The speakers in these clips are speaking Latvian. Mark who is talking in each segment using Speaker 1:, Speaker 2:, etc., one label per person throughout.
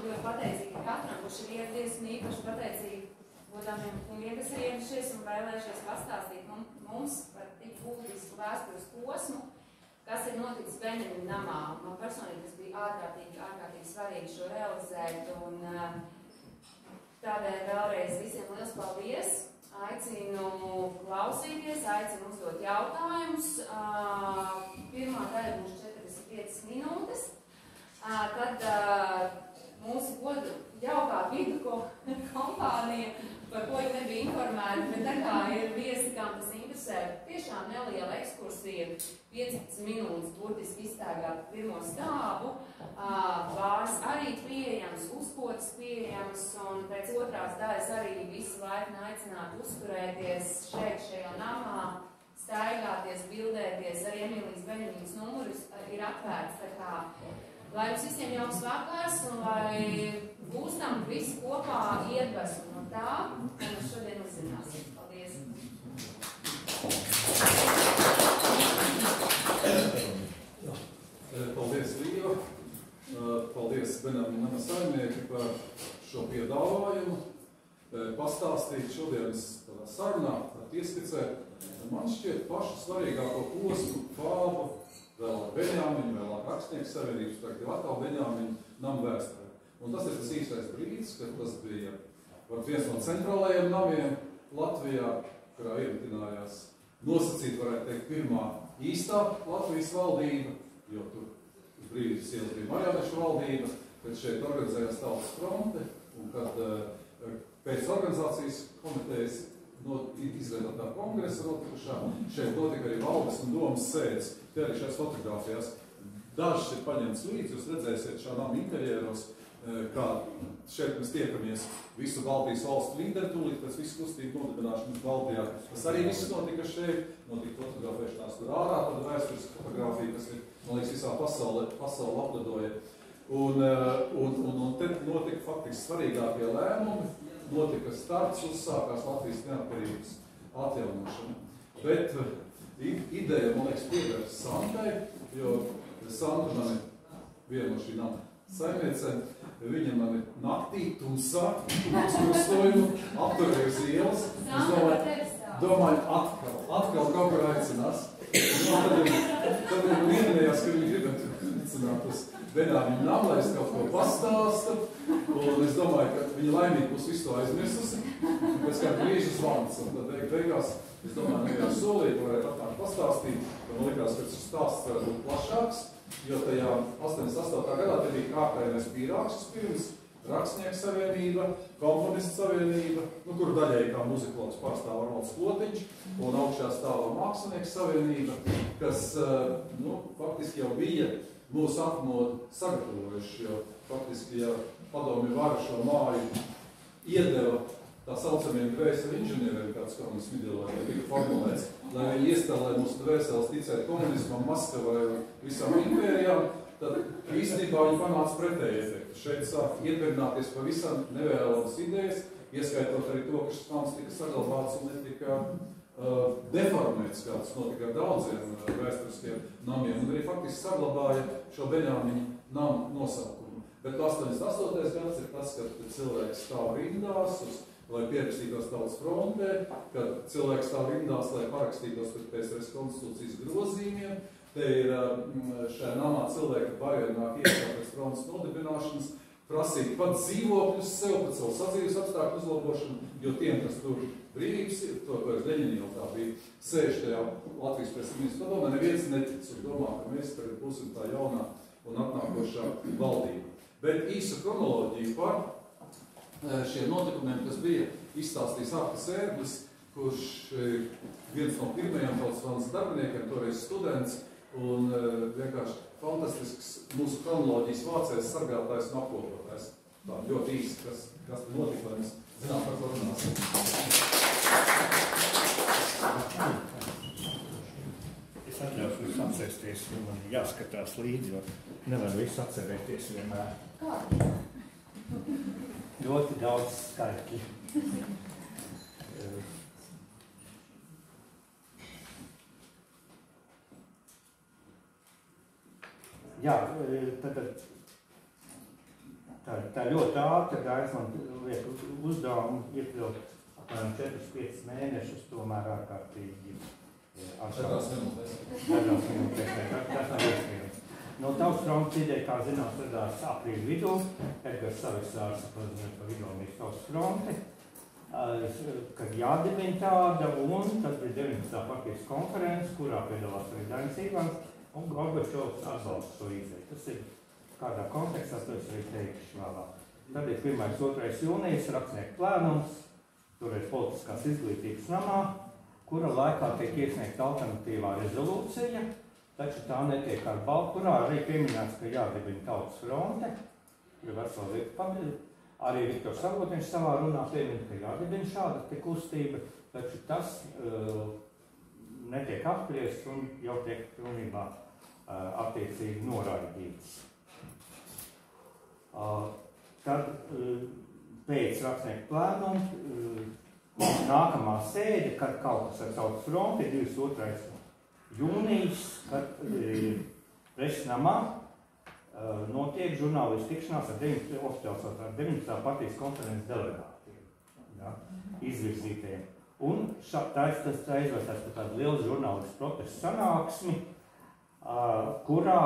Speaker 1: ļoti pateicīgi katram, kurš ir ieradies, un īpaši pateicīgi godāmiem kungiem, kas ir ieradušies un vēlējušies pastāstīt mums par tik būtisku vēstures posmu, kas ir noticis Benjamina namā. Man personīgi tas bija ārkārtīgi svarīgi šo realizēt, un tādēļ vēlreiz visiem liels paldies. Aicinu klausīties, aicinu uzdot jautājumus. Pirmā daļa būs 45 minūtes. Tad mūsu godu jaukā vidu kompānija, par ko jau nebija informēta, bet tā kā ir viesi, kam tas interesē, tiešām neliela ekskursija, 15 minūtes burtiski izstaigāt pirmo stāvu, bārs arī pieejams, uzkodas pieejams, un pēc otrās daļas arī visu laipni aicināt uzturēties šeit, šajā namā, staigāties, bildēties, arī Emīlijas Benjamīnas numurs ir atvērts, tā kā lai mums visiem jauks vakars un lai gūstam visi kopā iedvesmu no tā, ko mēs šodien uzzināsim. Paldies!
Speaker 2: Paldies, Līva! Paldies Benjamina nama saimnieki par šo piedāvājumu. Pastāstīt šodienas sarunā, ieskicēt, man šķiet pašu svarīgāko posmu Fābu, vēlāk Benjamina, vēlāk Rakstnieku savienības, tagad jau atkal Benjamina nama vēsturē. Un tas ir tas īstais brīdis, kad tas bija viens no centrālajiem namiem Latvijā, kurā ievitinājās nosacīt, varētu teikt, pirmā īstā Latvijas valdība, jo tur uz brīdis ielas bija marionešu valdība, kad šeit organizējās Tautas fronte, un kad pēc organizācijas komitejas izveidotā kongresa notikušā, šeit notika arī valdes un domas sēdes. Te arī šajās fotogrāfijās dažas ir paņemts līdzi, jūs redzēsiet šā nama interjeros, kā šeit mēs tiekamies visu Baltijas valstu līderi tūlīt pēc visu kustību nodibināšanas Baltijā. Tas arī viss notika šeit, notika fotografēšanās tur ārā, tāda vēstures fotogrāfija, kas ir, man liekas, visā pasaule aplidoja. Un te notika faktiski svarīgākie lēmumi, notika starts, uzsākās Latvijas neatkarības atjaunošana. Bet ideja, man liekas, piedars Sandai, jo Sanda man ir viena no šī nama saimniecēm, viņa man ir naktī, tumsā, uz krustojumu, apturējusi ielas. Es domāju, atkal kaut kur aicinās. Tad man vienējās, ka viņi gribētu aicināt uz Benjamina namu, lai es kaut ko pastāstu. Un es domāju, ka viņa laimīgi būs visu to aizmirsusi. Pēc kā brīža zvans. Un tad beigās, es domāju, nevienu solīt varētu atnākt pastāstīt. Man likās, ka tas stāsts varētu būt plašāks, jo tajā 88. gadā te bija kārtējais pīrāks pirms, Rakstnieku savienība, Komponistu savienība, kur daļēji kā muzikologs pārstāv Arnolds Klotiņš, un augšā stāva Mākslinieku savienība, kas faktiski jau bija mūsu atmodu sagatavojuši, jo faktiski, ja padomju vara šo māju iedeva tā saucamiem dvēseli inženieriem, kāds komunismu ideoloģija tika formulēts, lai viņi iestālē mūsu dvēseles ticēt komunismam, Maskavai un visām impērijām, tad īstenībā viņi panāca pretēju efektu. Šeit sāk iepirināties pavisam nevēlamas idejas, ieskaitot arī to, ka šis nams tika saglabāts un netika deformēts, kāds notika ar daudziem vēsturiskiem namiem, un arī faktiski saglabāja šo Benjamina namu nosaukumu. Bet 88. gads ir tas, kad cilvēks stāv rindās, lai pierakstītos Tautas frontē, kad cilvēks stāv rindās, lai parakstītos pēc PSRS konstitūcijas grozījumiem. Te ir šajā namā cilvēki variednāk iekšā pēc frontes nodibināšanas, prasīt pat dzīvokļus sev, pat savu sadzīves apstākļu uzlabošanu, jo tiem, kas tur brīvības ir, to, ko es Ļeņini jau tā bija, sēž tajā Latvijas prezidents padomē, neviens netic un domā, ka mēs tagad būsim tā jaunā un atnākošā valdība. Bet īsu kronoloģiju par šiem notikumiem, kas bija izstāstījis Artis Ērglis, kurš viens no pirmajiem Tautas frontes darbiniekiem, toreiz students, un vienkārši fantastisks mūsu kronoloģijas vācējs, sargātājs un apkopotājs. Tā ļoti īsti, kas notika, lai mēs zinām, par ko runāsim.
Speaker 3: Es atļaušu jūs apsēsties, jo man jāskatās līdzi, jo nevaru visu atcerēties vienmēr. Ļoti daudz skaitļi. Jā, tad Tā ļoti ātri, man liek uzdevumu iekļaut apmēram 4-5 mēnešus, tomēr ārkārtīgi
Speaker 2: Četrās minūtēs.
Speaker 3: Tas nav iespējams. No Tautas frontes ideja, kā zināms, radās aprīļa vidū. Edgars Savisaars paziņoja par Igaunijas Tautas fronti, kad jādibina tāda, un tad bija 19. partijas konferences, kurā piedalās arī Dainis Ivans, un Gorbačovs atbalsta šo ideju. Tas ir kādā kontekstā, to es arī teikšu vēlāk. Tad ir 1.2. jūnijas rakstnieku plēnums, toreiz politiskās izglītības namā, kura laikā tiek iesniegta alternatīvā rezolūcija, taču tā netiek ar baltu, kurā arī pieminēts, ka jādibina Tautas fronte. Ir vesela lieta, arī Viktors Sagotiņš savā runā piemin, ka jādibina šāda te kustība, taču tas netiek apspriests un jau tiek pilnībā attiecīgi noraidīts. Tad pēc rakstnieku plēnumu nākamā sēde, kad kaut kas ar Tautas fronti, 22. jūnijas, kad preses namā notiek žurnālistu tikšanās ar 19. partijas konferences delegātiem, izvirzītajiem. Un tā izvērtās par tādu lielu žurnālistu protestu sanāksmi, kurā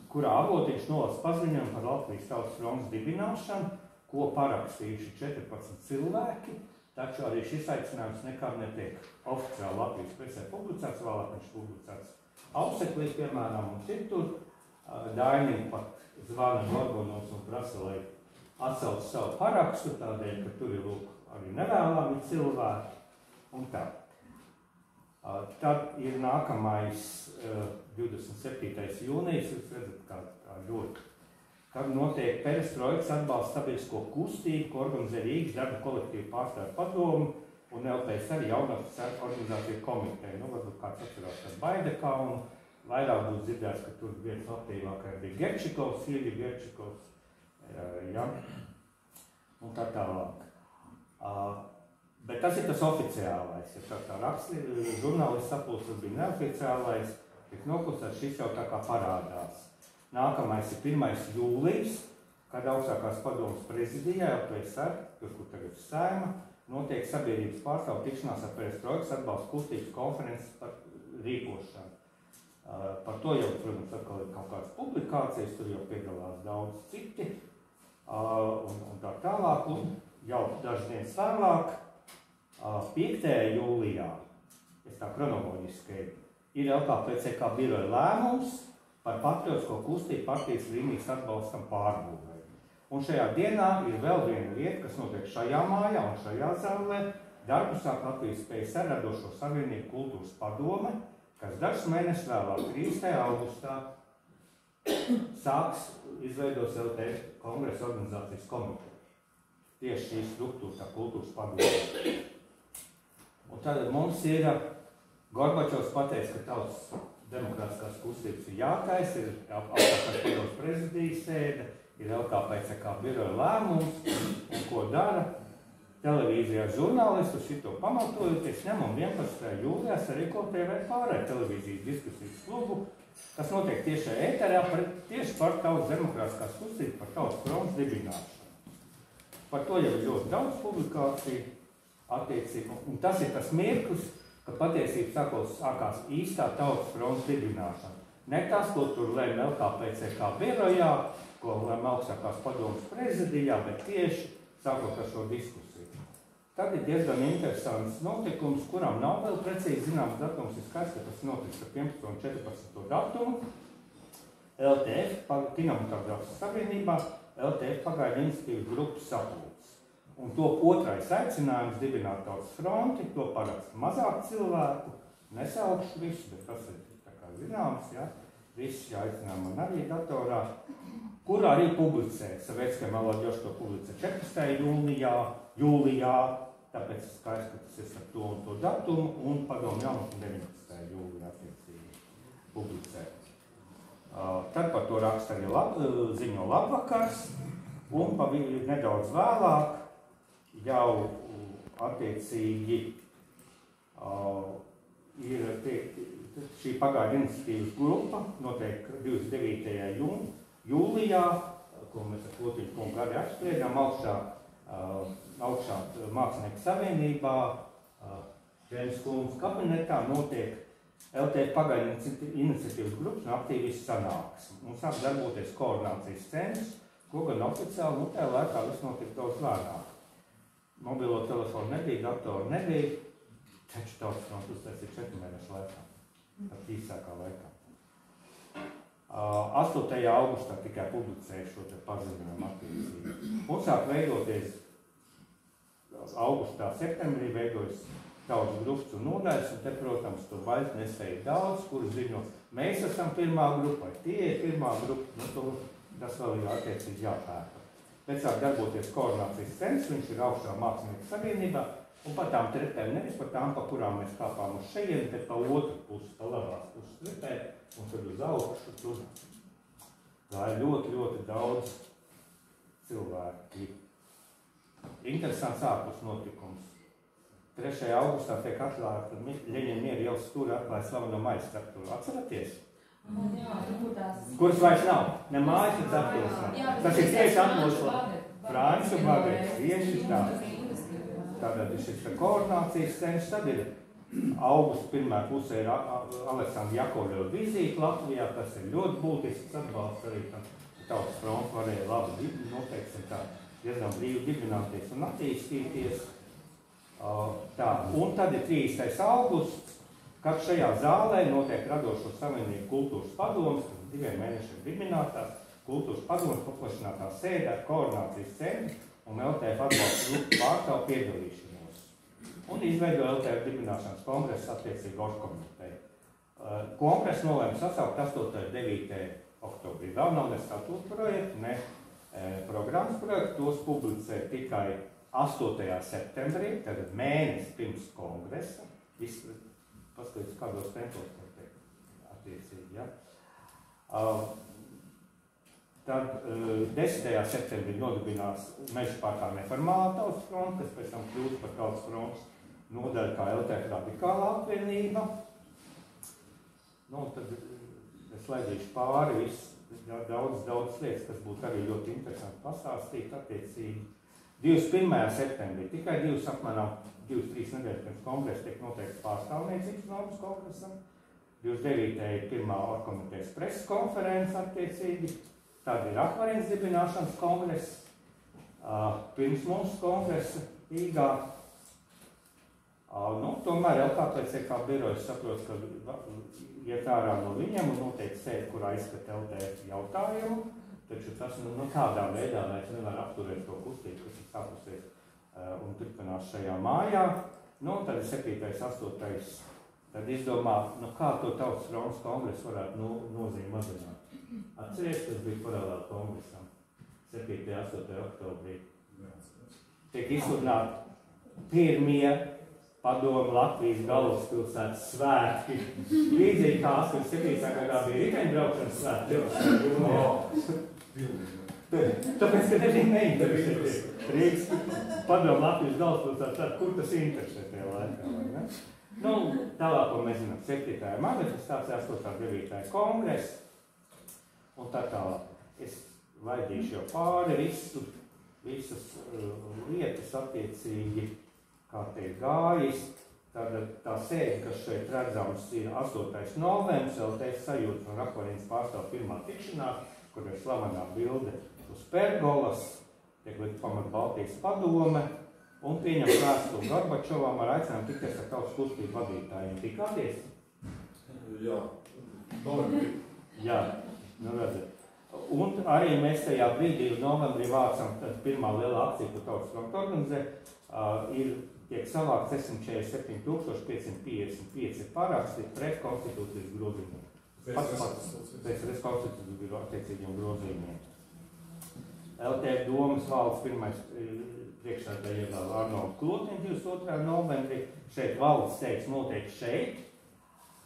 Speaker 3: Avotiņš nolasa paziņojumu par Latvijas Tautas frontes dibināšanu, ko parakstījuši 14 cilvēki, taču arī šis aicinājums nekad netiek oficiāli Latvijas presē publicēts, vēlāk viņš publicēts Auseklī, piemēram, un citur. Dainim pat zvana Gorbanovs un prasa, lai atsauc savu parakstu, tādēļ, ka tur ir arī nevēlami cilvēki un tā. Tad ir nākamais 27. jūnijas, jūs redzat, kā ļoti, kad notiek perestroikas atbalsta sabiedrisko kustību, ko organizē Rīgas darba kolektīvu pārstāvju padomu un LPS arī jaunās organizāciju komiteja. Varbūt kāds atcerās ar Baidekaunu, vairāk būs dzirdēts, ka tur viens aktīvākais bija Gerčikovs, Ilja Gerčikovs, un tā tālāk. Bet tas ir tas oficiālais, ja tā žurnālists sapulces bija neoficiālais, tik noklusēts, šis jau tā kā parādās. Nākamais ir 1. jūlijas, kad augstākās padomas prezidijā, LPSR, kur tagad ir Saeima, notiek sabiedrības pārstāvu tikšanās ar perestroikas atbalsta kustības konferences par rīkošanu. Par to jau, protams, atkal ir kaut kādas publikācijas, tur jau piedalās daudz citi un tā tālāk. Un jau dažas dienas vēlāk, 5. jūlijā, es tā kronoloģiski, ir LKPCK biroja lēmums par patriotisko kustību partijas līnijas atbalstam pārbūvē. Un šajā dienā ir vēl viena lieta, kas notiek šajā mājā un šajā zālē. Darbu sāk Latvijas PSR radošo savienību kultūras padome, kas dažus mēnešus vēlāk, 30. augustā, sāks izveidos LTF kongresa organizācijas komiteju. Tieši šī struktūra, kultūras padome. Un tad mums ir Gorbačovs pateicis, ka tautas demokrātiskās kustības ir jātais, ir augstākās padomas prezidijas sēde, ir LKPCK biroja lēmums, un ko dara televīzijā žurnālistu šito pamatojoties ņem un 11. jūlijā sarīko TV pārēj televīzijas diskusijas klubu, kas notiek tiešā ēterā tieši par tautas demokrātiskās kustības, par tautas frontes dibināšanu. Par to jau ir ļoti daudz publikāciju attiecību, un tas ir tas mirklis, ka patiesībā sākās īstā tautas frontes dibināšana. Ne tas, ko tur lēma LKPCK birojā, ko lēma augstākās padomas prezidijā, bet tieši sākot ar šo diskusiju. Tad ir diezgan interesants notikums, kuram nav vēl precīzi zināms datums, ir skaidrs, ka tas notiks ar 15. un 14. datumu. LTF, Kinematogrāfijas savienībā, LTF pagaidu iniciatīvas grupas sapulces. Un to otrais aicinājums dibināt tautas fronti, to paraksta mazāk cilvēku, nesaukšu visu, bet tas ir tā kā zināms, ja? Visi aicinājumi man arī datorā, kur arī publicē, Savietskajā Melodjoši to publicē 14. jūlijā, tāpēc es skaidrs, ka tas ir ar to un to datumu, un padomu jaunatni 19. jūlijā attiecīgi publicē. Tad par to raksta arī ziņo Labvakars, un nedaudz vēlāk jau attiecīgi ir šī pagaidu iniciatīvas grupa, notiek 29. jūlijā, ko mēs ar Kultūras kungu arī apspriedām, augšā Mākslinieku savienībā, Žēmas kungas kabinetā notiek LTF pagaidu iniciatīvas grupas un aktīvistu sanāksmes. Mums sāk darboties koordinācijas centrs, ko gan oficiāli, tajā laikā viss notika daudz lēnāk. Mobilo telefonu nebija, datoru nebija, taču tautas fronts uztaisīja 4 mēnešu laikā, pat īsākā laikā. 8. augustā tikai publicēja šo te paziņojumu attiecīgi. Un sāk veidoties augustā, septembrī veidojas daudz grupas un nodaļas, un te, protams, to baļas nesēja daudz, kuri ziņo, mēs esam pirmā grupa, vai tie ir pirmā grupa, tas vēl ir attiecīgi jāpērta. Pēc sāk darboties koordinācijas centrs, viņš ir augšā Mākslinieku savienībā, un pa tām trepēm, nevis pa tām, pa kurām mēs kāpām uz šejienu, bet pa otru pusi, pa labās puses trepē, un tad uz augšu tur. Tā ir ļoti, ļoti daudz cilvēki. Interesants ārpus notikums. 3. augustā tiek atklāta Ļeņina miera ielas stūri atklāja slaveno mājas statūru. Atceraties? Kuras vairs nav. Ne mājas, bet statūras. Tas ir tieši atmošot Franču Bagēs. Tieši tā. Tātad ir šis koordinācijas centrs. Tad ir augusta pirmā pusē ir Aleksandra Jakovļeva vizīte Latvijā. Tas ir ļoti būtisks atbalsts arī. Tautas fronts varēja labi noteikti tā diezgan brīvi dibināties un attīstīties. Tā, un tad ir 30. augusts, kad šajā zālē notiek Radošo savienību kultūras padomes, 2 mēnešiem dibinātās kultūras padomes paplašinātā sēde ar koordinācijas centru un LTF atbalsta grupu pārstāvu piedalīšanos. Un izveido LTF dibināšanas kongresu attiecīgi orgkomiteju. Kongresu nolēma sasaukt 8. un 9. oktobrī. Vēl nav ne statūta projekta, ne programmas projekta, tos publicē tikai 8. septembrī, tad mēnesi pirms kongresa, paskatīt, kādos tempos notiek attiecīgi, ja? Tad 10. septembrī nodibinās Meža parkā neformālā tautas fronte, kas pēc tam kļūst par tautas frontes nodaļu kā LTF radikālā apvienība. Nu, tad es laidīšu pāri daudz lietas, kas būtu arī ļoti interesanti pastāstīt attiecīgi. 21. septembrī, tikai 2-3 nedēļas pirms kongresa tiek noteikts pārstāvniecības normas kongresam. 29. ir pirmā orgkomitejas preses konferences attiecīgi. Tad ir akvarienes dibināšanas kongress, pirms mums kongresa Rīgā. Tomēr LKPC kā birojas saprot, ka iet ārā no viņiem un noteikti sēd, kurā izskata LTF jautājumu. Taču tas tādā veidā mēs nevaram apturēt to kustību, kas ir sākusies un turpinās šajā mājā. Tad ir 7. 8. Tad izdomā, kā to tautas frontes kongresu varētu nozīmi mazināt. Atceries, tas bija paralēli kongresam 7. 8. oktobrī. Tiek izsludināti pirmie padomu Latvijas galvaspilsētas svētki. Līdzīgi kā 87. gadā bija riteņbraukšanas svētki. Tāpēc, ka nebija neinteresēties Rīgas padomu Latvijas galvaspilsētas, kur tas interesē tajā laikā, vai ne? Tālāk, ko mēs zinām, 7. marta, tas 8. 9. kongress, un tā tālāk. Es laidīšu jau pāri visas lietas attiecīgi, kā te ir gājis. Tā sēde, kas šeit redzams, ir 8. novembris, LTF sajūtas un akvarienes pārstāv pirmā tikšanās, kur ir slavenā bilde uz pergolas, tiek likt pamat Baltijas padome, un pieņem vēstuli Gorbačovam ar aicinājumu tikties ar tautas kustību vadītājiem. Tikāties?
Speaker 2: Jā, novembrī.
Speaker 3: Jā, redzat. Un arī mēs tajā brīdī novembrī vācam pirmā lielā akcija, ko tautas fronte organizē, tiek savākt 647,555 paraksti pret konstitūcijas grozījumiem. Pēc konstitūcijas bija attiecīgiem grozījumiem. LTF domas valdes pirmais priekšsēdētāja ievēl Arnoldu Klotiņu 22. novembrī. Šeit valdes teiks noteikti šeit.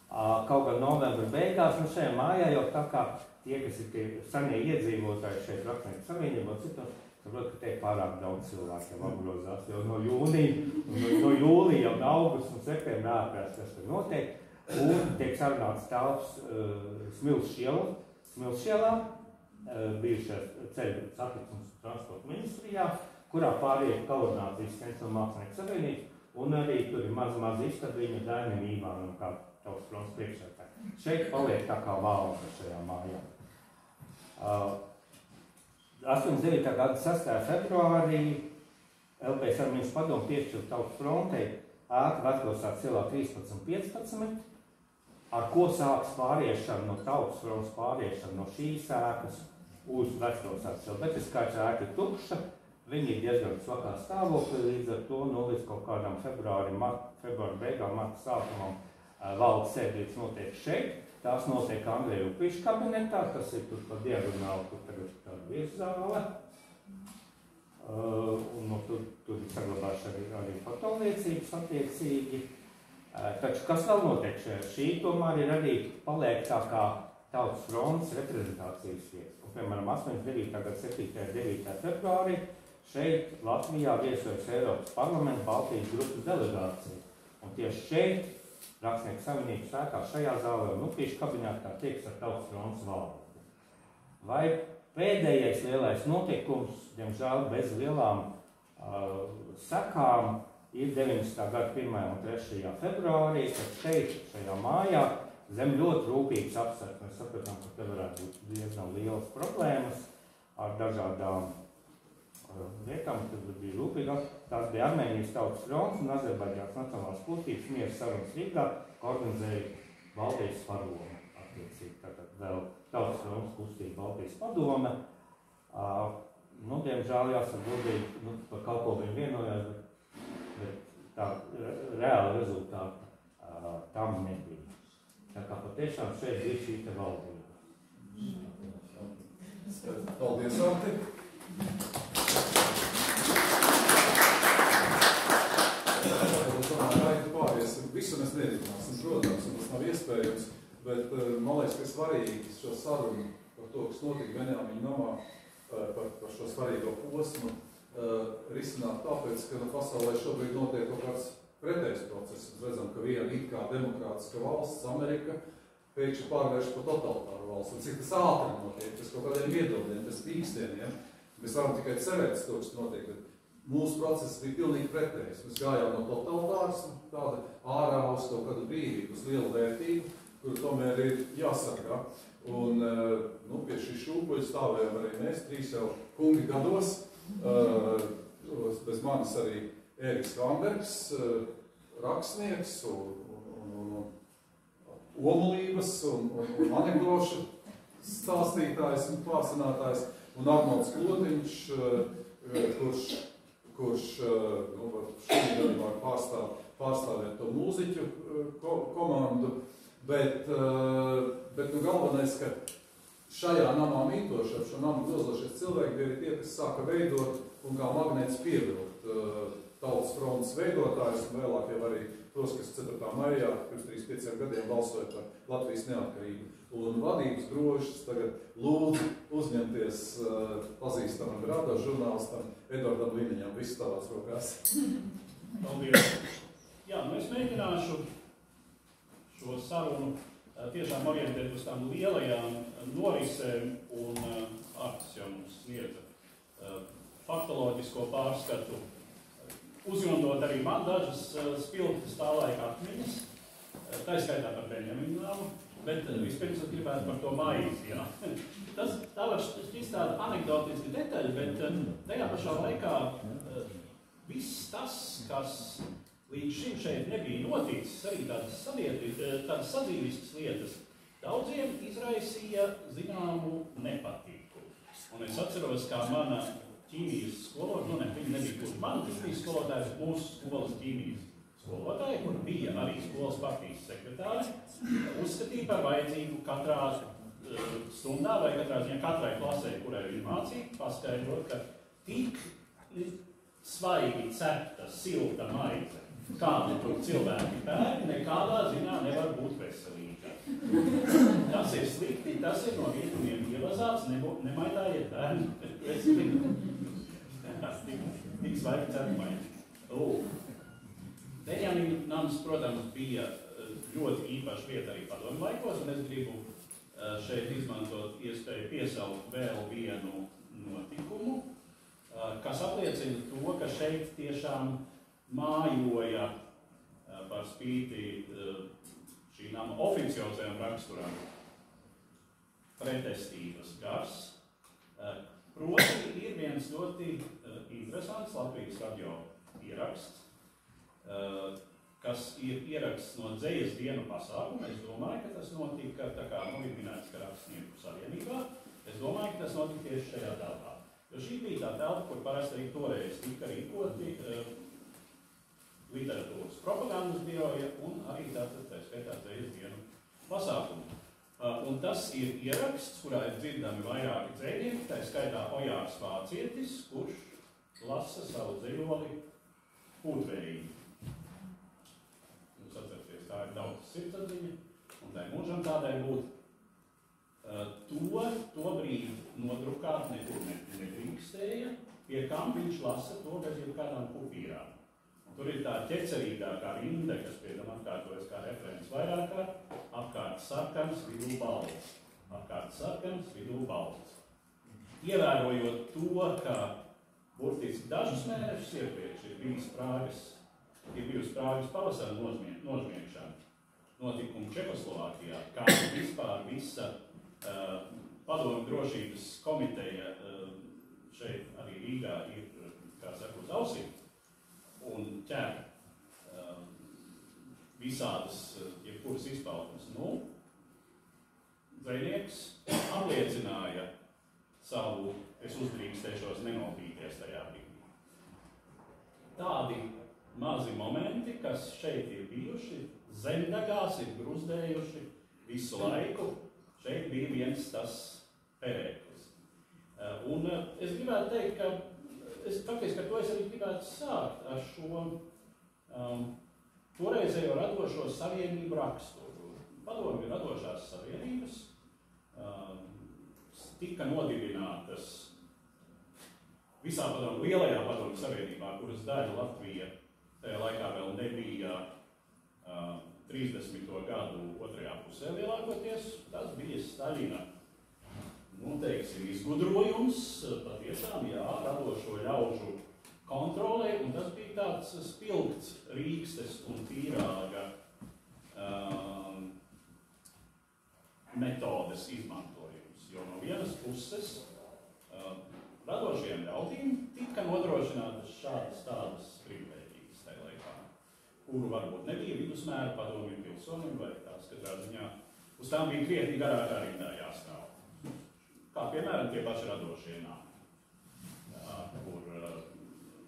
Speaker 3: Kaut gan novembra beigās, šajā mājā jau tā kā tie, kas ir tie sanie iedzīvotāji šeit Rakstnieku savienībā, citos, saprot, ka te ir pārāk daudz cilvēku jau apgrozās, jo no jūlija jau augusts un septembra ārprās, kas tur notiek. Un tiek sarunāts telps Smilšu ielā, bijušajā ceļu satiksmes transporta ministrijā, kurā pāriet koordinācijas centra un mākslinieku savienības, un arī tur ir maz izstabiņu Dainim Īvānam, kā Tautas fronts priekšsēdētājs. Šeit paliek tā kā valda šajā mājā. 89. gada 6. februārī LP Savienības padomu piešķir Tautas frontei ēku Vecpilsētas ielā 13-15, ar ko sāks pāriešana no Tautas frontes pāriešana no šīs ēkas uz Vecpilsētas ielu. Bet es skaidrs ēka ir tukša, viņi ir diezgan svakā stāvoklī, līdz ar to līdz kaut kādām februāra beigām, marta sākumam valdes sēdītes notiek šeit. Tās notiek Andreja Upīša kabinetā, tas ir tur pa diagonāli, kur tagad ir tāda vieszāle. Un tur ir saglabājuši arī fotoliecības attiecīgi. Taču kas vēl notiek šeit? Šī tomēr ir arī paliek tā kā Tautas frontes reprezentācijas vietas. Un, piemēram, 89. gada 7. un 9. februārī šeit Latvijā viesojas Eiropas parlamenta Baltijas grupas delegācija. Un tieši šeit Rakstnieku savienības ēkā šajā zālē un Upīša kabinetā tieks ar Tautas frontes valdi. Vai pēdējais lielais notikums, diemžēl bez lielām sekām, ir 90. gada 1. un 3. februārī, kad šeit, šajā mājā, zem ļoti rūpīgas apsardzes. Mēs sapratām, ka te varētu būt diezgan lielas problēmas ar dažādām lietām, kad bija rūpīgāk. Tās bija Armēnijas Tautas fronts un Azerbaidžānas Nacionālās kustības miera sarunas Rīgā, ko organizēja Baltijas padome. Attiecīgi, tātad vēl Tautas fronts kustība Baltijas padome. Diemžēl jāsaka godīgi, par kaut ko viņi vienojās, bet tā reāla rezultāta tam nebija. Tā kā patiešām šeit bija šī te valdība.
Speaker 2: Paldies, Arti! Visu mēs nerunāsim, protams, un tas nav iespējams, bet man liekas, ka svarīgi šo sarunu par to, kas notika Benjamīna namā, par šo svarīgo posmu, risināt tāpēc, ka pasaulē šobrīd notiek kaut kāds pretējs process. Mēs redzam, ka viena it kā demokrātiska valsts, Amerika, pēkšņi pārvērš par totalitāru valsts. Un cik tas ātri notiek, tas kaut kādiem viedokļiem, tas pīkstieniem. Mēs varam tikai cerēt to, kas notiek, bet mūsu process bija pilnīgi pretējs. Mēs gājām no totalitāras, tāda ārā uz kaut kādu brīvību, uz lielu vērtību, kuru tomēr ir jāsargā. Un pie šī šūpuļa stāvējām arī mēs, 3 jau kungi gados, bez manis arī Ēriks Vanbergs, rakstnieks un omulības un anekdošu stāstītājs un pārzinātājs, un Arnolds Klotiņš, kurš šodien var pārstāvēt to mūziķu komandu, bet galvenais, ka šajā namā mītoši, ap šo namu grozošies cilvēki bija arī tie, kas sāka veidot un kā magnēts pievilkt Tautas frontes veidotājus un vēlāk jau arī tos, kas 4. maijā pirms 35 gadiem balsoja par Latvijas neatkarību. Un vadības grožus tagad lūdzu uzņemties pazīstamam rada žurnālistam Edvardam Liniņam. Viss tavās rokās.
Speaker 4: Paldies. Jā, es mēģināšu šo sarunu tiešām orientēt uz tām lielajām norisēm, un Artis jau mums sniedza faktoloģisko pārskatu, uzjundot arī man dažas spilgtas tā laika atmiņas, tā skaitā par Benjamīnu namu, bet vispirms es gribētu par to maizi. Jā. Tā var šķist tāda anekdotiska detaļa, bet tajā pašā laikā viss tas, kas līdz šim šeit nebija noticis, arī tādas sadzīviskas lietas, daudziem izraisīja zināmu nepatiku. Un es atceros, kā mana ķīmijas skolotāja, viņa nebija kurš mana ķīmijas skolotājs, mūsu skolas ķīmijas skolotāja, kur bija arī skolas partijas sekretāri, uzskatīja par vajadzīgu katrā stundā vai katrai klasē, kurai viņa mācīja, paskaidrot, ka tik svaigi cepta, silta maize, kādi tur cilvēki pērk, nekādā ziņā nevar būt veselīga. Tas ir slikti, tas ir no rietumiem ievazāts, nemaitājiet bērni veselīgi. Tik svaigi cepta maize. Benjamīna nams, protams, bija ļoti īpaša vieta arī padomju laikos, un es gribu šeit izmantot iespēju piesaukt vēl vienu notikumu, kas apliecina to, ka šeit tiešām mājoja par spīti šī nama oficiozajām raksturām pretestības gars. Proti ir viens ļoti interesants Latvijas radio ieraksts, kas ir ieraksts no dzejas dienu pasākuma. Es domāju, ka tas notika, tā kā ir minēts, ka Rakstnieku savienībā, es domāju, ka tas notika tieši šajā telpā. Jo šī bija tā telpa, kur parasti arī toreiz tika rīkoti literatūras propagandas biroja un arī tātad tā skaitā dzejas dienu pasākumu. Un tas ir ieraksts, kurā ir dzirdami vairāki dzejnieki, tā skaitā Ojārs Vācietis, kurš lasa savu dzejoli Pūtvērīgi. Jūs atcerieties, tā ir daudz sirdsapziņa, un tā ir mūžam tādai būt. To brīdi nodrukāt nekur nedrīkstēja, pie kam viņš lasa to bez jebkādām pupīrām. Tur ir tā ķecerīgākā rinde, kas pie tam atkārtojas kā referents vairākāt, apkārt sarkans, vidū balts. Apkārt sarkans, vidū balts. Ievērojot to, ka burtiski dažus mēnešus iepriekš ir bijusi Prāgas pavasara nožmiegšana, notikumi Čehoslovākijā, kā vispār visa padomju drošības komiteja šeit arī Rīgā ir, kā saka, uz ausīm un ķer visādas, jebkuras izpausmes. Dzejnieks apliecināja savu, es uzdrīkstēšos nenobīties tajā brīdī. Tādi mazi momenti, kas šeit ir bijuši, zemdegās ir gruzdējuši visu laiku, šeit bija viens tas perēklis. Un es gribētu teikt, ka faktiski ar to es arī gribētu sākt ar šo toreizējo radošo savienību raksturu. Padomju radošās savienības tika nodibinātas visā lielajā padomju savienībā, kuras daļa Latvija tajā laikā vēl nebija 30. gadu otrajā pusē lielākoties. Tas bija Staļina, izgudrojums, patiešām, radošo ļaužu kontrolē, un tas bija tāds spilgts Rīgstes un Tīrāga metodes izmantojums. Jo no vienas puses radošiem ļaudīm tika nodrošinātas šādas tādas privilēģijas tajā laikā, kuru varbūt nebija vidusmēra padomju pilsonim, vai tās katrā ziņā uz tām bija krietni garākā rindā jāstāv. Kā piemēram tie paši radošie nami,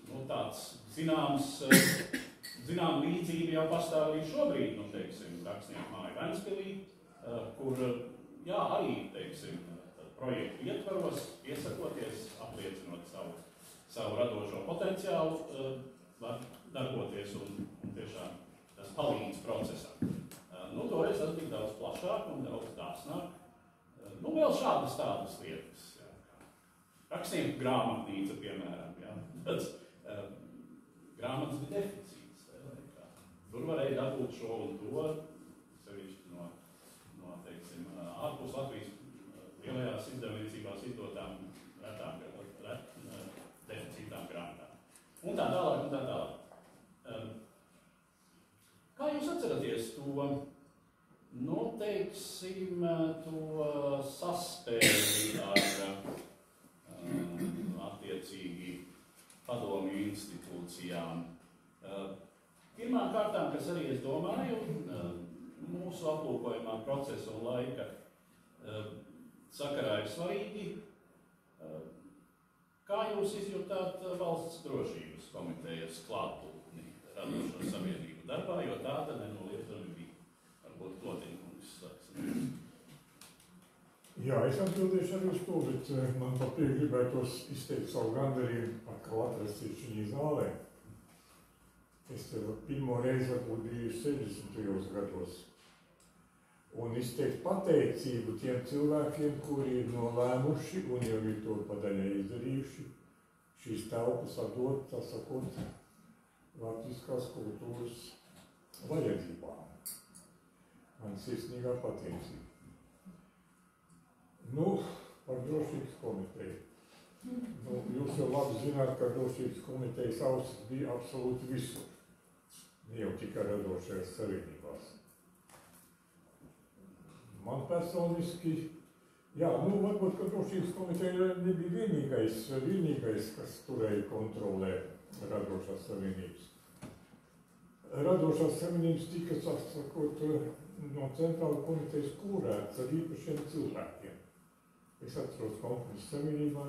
Speaker 4: kur tāds zinām līdzība jau pastāv arī šobrīd, Rakstnieku māja Ventspilī, kur arī, projektu ietvaros, iesakoties, apliecinot savu radošo potenciālu, var darboties un tiešām tas palīdz procesam. Toreiz tas bija daudz plašāk un daudz dāsnāk. Vēl šādas tādas lietas. Rakstnieku grāmatnīca, piemēram. Tad grāmatas bija deficīts. Tur varēja dabūt šo un to, sevišķi no ārpus Latvijas lielajās izdevniecībās izdotām retām deficītām grāmatām. Un tā tālāk, un tā tālāk. Kā jūs atceraties to, to saspēli ar attiecīgi padomju institūcijām? Pirmām kārtām, kas arī, es domāju, mūsu aplūkojumā procesa un laika sakarā ir svarīgi, kā jūs izjūtāt valsts drošības komitejas klātbūtni radošo savienību darbā, jo tāda nenoliedzami bija. Varbūt Klotiņkungs sāks.
Speaker 5: Jā, es atbildēšu arī uz to, bet man patīk gribētos izteikt savu gandarījumu atkal atrasties šajā zālē. Es pirmo reizi varbūt biju 60. gados. Un izteikt pateicību tiem cilvēkiem, kuri ir nolēmuši un jau ir to padaļai izdarījuši šīs telpas atdot, tā sakot, latviskās kultūras vajadzībām. Man sirsnīgā pateicība. Nu, par drošības komiteju. Nu, jūs jau labi zināt, ka drošības komitejas ausis bija absolūti visur. Ne jau tikai radošajās savienībās. Man personiski, jā, nu, varbūt, ka drošības komiteja nebija vienīgais, kas turēja kontrolē radošās savienības. Radošās savienības tika, sakot, no centrāla komitejas kūrēts ar īpašiem cilvēkiem. Es atceros, konkurences savienībā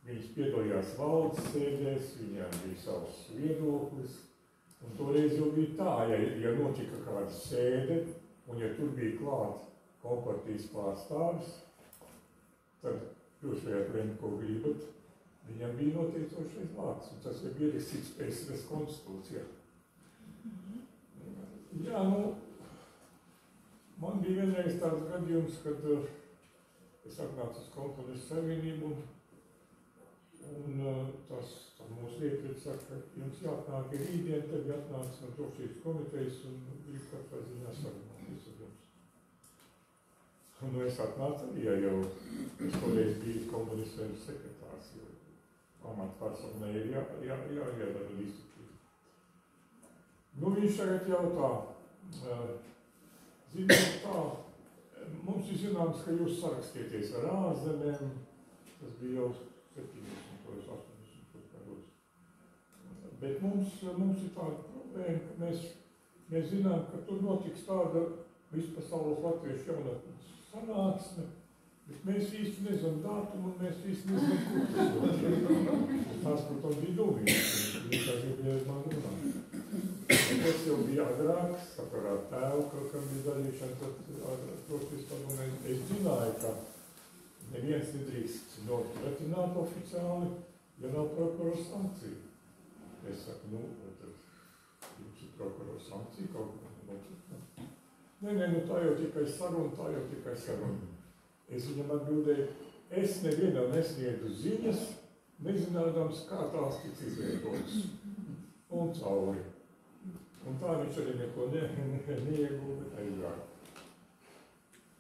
Speaker 5: viņas piedalījās valdes sēdēs, viņām bija savs viedoklis. Un toreiz jau bija tā, ja notika kāda sēde, un ja tur bija klāt kompartijas pārstāvis, tad jūs varētu lemt, ko gribat, viņam bija noteicošais vārds, un tas ir ierakstīts PSRS konstitūcijā. Jā, nu, man bija vienreiz tāds gadījums, kad es atnācu uz konkurences savienību, un tas mūsu lietvedis saka, ka jums jāatnāk ir rītdien, tad atnāc no drošības komitejas un grib katrā ziņā sarunāties ar jums. Un es atnācu arī, ja jau es toreiz biju komunistu savienības sekretārs, jo amatpersonai ir jāiedara disciplīna. Nu, viņš tagad jautā, zināt tā, mums ir zināms, ka jūs sarakstieties ar ārzemēm, tas bija jau 70. 80. gados. Bet mums ir tāda problēma, ka mēs zinām, ka tur notiks tāda vispasaules latviešu jaunatnes sanāksme, bet mēs īsti nezinām datumu un mēs īsti nezinām, kur tas notiek. Tas, protams, bija domīgs, viņš gribēja man runāt. Tas jau bija agrāk, sakarā tēvu, kam bija darīšana, tad drošības padomē. Es zināju, ka neviens nedrīkst nopratināt oficiāli, ja nav prokurora sankcija. Es saku, nu, tad jums ir prokurora sankcija, kaut ko nopratināt. Nē, nu tā jau tikai saruna. Es viņam atbildēju, es nevienam nesniedzu ziņas, nezinādams, kā tās tiks izveidotas. Un cauri. Un tā viņš arī neko neieguva, bet aizgāja.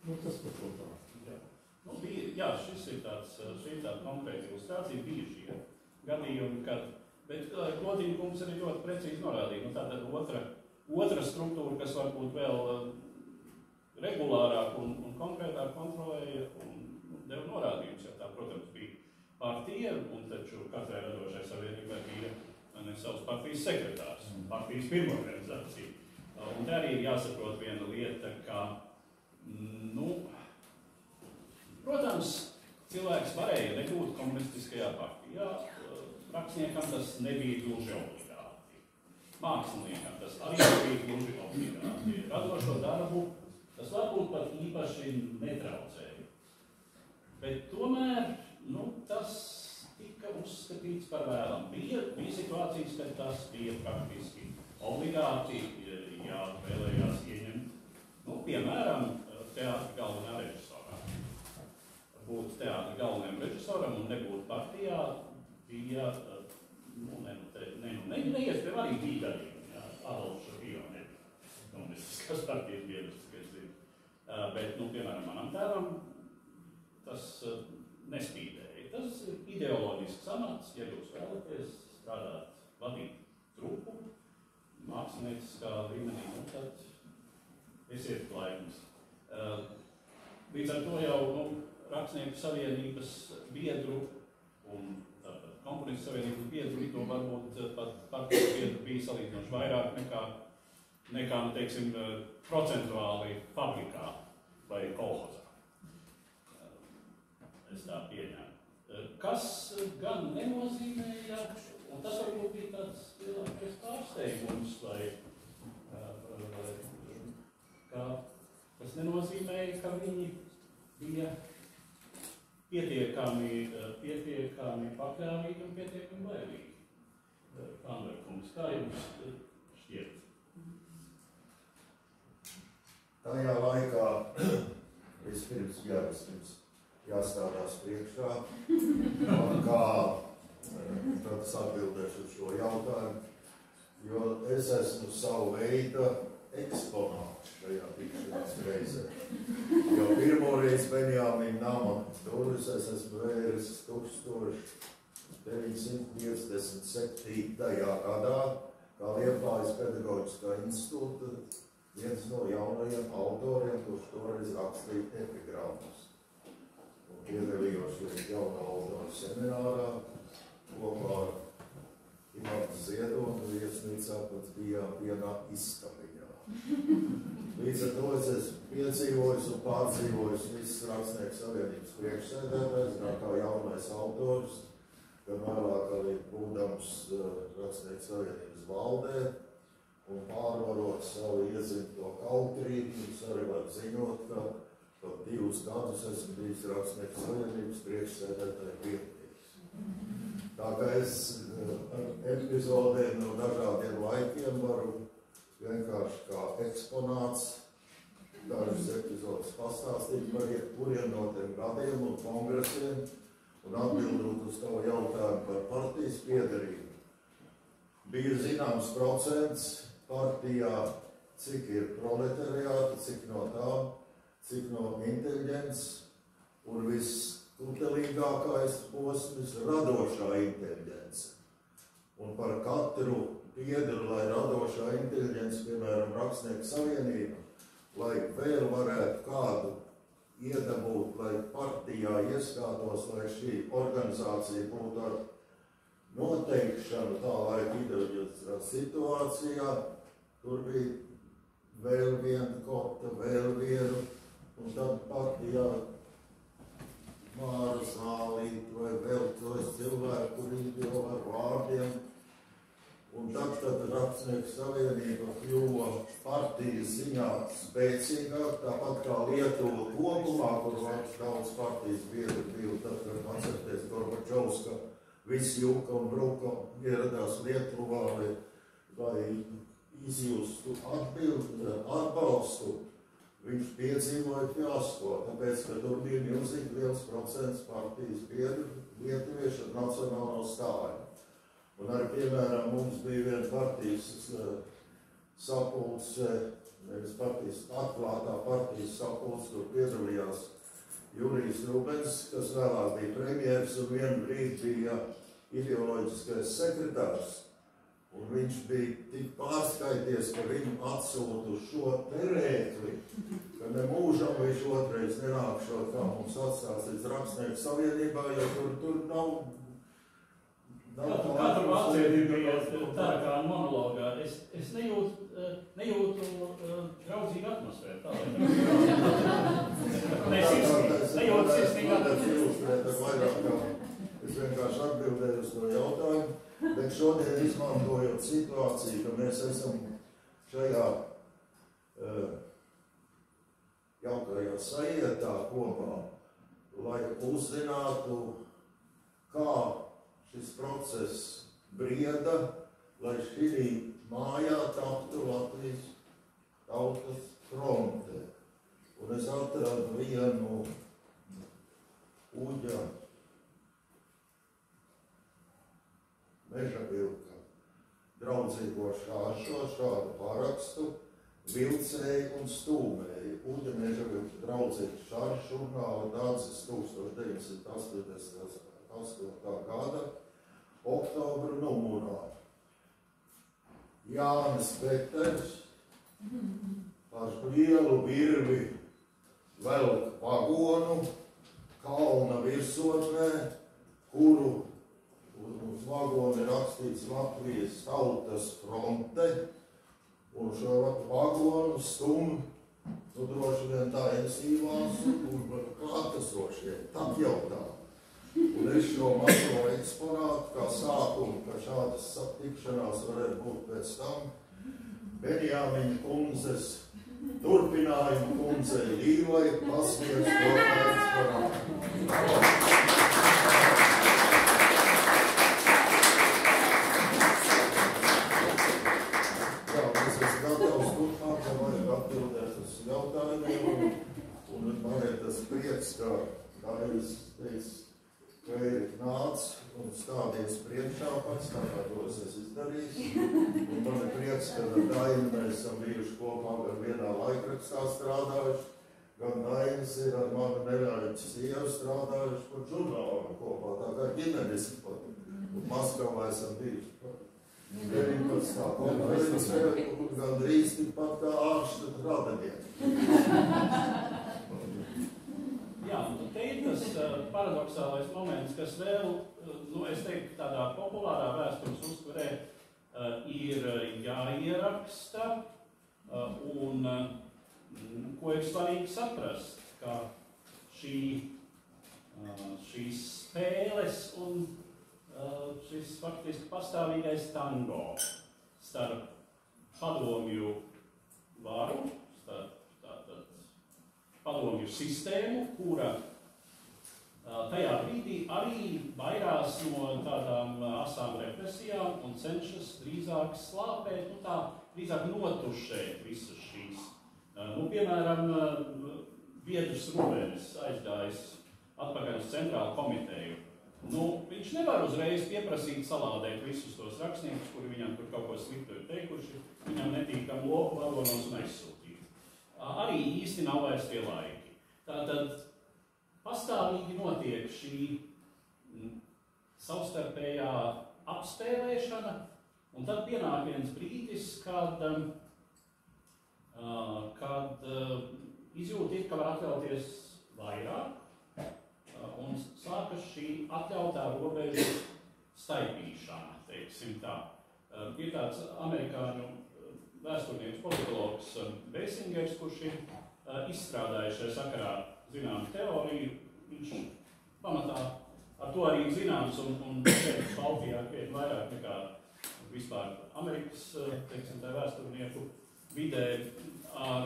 Speaker 5: Nu, tas par to tā.
Speaker 4: Jā, šis ir tāda konkrēta ilustrācija, bija šie gadījumi, bet Klodīna kungs arī ļoti precīzi norādīja. Nu, tātad otra struktūra, kas varbūt vēl regulārāk un konkrētāk kontrolēja un deva norādījumus, jo tā, protams, bija partija, un taču katrai radošai savienībai bija savs partijas sekretārs, partijas pirmā organizācija. Un te arī ir jāsaprot viena lieta, ka, nu, protams, cilvēks varēja nebūt komunistiskajā partijā, rakstniekam tas nebija gluži obligāti. Māksliniekam tas arī nebija gluži obligāti. Radošo darbu tas varbūt pat īpaši netraucēja. Bet tomēr, nu, tas tika uzskatīts par vēlam. Bija situācijas, kad tas bija praktiski obligāti, ja vēlējās ieņemt, nu, piemēram, teātra galvenā režisorā. Būt teātra galvenajam režisoram un nebūt partijā bija, neiespējami arī bija darījumi. Adolfs Šapīro nebija komunistiskās partijas biedrs, tikai zinu. Bet, nu, piemēram, manam tēvam tas nespīdēja. Tas ir ideoloģisks amats, ja jūs vēlaties strādāt, vadīt trupu, mākslinieckā līmenī, nu, tad esiet laimīgs. Līdz ar to jau, nu, Rakstnieku savienības biedru un tātad komponistu savienības biedru, to varbūt pat partijas biedru bija salīdzinoši vairāk nekā, nu, teiksim, procentuāli fabrikā vai kolhozā. Es tā pieņēmu. Kas gan nenozīmēja, un tas varbūt bija tāds lielākais pārsteigums, kas nenozīmēja, ka viņi bija pietiekami pakļāvīgi un pietiekami bailīgi. Panverkungs, kā jums šķiet?
Speaker 6: Tajā laikā vispirms jāstādās priekšā, kā tad es atbildēšu uz šo jautājumu, jo es esmu savu veidu eksponāts šajā tikšanās reizē. Jo pirmoreiz Benjāmina nama durvis es esmu vēris 1957. gadā, kā Liepājas pedagoģiskā institūta viens no jaunajiem autoriem, kurš toreiz rakstīja epigrammas. Un piedalījos jaunā autora seminārā kopā ar Imantu Ziedonu viesnīcā, pat bijām vienā istabiņā. Līdz ar to es esmu piedzīvojis un pārdzīvojis visas Rakstnieku savienības priekšsēdētājs, gan kā jaunais autors, gan vēlāk arī būdams Rakstnieku savienības valdē un pārvarot savu iezimto kautrību. Jums arī var ziņot, ka pat 2 gadus esmu bijis Rakstnieku savienības priekšsēdētāja vietnieks. Tā kā es ar epizodēm no dažādiem laikiem varu vienkārši kā eksponāts dažas epizodes pastāstīt par jebkuriem no tiem gadiem un kongresiem un atbildot uz tavu jautājumu par partijas piederību. Bija zināms procents partijā, cik ir proletariāta, cik no tā, cik no inteliģents un viss kutelīgākais posms radošā inteliģence. Un par katru piederu, lai radošā inteliģence, piemēram, Rakstnieku savienība, lai vēl varētu kādu iedabūt, lai partijā iestātos, lai šī organizācija būtu ar noteikšanu tā laika ideoloģiskā situācijā, tur bija vēl viena kota, vēl vienu, un tad partijā Māra Zālīti vai vēl tos cilvēku, kuri jau ar vārdiem. Un tad Rakstnieku savienība kļuva partijas ziņā spēcīgāk, tāpat kā Lietuva kopumā, kur daudz partijas biedri bija, tad, kad atcerieties Gorbačovs, ka visi juka un bruka ieradās Lietuvā, lai izjustu atbalstu. Viņš piedzīvoja fiasko, tāpēc, ka tur bija milzīgi liels procents partijas biedru lietuviešu ar nacionālo stāju. Un arī, piemēram, mums bija viena partijas sapulce, nevis partijas, atklātā partijas sapulce, kur piedalījās Jurijs Rubens, kas vēlāk bija premjeras un vienu brīdi bija ideoloģiskais sekretārs. Un viņš bija tik pārskaities, ka viņu atsūta uz šo terēkli, ka ne mūžam viņš otrais nenākšot, kā mums atstās līdz Rakstnieku savienībā, jo tur nav...
Speaker 4: Katru vācieti bija tā kā monologā. Es nejūtu draudzīgu atmosfēru. Nejūtu sirsnīgu atmosfēru. Es vienkārši atbildēju uz to jautājumu, bet šodien izmantojot situāciju, ka mēs esam šajā jaukajā sajietā kopā, lai uzzinātu, kā šis process brieda, lai šī mājā taptu Latvijas tautas fronte. Un es atradu vienu Uģa Mežavilka draudzīgo šādu parakstu, vilcēju un stūmēju. Uģa Mežavilka draudzīga šādu žurnāla Dācis 1988. gada oktobra numurā. Jānis Peters ar lielu virvi velk vagonu kalna virsotnē, kuru uz vagonu ir rakstīts Latvijas tautas fronte, un šo vagonu stum, droši vien tā ensīvās un klātesošie, tad jau tā. Un es šo mazo eksponātu, kā sākumu, ka šādas satikšanās varētu būt pēc tam, Benjāmiņa kundzes turpinājumu kundzei Līvai pasniedz to eksponātu. Jā, es esmu gatavs turpmāk, ja vajag atbildēt uz jautājumiem, un man ir tas prieks, kā es teicu, ka ir nāc
Speaker 6: un stādies priekšā pats, tā kā tos es izdarīju. Un man ir prieks, ka ar Dainu mēs esam bijuši kopā, gan vienā laikrakstā strādājuši, gan Dainis ir ar manu neļaujuši sievu strādājuši par žurnālu kopā, tā kā ģimenes pat. Un Maskavā esam bijuši. 19. konferencē, un gandrīz tikpat kā ārštat radinieki.
Speaker 4: Jā, te ir tas paradoxālais moments, kas vēl, es teiktu, tādā populārā vēstures uztverē ir jāieraksta, un ko ir svarīgi saprast, ka šīs spēles un šis faktiski pastāvīgais tango starp padomju varu, starp padomju sistēmu, kura tajā brīdī arī vairās no tādām asām represijām un cenšas drīzāk slāpēt, drīzāk notušēt visas šīs. Piemēram, Viedrs Rubenis aizgājis atpakaļ uz centrālu komiteju. Viņš nevar uzreiz pieprasīt salādēt visus tos rakstniekus, kuri viņam tur kaut ko sliktu ir teikuši, viņam netīkam lopu vagonos un aizsūtīt. Arī īsti nav vairs tie laiki. Tātad pastāvīgi notiek šī savstarpējā apspēlēšana, un tad pienāk viens brīdis, kad izjūti, ka var atļauties vairāk, un sākas šī atļautā robežu staipīšana, teiksim tā. Ir tāds amerikāņu vēsturnieks, politologs Beisingers, kurš ir izstrādājis šajā sakarā zināmu teoriju. Viņš pamatā ar to arī zināms, un šeit Baltijā krietni vairāk nekā vispār Amerikas, teiksim, tā vēsturnieku vidē ar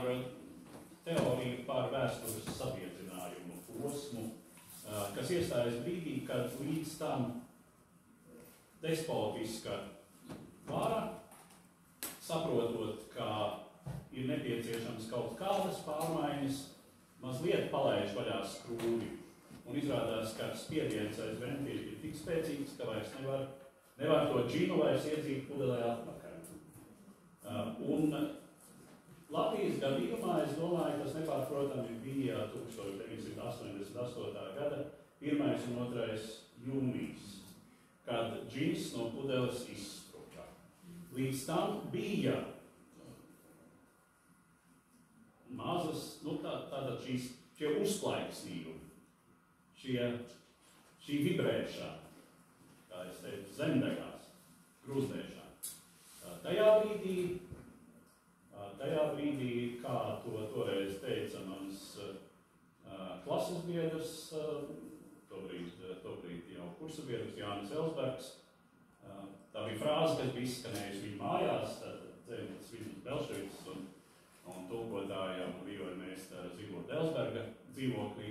Speaker 4: teoriju par vēstures sabiedrinājumu posmu, kas iestājas brīdī, kad līdz tam despotiska vara, saprotot, ka ir nepieciešams kaut kādas pārmaiņas, mazliet palaiž vaļā skrūvi. Un izrādās, ka spiediens aiz ventīs ir tik spēcīgs, ka vairs nevar to džinu vairs iedzīt pudelē atpakaļ. Un Latvijas gadījumā, es domāju, tas nepārprotami bija 1988. gada 1. un 2. jūnijas, kad džins no pudeles izspruka. Līdz tam bija mazas, tātad šie uzplaiksnījumi, šī vibrēšana, kā es teicu, zemdegās, grūzdēšana. Tajā brīdī, kā to toreiz teica mans klases biedrs, tobrīd jau kursa biedrs Jānis Elsbergs, tā bija frāze, kas bija izskanējusi viņa mājās, dzēmētas Vidus Belševics un tulkotāja un vijormeistara Zigorda Elsberga dzīvoklī.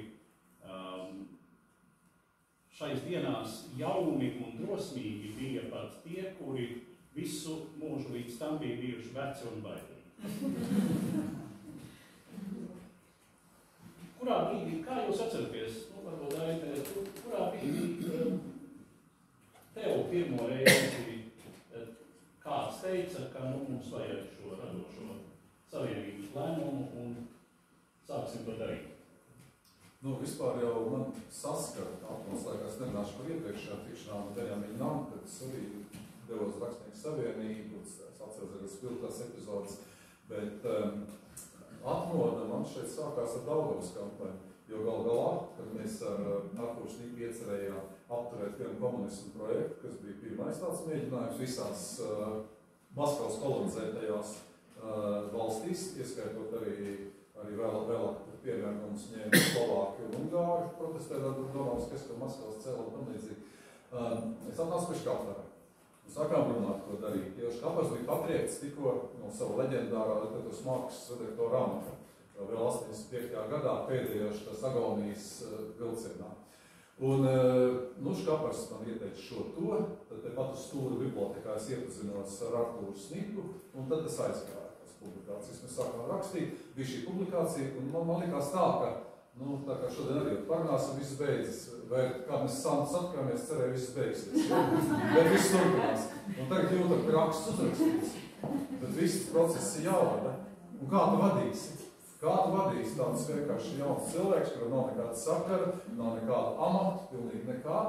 Speaker 4: Šais dienās jauni un drosmīgi bija pat tie, kuri visu mūžu līdz tam bija bijuši veci un baidīgi. Kurā brīdī, kā jūs atceraties, varbūt aizmēs, kurā brīdī tev pirmo reizi kāds teica, ka mums vajag šo radošo savienības lēmumu un sāksim to darīt?
Speaker 2: Vispār jau man saskara apmās laikā, es nerunāšu par iepriekšējā tikšanām, bet Benjamīna Nam, kad es arī devos Rakstnieku savienību, es atceros arī spilgtās epizodes, bet atmoda man šeit sākās ar Daugavas kampaņu, jo gal galā, kad mēs ar Artūru Šniku iecerējām apturēt vienu komunismu projektu, kas bija pirmais tāds mēģinājums visās Maskavas kolonizētajās valstīs, ieskaitot arī vēlāk piemēram mums ņēma Slovāki un Ungāri protestēt ar domāmas, kas ka Maskavas cēla un tam līdzīgi. Es atnācu pie Škapara. Sākām runāt, ko darīt. Jo Škapars bija patriekts tikko no sava leģendārā literatūras mākslas redaktora amata. Vēl 85. gadā pēdējās agonijas vilcienā. Un Škapars man ieteica šo to, tad tepat uz stūra bibliotekā es iepazinos ar Artūru Sniku, un tad es aizgāju tās publikācijas. Mēs sākām rakstīt, bija šī publikācija, un man likās tā, ka Nu, tā kā šodien arī parunāsim, viss beidzas. Vai kā mēs satkāmies, cerēju, viss beigsies. Ja? Bet viss turpinās. Un tagad jūtam, ka raksts uzrakstīts. Bet viss process ir jāvada. Un kā tu vadīsi? Kā tu vadīsi tāds vienkārši jauns cilvēks, kuram nav nekāda sakara, nav nekāda amata, pilnīgi nekā.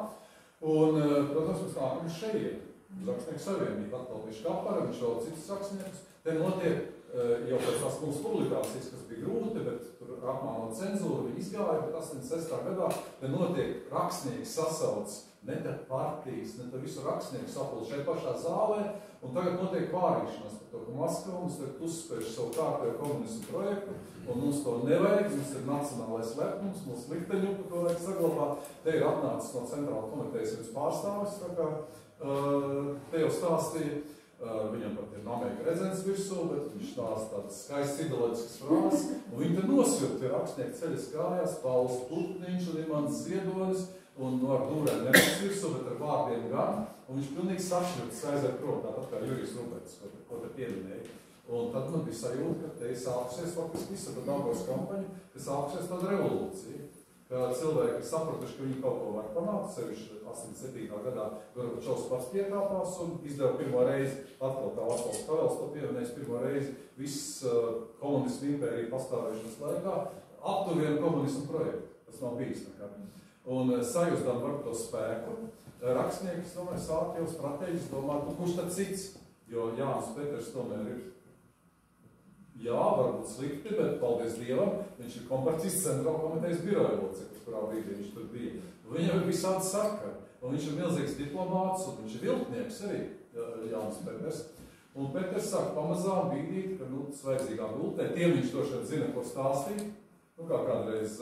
Speaker 2: Un, protams, mēs nākam uz šeit. Rakstnieku savienība atkal pie Škapara, viņš vēl citus rakstniekus. Te notiek jau pēc tās mūsu publikācijas, kas bija grūti, bet tur apmānot cenzūru, viņi izgāja, bet 86. gadā te notiek rakstnieki sasauc, ne te partijas, ne te visu rakstnieku sapulci šeit pašā zālē, un tagad notiek pārīšanās par to, ka Maskava mums tagad uzspēš savu kārtējo komunismu projektu, un mums to nevajag, mums ir nacionālais lepnums, mūsu likteņupu, ko vajag saglabāt. Te ir atnācis no centrāla komitejas viens pārstāvis, tā kā te jau stāstīja. Viņam pat ir Amerika redzens virsū, bet viņš stāsta tādas skaistas ideoloģiskas frāzes, un viņi te nosvilp tie rakstnieki ceļas kājās, Pauls Putniņš un Imants Ziedonis, un no ar dūrēm nevis virsū, bet ar vārdiem gan, un viņš pilnīgi sašķirts aiziet prom, tāpat kā Jurijs Ruberts, ko te pieminēja. Un tad man bija sajūta, ka te ir sākusies faktiski visa tā Daugavas kampaņa, ka sākusies tāda revolūcija. Ka cilvēki sapratuši, ka viņi kaut ko var panākt, sevišķi 87. gadā Gorbačovs pats piekāpās un izdeva pirmo reizi, atkal kā Vaclavs Havels to pieminējis, pirmo reizi viss komunismu impērija pastāvēšanas laikā aptuvien komunismu projektu. Tas nav bijis nekad. Un sajūstām var to spēku. Rakstnieki, es domāju, sāk jau strateģiski domāt, nu kurš tad cits? Jo Jānis Peters tomēr ir, jā, varbūt slikti, bet paldies Dievam, viņš ir kompartists centrāla komitejas biroja loceklis, kurā brīdī viņš tur bija. Viņam ir visādi sakari, un viņš ir milzīgs diplomāts, un viņš ir viltnieks arī, Jānis Peters. Un Peters sāk pamazām bīdīt, ka, svaidzīgā gultē, tiem viņš došana zina, ko stāstīt. Kā kādreiz...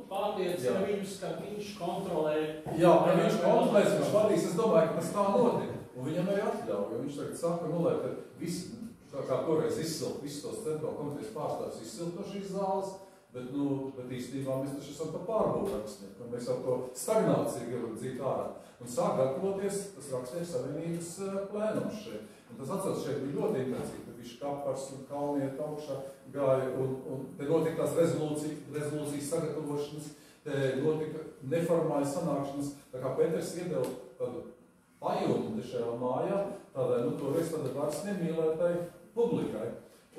Speaker 4: Pārliecina viņus, ka viņš kontrolē...
Speaker 2: Jā, ka viņš kontrolēs, viņš vadīs, es domāju, ka tas tā notika. Un viņam arī atļauj, jo viņš tagad saka, lai tad visi, kā toreiz izsilt, visus tos centrāla komitejas pārstāvjus izsilt no šīs zāles, bet īstenībā mēs taču esam pa pārbūvu rakstnieku, un mēs jau to stagnāciju gribam dzīt ārā. Un sāk gatavoties tas rakstnieku savienības plēnums šeit. Un tas atceras šeit bija ļoti intensīvi, ka viņš Kapars un Kalniet augšā gāja, un te notika tās rezolūcijas sagatavošanas, te notika neformāli sanākšanas, tā kā Peters iedeva tādu pajūtu šajā mājā, tādai, toreiz tāda vairs nemīlētai publikai.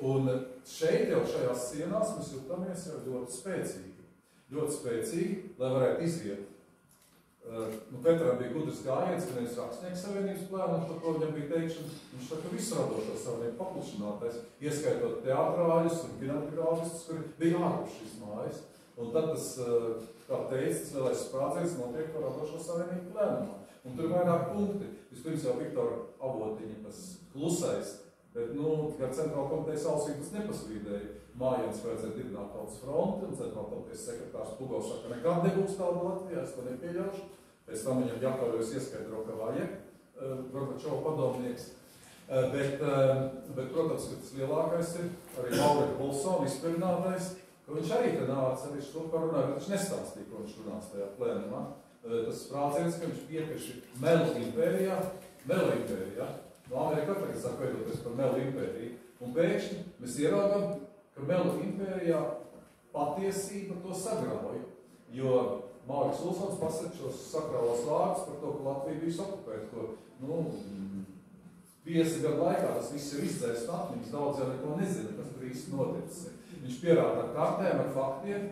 Speaker 2: Un šeit jau šajās sienās mēs jūtamies jau ļoti spēcīgi. Ļoti spēcīgi, lai varētu iziet. Petram bija gudrs gājiens, ka nevis rakstnieku savienības plēnums, par ko viņam bija teikšana. Viņš saka, visu radošo savienību paplašinātais, ieskaitot teatrāļus un kinematogrāfistus, kuri bija ārpus šīs mājas. Un tad tas, kā teica, tas lielais sprādziens notiek par radošo savienību plēnumā. Un tur ir vairāk punkti. Vispirms jau Viktora Avotiņa, tas klusais, bet, ar centrāla komitejas ausīm tas nepasvīdēja. Mājienas vajadzēja dibināt tautas fronti, un centrāla komitejas sekretārs Pugovs saka, nekad nebūs tāda Latvijā, es to nepieļaušu. Pēc tam viņam jākaujojas ieskaidro, ka vajag, Gorbačova padomnieks. Bet, protams, ka tas lielākais ir arī Maurika Bolsona izpildinātais, ka viņš arī te nāca, viņš to parunāja, bet viņš nestāstīja, ko viņš runās tajā plēnumā. Tas sprādziens, ka viņš piepieši Melu impērijā. Amerika tagad sāk veidoties par Melu impēriju. Un pēkšņi mēs ieraugam, ka Melu impērijā patiesība to sagrauj. Jo Mauriks Ulsons pasaka šos sakrālos vārdus par to, ka Latvija bija okupēta, ko, 50 gadu laikā tas viss ir izdzēst atmiņas, daudz jau neko nezina, kas tur īsti noticis. Viņš pierāda ar kartēm, ar faktiem,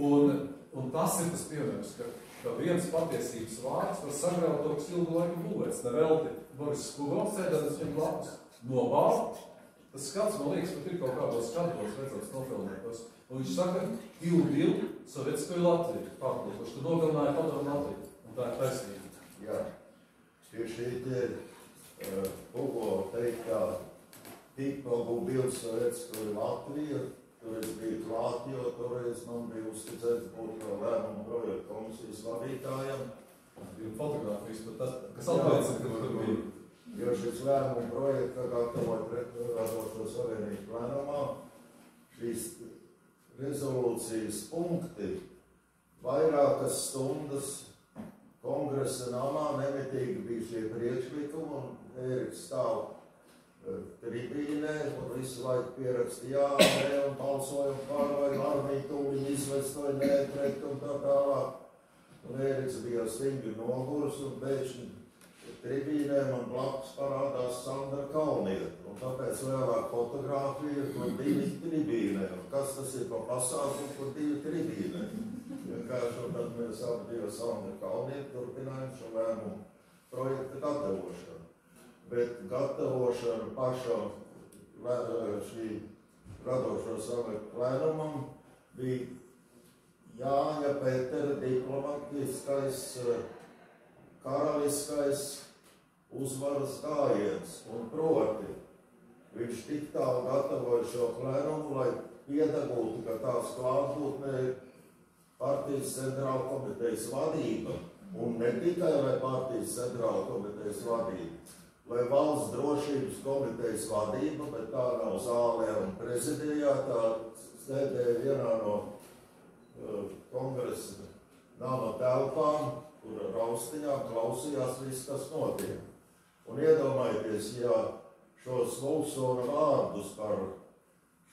Speaker 2: un tas ir tas piemērs, ka viens patiesības vārds var sagraut to, kas ilgu laiku būvēts. Nevelti Boris Skugovs sēdētas viņam blakus nobālt. Tas skats, man liekas, pat ir kaut kādos skatos redzams nofilmētos. Un viņš saka, Divu, Sovietskoju Latviju, pārplūkoši, tu nogalināji padomu Latviju. Un tā ir taisnība.
Speaker 6: Jā, tieši ir Pugo teikt, ka tikko būtu bildes Sovietskoju Latviju, tur es biju klāt, jo toreiz man bija uzticēts būt lēmumu projektu komisijas vadītājam.
Speaker 2: Bija fotogrāfijas, bet tas, kas atliecina, ka tur bija.
Speaker 6: Jo šis lēmumu projekts, kā gatavoja pret radošo savienību plēnumā, šīs rezolūcijas punkti vairākas stundas kongresa namā nemitīgi bija šie priekšlikumi, un Ēriks stāv tribīnē, un visu laiku pierakstīja, jā, un balsojam par, vai armiju tūliņ izvest, vai nepret, un tā tālāk. Un Ēriks bija stingri nogurs, un pēkšņi tribīnē man blakus parādās Sandra Kalnieta. Un tāpēc vēlāk fotogrāfija, kur 2 tribīnē. Un kas tas ir pa pasākumu, kur 2 tribīnē? Vienkārši, un tad mēs abi Sandra Kalnieta turpinājām šo lēmumu projekta gatavošanu. Bet gatavošana pašam šī radošo sametu lēmumam bija Jāņa Petera diplomatiskais, karaliskais uzvaras gājiens. Un proti, viņš tik tālu gatavoja šo lēmumu, lai piedagūtu, ka tās klātbūtnē ir partijas centrāla komitejas vadība. Un ne tikai lai partijas centrāla komitejas vadība, lai valsts drošības komitejas vadība, bet tā nav zālē un prezidijā, tā sēdēja vienā no kongresa nama telpām, kur raustiņā klausījās viss, kas notiek. Un iedomājieties, ja šos Lūsona vārdus par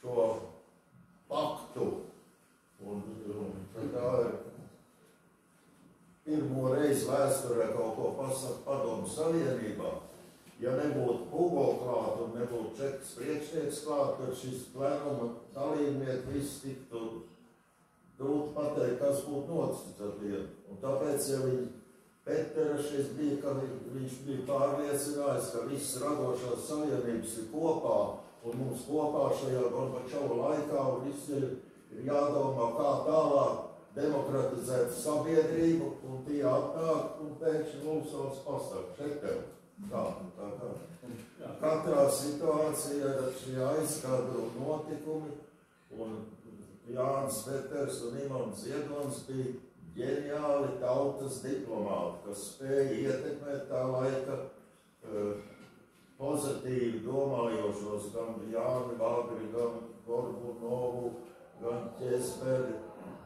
Speaker 6: šo paktu, un tā ir pirmo reizi vēsturē kaut ko pasaka Padomu Savienībā, ja nebūtu Hugo klāt un nebūtu Čekas priekšnieks klāt, tad šis lēmuma dalībnieki viss tiktu grūti pateikt, kas būtu noticis ar vienu. Un tāpēc, ja Petera šis bija, ka viņš bija pārliecinājis, ka viss radošās savienības ir kopā, un mums kopā šajā Gorbačova laikā, un viss ir jādomā, kā tālāk demokratizēt sabiedrību, un tie atnāk, un pēkšņi Lūsons pasaka, šetev. Tā. Katrā situācijā ir šie aizkadru notikumi, un Jānis Peters un Imants Ziedonis bija ģeniāli tautas diplomāti, kas spēja ietekmēt tā laika pozitīvi domājošos gan Jāni Vāgri, gan Gorbunovu, gan Ķesperi,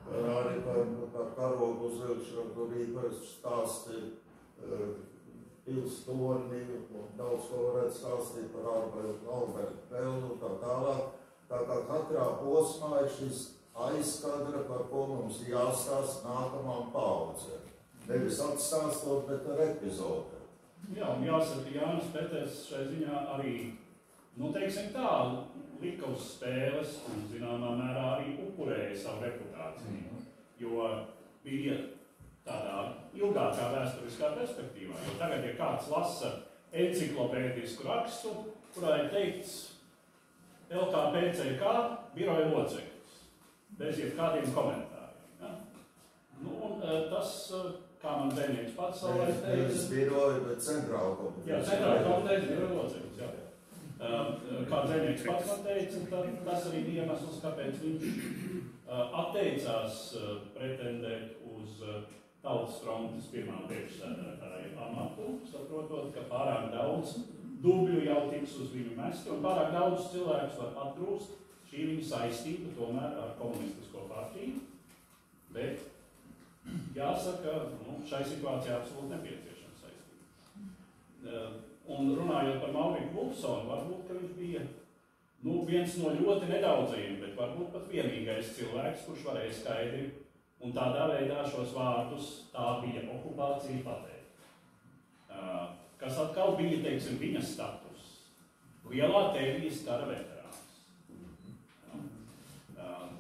Speaker 6: gan arī par karogu uzvilkšanu, kur īpaši stāsti Pilstorni, un daudz ko varētu stāstīt par Albertu Pelnu un tā tālāk. Tā kā katrā posmā ir šis aizkadra, par ko mums jāstāsta nākamām paudzēm. Nevis atstāstot, bet ar epizodē.
Speaker 4: Jā, un jāsaka, Jānis Peters šai ziņā arī, teiksim tā, lika uz spēles un zināmā mērā arī upurēja savu reputāciju. Jo bija tādā ilgākā vēsturiskā perspektīvā. Jo tagad, ja kāds lasa enciklopēdisku rakstu, kurā ir teikts LKPCK biroja loceklis, bez jebkādiem komentāriem. Ja? Un tas, kā man dzēnieks pats savulaik teica...
Speaker 6: Nevis biroja, bet centrāla komitejas.
Speaker 4: Jā, centrāla komitejas biroja loceklis, jā. Kā dzēnieks pats man teica, tas arī bija iemesls, kāpēc viņš atteicās pretendēt uz Tautas frontes pirmā priekšsēdētāja amatu, saprotot, ka pārāk daudz dubļu jau tiks uz viņu mesti, un pārāk daudz cilvēkus var atrūst šī viņa saistība tomēr ar komunistisko partiju, bet jāsaka, šai situācijā absolūti nepieciešama saistība. Un runājot par Mauriku Vulsonu, varbūt, ka viņš bija viens no ļoti nedaudzajiem, bet varbūt pat vienīgais cilvēks, kurš varēja skaidri un tādā veidā šos vārdus tā bija okupācija pateikt. Kas atkal bija, teiksim, viņa status. Lielā tēvijas kara veterāns.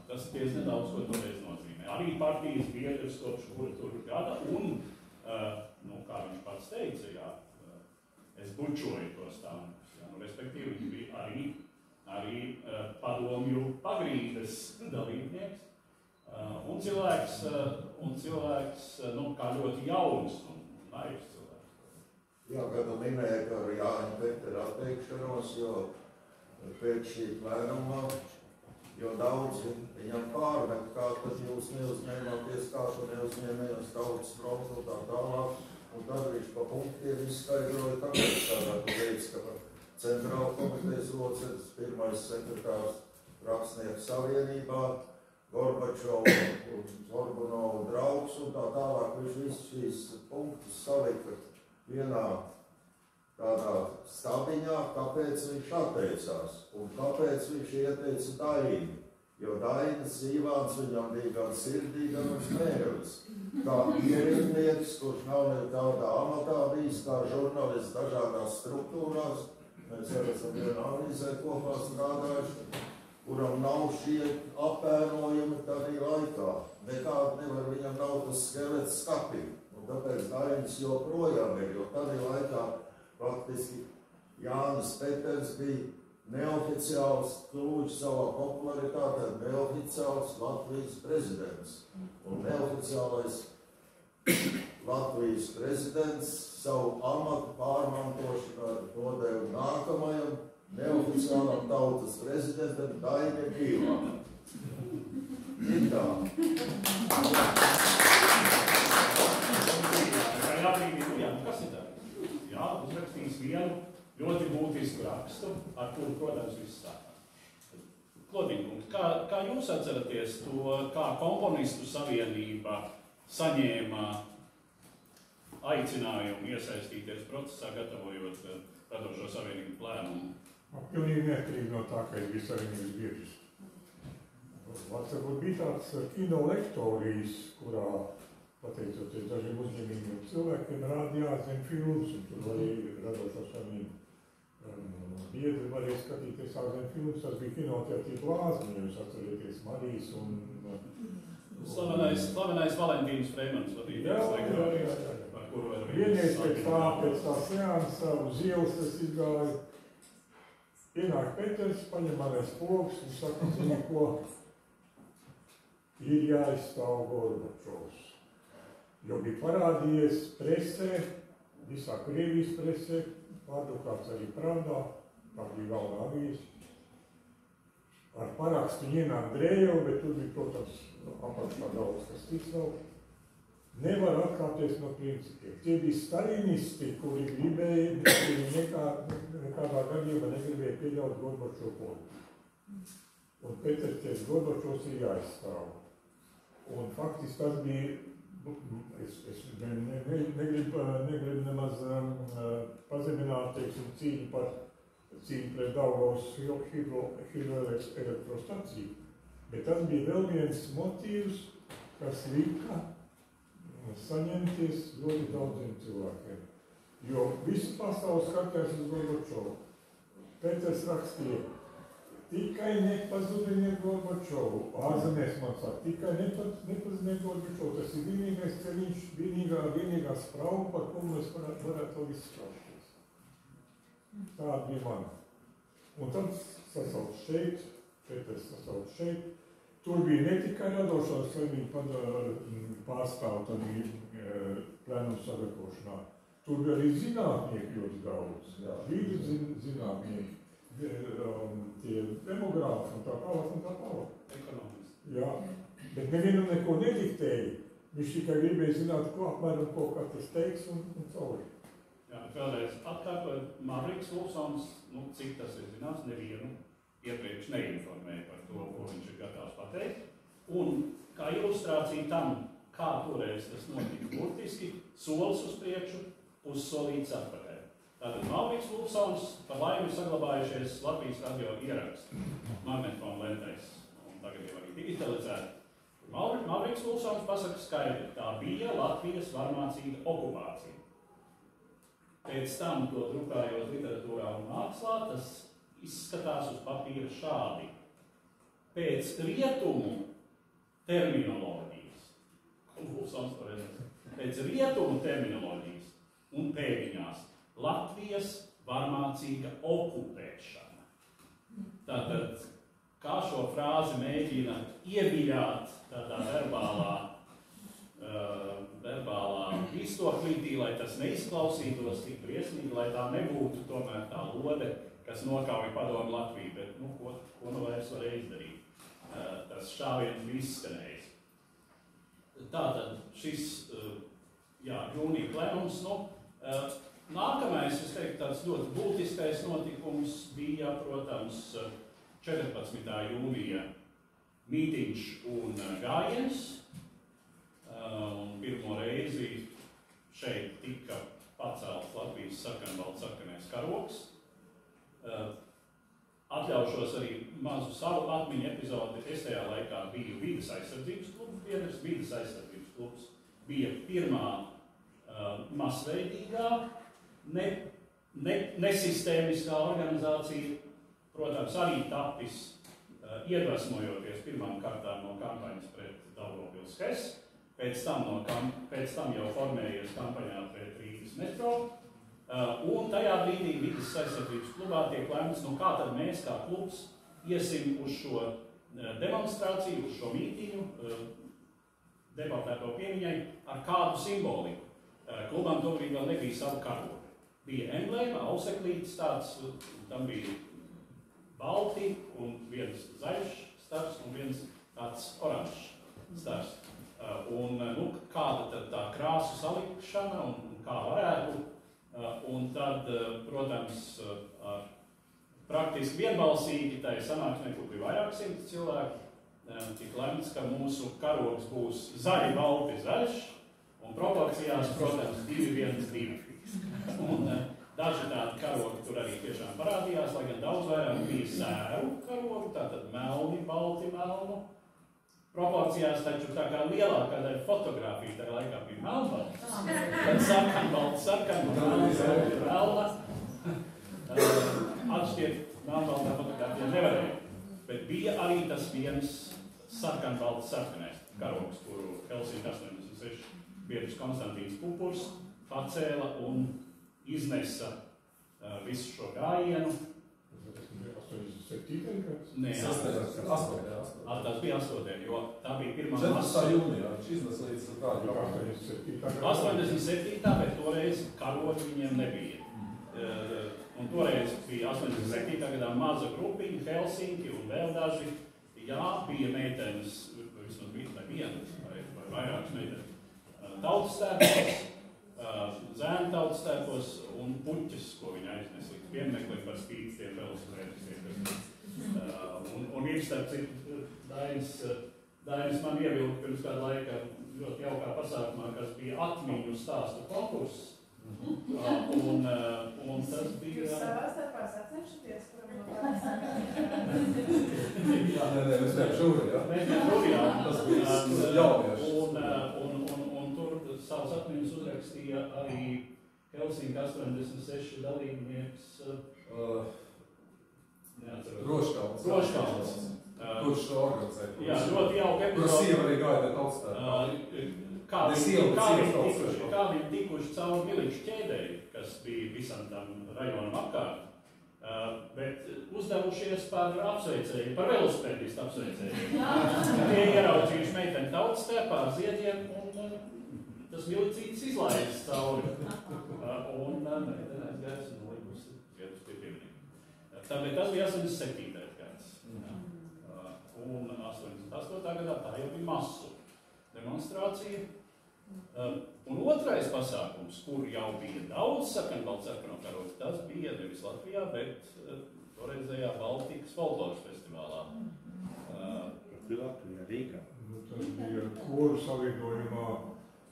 Speaker 4: Tas diezgan daudz, ko toreiz nozīmē. Arī partijas biedrs kopš kura tur gada, un, kā viņš pats teica, es bučoju tos tāmus. Respektīvi, viņš bija arī padomju pagrīdes dalībnieks. Un cilvēks, kā ļoti jauns un naivs cilvēks.
Speaker 6: Jā, gadu minēja par Jāņa Petera atteikšanos, jo pēc šī lēnuma, jo daudzi viņam pārmet, kā tad jūs neuzņēmāties, kā tu neuzņēmējos Tautas frontu un tā tālāk. Un tad viņš pa punktiem izskaidroja, kāpēc tādāk veids, ka par centrāla komitejas loceklis, pirmais sekretārs rakstnieku savienībā, Gorbačova un Gorbunova draugs un tā tālāk. Viņš visus šīs punktus salika vienā tādā stabiņā, kāpēc viņš atteicās un kāpēc viņš ieteica Daini. Jo Dainis Ivāns viņam bija gan sirdī, gan uz mēnevis. Kā ierindnieks, kurš nav nekādā amatā bijis, kā žurnālists dažādās struktūrās, mēs arī esam vienā avīzē kopā strādājuši, kuram nav šie apēnojumi tādā laikā. Nekāda nevar, viņam nav tas skelets skapī. Un tāpēc Dainis joprojām ir, jo tādā laikā faktiski Jānis Peters bija neoficiāls, kļūst savā popularitātē, neoficiāls Latvijas prezidents. Un neoficiālais Latvijas prezidents savu amatu pārmantošanu nodeva nākamajam neoficiālam tautas prezidentam Dainim Ivānam. Ir tā.
Speaker 4: Kas ir tā? Jā, uzrakstījis vienu ļoti būtisku rakstu, ar kuru, protams, viss sākās. Klodīgums, kā jūs atceraties to, kā komponistu savienība saņēma aicinājumu iesaistīties procesā, gatavojot radošo savienību plēnumu?
Speaker 5: Pilnīgi neatkarīgi no tā, ka ir visi savienības biedrs. Varbūt bija tāds kino lektorijas, kurā, pateicoties dažiem uzņēmīgiem cilvēkiem, rāda jāzina filmus, un tur varēja radošo savienību biedri varēja skatīties ārzem filmus. Tas bija kinoteātrī Blāzma, jūs atcerieties Marijas un...
Speaker 4: Slavenais Valentīns Freimans vadītājs lektorijas, par kuru var
Speaker 5: vienreiz pēc tā seansa uz ielas es izgāju. Ienāk Peters, paņem manais pogas un saka, zini ko, ir jāizstāv Gorbačovs. Jo bija parādījies presē, visā Krievijas presē, pārdrukāts arī Pravdā, tā bija galvenā avīze. Ar parakstu ienāk Drējevu, bet tur bija, protams, apakšā daudz, kas cits nav. Nevar atkāpties no principiem. Tie bija stalinisti, kuri gribēja, kuri nekādā gadījumā negribēja pieļaut Gorbačovu politiku. Un Peters teica, Gorbačovs ir jāizstāv. Un faktiski tas bija, es negribu nemaz pazemināt, teiksim, cīņu pret Daugavas hidroelektrostaciju, bet tas bija vēl viens motīvs, kas lika saņemties ļoti daudziem cilvēkiem. Jo visu pasauli skatījās uz Gorbačovu. Peters rakstīja, tikai nepazudiniet Gorbačovu. Ārzemēs man saka, tikai nepazudiniet Gorbačovu. Tas ir vienīgais ceļš, vienīgā sprauga, par ko mēs varētu to visu skatīties. Tāda bija mana. Un tad sasauc šeit, Peters sasauc šeit. Tur bija ne tikai radošās savienību pārstāvu, tad bija plēnumu sagatavošanā. Tur bija arī zinātnieki ļoti daudz. Vīdes zinātnieki, tie demogrāfi un tā tālāk.
Speaker 4: Ekonomiski.
Speaker 5: Jā, bet nevienam neko nediktēja. Viņš tikai gribēja zināt, ko apmēram, ko katrs teiks un cauri.
Speaker 4: Jā, bet vēlreiz atkārtot, Marviks Lūsons, cik tas ir zināms, nevienu iepriekš neinformēja par to, ko viņš ir gatavs pateikt. Un kā ilustrācija tam, kā toreiz tas notika burtiski, solis uz priekšu, pussolīts atpakaļ. Tātad Marviks Lūsons par laimi saglabājušies Latvijas radio ieraksti, magnetofona lentēs, un tagad jau arī digitalizēti. Marviks Lūsons pasaka skaidri, tā bija Latvijas varmācīga okupācija. Pēc tam to drukājot literatūrā un mākslā, tas izskatās uz papīra šādi. Pēc rietumu terminoloģijas, pēc rietumu terminoloģijas un pēdiņās Latvijas varmācīga okupēšana. Tātad, kā šo frāzi mēģina ieviļāt tādā verbālā iztoklītī, lai tas neizklausītos tik briesmīgi, lai tā nebūtu tomēr tā lode, kas nokauja padomu Latviju, bet, ko nu vairs varēja izdarīt. Tas šāviens bija izskanējis. Tātad šis, jūnija plenums, nākamais, es teiktu, tāds ļoti būtiskais notikums bija, protams, 14. jūnija mītiņš un gājiens. Un pirmo reizi šeit tika pacelts Latvijas sarkanbalts sarkanais karogs. Atļaušos arī mazu savu atmiņu epizodi. Es tajā laikā biju vides aizsardzības klubs biedrs. Vides aizsardzības klubs bija pirmā masveidīgā, nesistēmiskā organizācija, protams, arī tapis iedvesmojoties pirmām kārtām no kampaņas pret Daugavpils HES, pēc tam jau formējies kampaņā pret Rīgas metro, un tajā brīdī vides aizsardzības klubā tiek lēmts, nu kā tad mēs kā klubs iesim uz šo demonstrāciju, uz šo mītīņu, debatēto piemiņai, ar kādu simboliku. Klubam tobrīd vēl nebija savu karogu. Bija emblēma, auseklītis tāds, tam bija balti un viens zaļš stars un viens tāds oranžs stars. Un nu, kāda tad tā krāsu salikšana un kā varētu. Un tad, protams, praktiski vienbalsīgi tai sanāksmē, kur bija vairāk simti cilvēki, tik lemts, ka mūsu karogs būs zaļi, balti, zaļš, un proporcijās, protams, 2-1-2. Un daži tādi karogi tur arī tiešām parādījās, lai gan daudz vairāk bija sēru karogi, tātad melni, balti, melnu. Proporcijās taču tā kā lielākā daļa fotogrāfija tajā laikā bija melnbalts. Tad sarkanbalts, melna. Atšķirt melnbaltā fotogrāfija nevarēja. Bet bija arī tas viens sarkanbalts sarkanais karogs, kuru Helsinki 86 biedrs Konstantīns Pupurs pacēla un iznesa visu šo gājienu.
Speaker 5: 87. gads?
Speaker 4: Nē,
Speaker 2: 8.
Speaker 4: Tas bija 8. jo tā bija pirmā
Speaker 2: 14. jūnijā, viņš iznesa līdz kādu.
Speaker 4: 87. bet toreiz karogi viņiem nebija. Un toreiz bija 87. gadā maza grupiņa, Helsinki un vēl daži. Jā, bija meitenes, vismaz bija vienas vai vairākas meitenes. Tautstērpos, zēnu tautstērpos un puķes, ko viņi aiznes līdz piemineklim par spīti tiem velosipēdistiem. Un ir starp citu, Dainis man ievilka pirms kāda laika ļoti jaukā pasākumā, kas bija atmiņu stāstu konkurss. Un tas bija...
Speaker 7: Jūs savā starpā sacenšaties, kuram no kādas
Speaker 2: Jā, nē, mēs bijām šūri, jā.
Speaker 4: Mēs bijām šūri, jā.
Speaker 2: Tas bija jaunieši.
Speaker 4: Un tur savas atmiņas uzrakstīja arī Helsinki 86 dalībnieks.
Speaker 2: Roškalns. Kurš organizēja.
Speaker 4: Jā, ļoti jauka epizode.
Speaker 2: Kur sieva arī gāja tautstērpā.
Speaker 4: Kā viņi tikuši caur Miliču ķēdēji, kas bija visam tam rajonam apkārt, bet uzdevušies par apsveicēju, par velosipēdistu apsveicēju. Tie ieraudzījuši meiteni tautstērpā ar ziediem un tas milicītis izlaidis cauri. Un meiteni aizgājis un likusi ziedus pie piemiņa. Tāpēc tas bija 87. gads. Un 88. gadā tā jau bija masu demonstrācija. Un otrais pasākums, kur jau bija daudz sarkanbalts sarkano karogu, tas bija nevis Latvijā, bet toreizējā Baltikas folkloras festivālā.
Speaker 3: Latvijā, Rīgā.
Speaker 5: Tas bija koru savienojumā,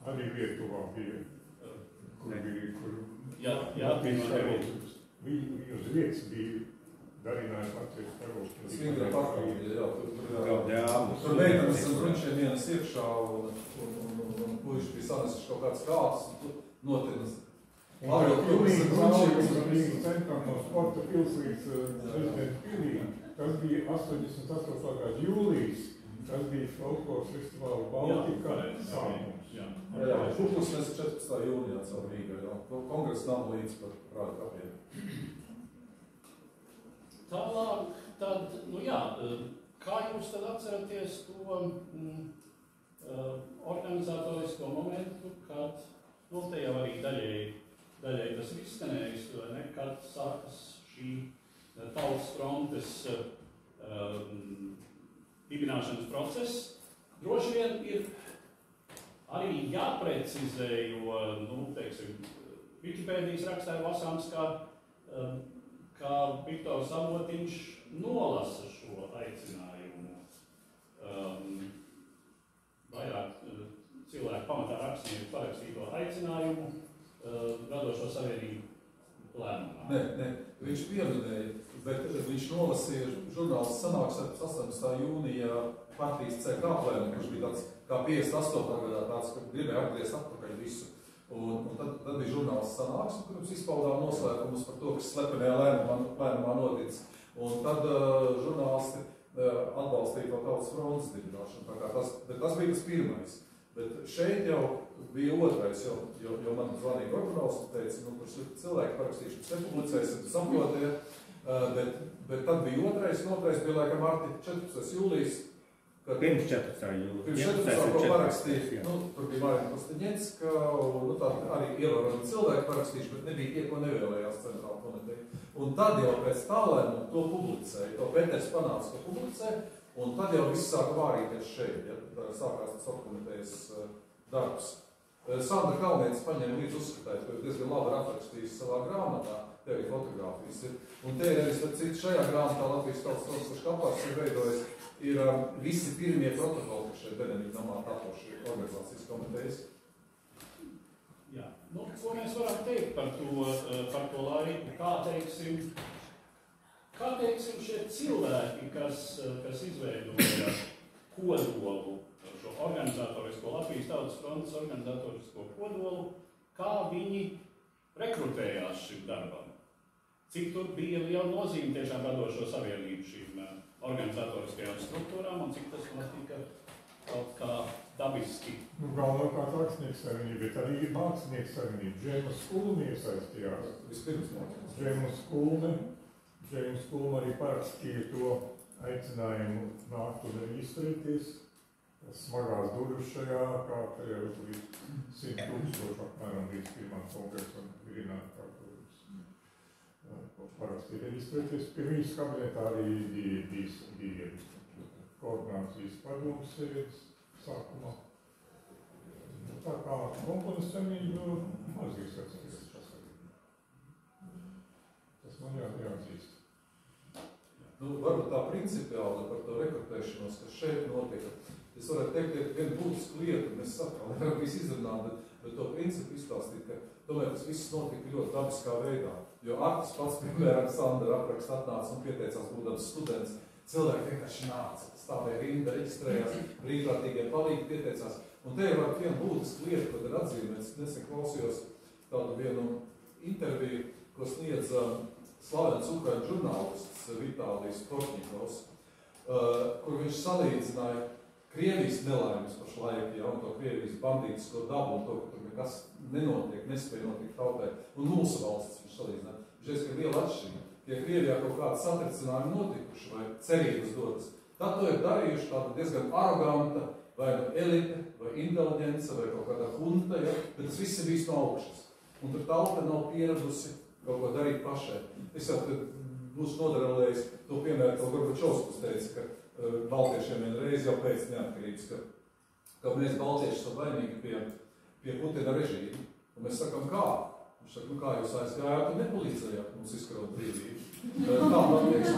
Speaker 5: arī Lietuvā bija, kur viņa uz vietas bija darinājis Latvijas karogu.
Speaker 2: Tas vingrā pārkāpja,
Speaker 3: Jā,
Speaker 2: tur meitenes un bruņšiem vienas iekšā un puiši bija sanesuši kaut kāds kāds un notinas.
Speaker 5: Rīgas centram no sporta pils līdz prezidenta pilī. Tas bija 88. gada jūlijas. Tas bija folkloras festivāla Baltika sākums.
Speaker 2: Jā, Pupurs mēs 14. jūnijā caur Rīgā, jā. Kongress nav līdz par prādu kapiem.
Speaker 4: Tālāk, tad, kā jūs tad atceraties to organizatorisko momentu, kad, te jau arī daļēji tas ir izskanējis, vai ne, kad sākas šī tautas frontes dibināšanas process. Droši vien ir arī jāprecizē, jo, Wikipēdijas rakstā ir lasāms, kā Viktors Avotiņš nolasa šo aicinājumu. Vairāk cilvēku pamatā rakstnieku parakstīto aicinājumu radošo savienību lēmumā.
Speaker 2: Nē, viņš pieminēja, bet viņš nolasīja žurnālistu sanāksmē 18. jūnijā partijas CK plēnu, kurš bija tāds kā 58. gadā tāds, ka gribēja atgriezt atpakaļ visu. Un tad bija žurnālistu sanāksme, kur mums izpaudām noslēpumus par to, kas slepenajā lēmumā noticis. Un tad žurnālisti atbalstīja to Tautas frontes dibināšanu. Bet tas bija tas pirmais. Bet šeit jau bija otrais, jo man zvanīja Gorbunovs un teica, kurš cilvēki parakstījuši, kas nepublicēs, saprotiet. Bet tad bija otrais, un otrais bija laikam Marti 14. jūlijas.
Speaker 3: Pirms 14. jūlijas.
Speaker 2: Pirms 14. ko parakstīja. Tur bija Marina Kostaņecka, un arī ievērojami cilvēki parakstījuši, bet nebija tie, ko nevēlējās centrāla komiteja. Un tad jau pēc tā lēmuma to publicēja, to Peters panāca, ko publicēja, un tad jau viss sāka vārīties šeit, ja sākās tas orgkomitejas darbs. Sandra Kalnietis paņēma līdz uzskatēt, ka diezgan labi atrakstījis savā grāmatā, te arī fotogrāfijas ir. Un te ir arī, starp citu, šajā grāmatā Latvijas Tautas frontes, kurš kapārs ir veidojis, ir visi pirmie protokoli, kas šeit Benedikta namā tapuši organizācijas komitejas.
Speaker 4: Jā, ko mēs varam teikt par to laiku? Kā teiksim šie cilvēki, kas izveidoja kodolu, šo organizatorisko Latvijas Tautas frontes organizatorisko kodolu, kā viņi rekrutējās šim darbam? Cik tur bija liela nozīme tiešām radošo savienību šīm organizatoriskajām struktūrām un cik tas notika kaut kā dabiski?
Speaker 5: Galvenokārt rakstnieku savienība, bet arī mākslinieku savienība. Džeimas Kulni iesaistījās.
Speaker 2: Vispirms
Speaker 5: Džeims Kulma arī parakstīja to aicinājumu nākt un reģistrēties. Smagās durvis šajā kārtā jau līdz 100,000 apmēram līdz pirmā kongresa un virināt kārtības. Parakstīt reģistrēties. Pie viņas kabinetā arī bija koordinācijas padomus sēdes sākumā. Tā kā komponistu savienība maz iesaistījies šajā. Tas man jāatzīst.
Speaker 2: Varbūt tā principiāli par to rekrutēšanos, kas šeit notika. Es varētu teikt, ka viena būtisku lietu mēs sakām, nevaram visu izrunāt, bet to principu izstāstīt, ka tomēr tas viss notika ļoti dabiskā veidā. Jo Artis pats, piemēram, Sandra apraksta atnāca un pieteicās būdams students. Cilvēki vienkārši nāca, stāvēja rinda, reģistrējās, brīvprātīgie palīgi pieteicās. Un te ir viena būtiska lieta, ko ir atzīmēts. Nesen klausījos tādu vienu interviju, ko sniedz slavens ukraiņu žurnālists Vitālijs Portņikovs, kur viņš salīdzināja Krievijas nelaimes pašlaik, un to Krievijas bandītisko dabu un to, ka tur nekas nenotiek, nespēja notikt tautai. Un mūsu valsts viņš salīdzināja. Viņš ka liela atšķirība. Ja Krievijā kaut kāda satricinājuma notikuši vai cerības dotas, tad to ir darījuši tāda diezgan aroganta vai elite, vai inteliģence, vai kaut kādā hunta, ja? Bet tas viss ir bijis no augšas. Un tur tauta nav pieradusi kaut ko darīt pašai. Es jau būšu nodarēlējis to piemēru, ko Gorbačovs teica, ka baltiešiem vienreiz jau pēc neatkarības, ka mēs baltieši esam vainīgi pie Putina režīma. Un mēs sakam, kā? Viņš saka, kā jūs aizgājāt un nepalīdzējāt mums izkarot brīvību. Tā man liekas.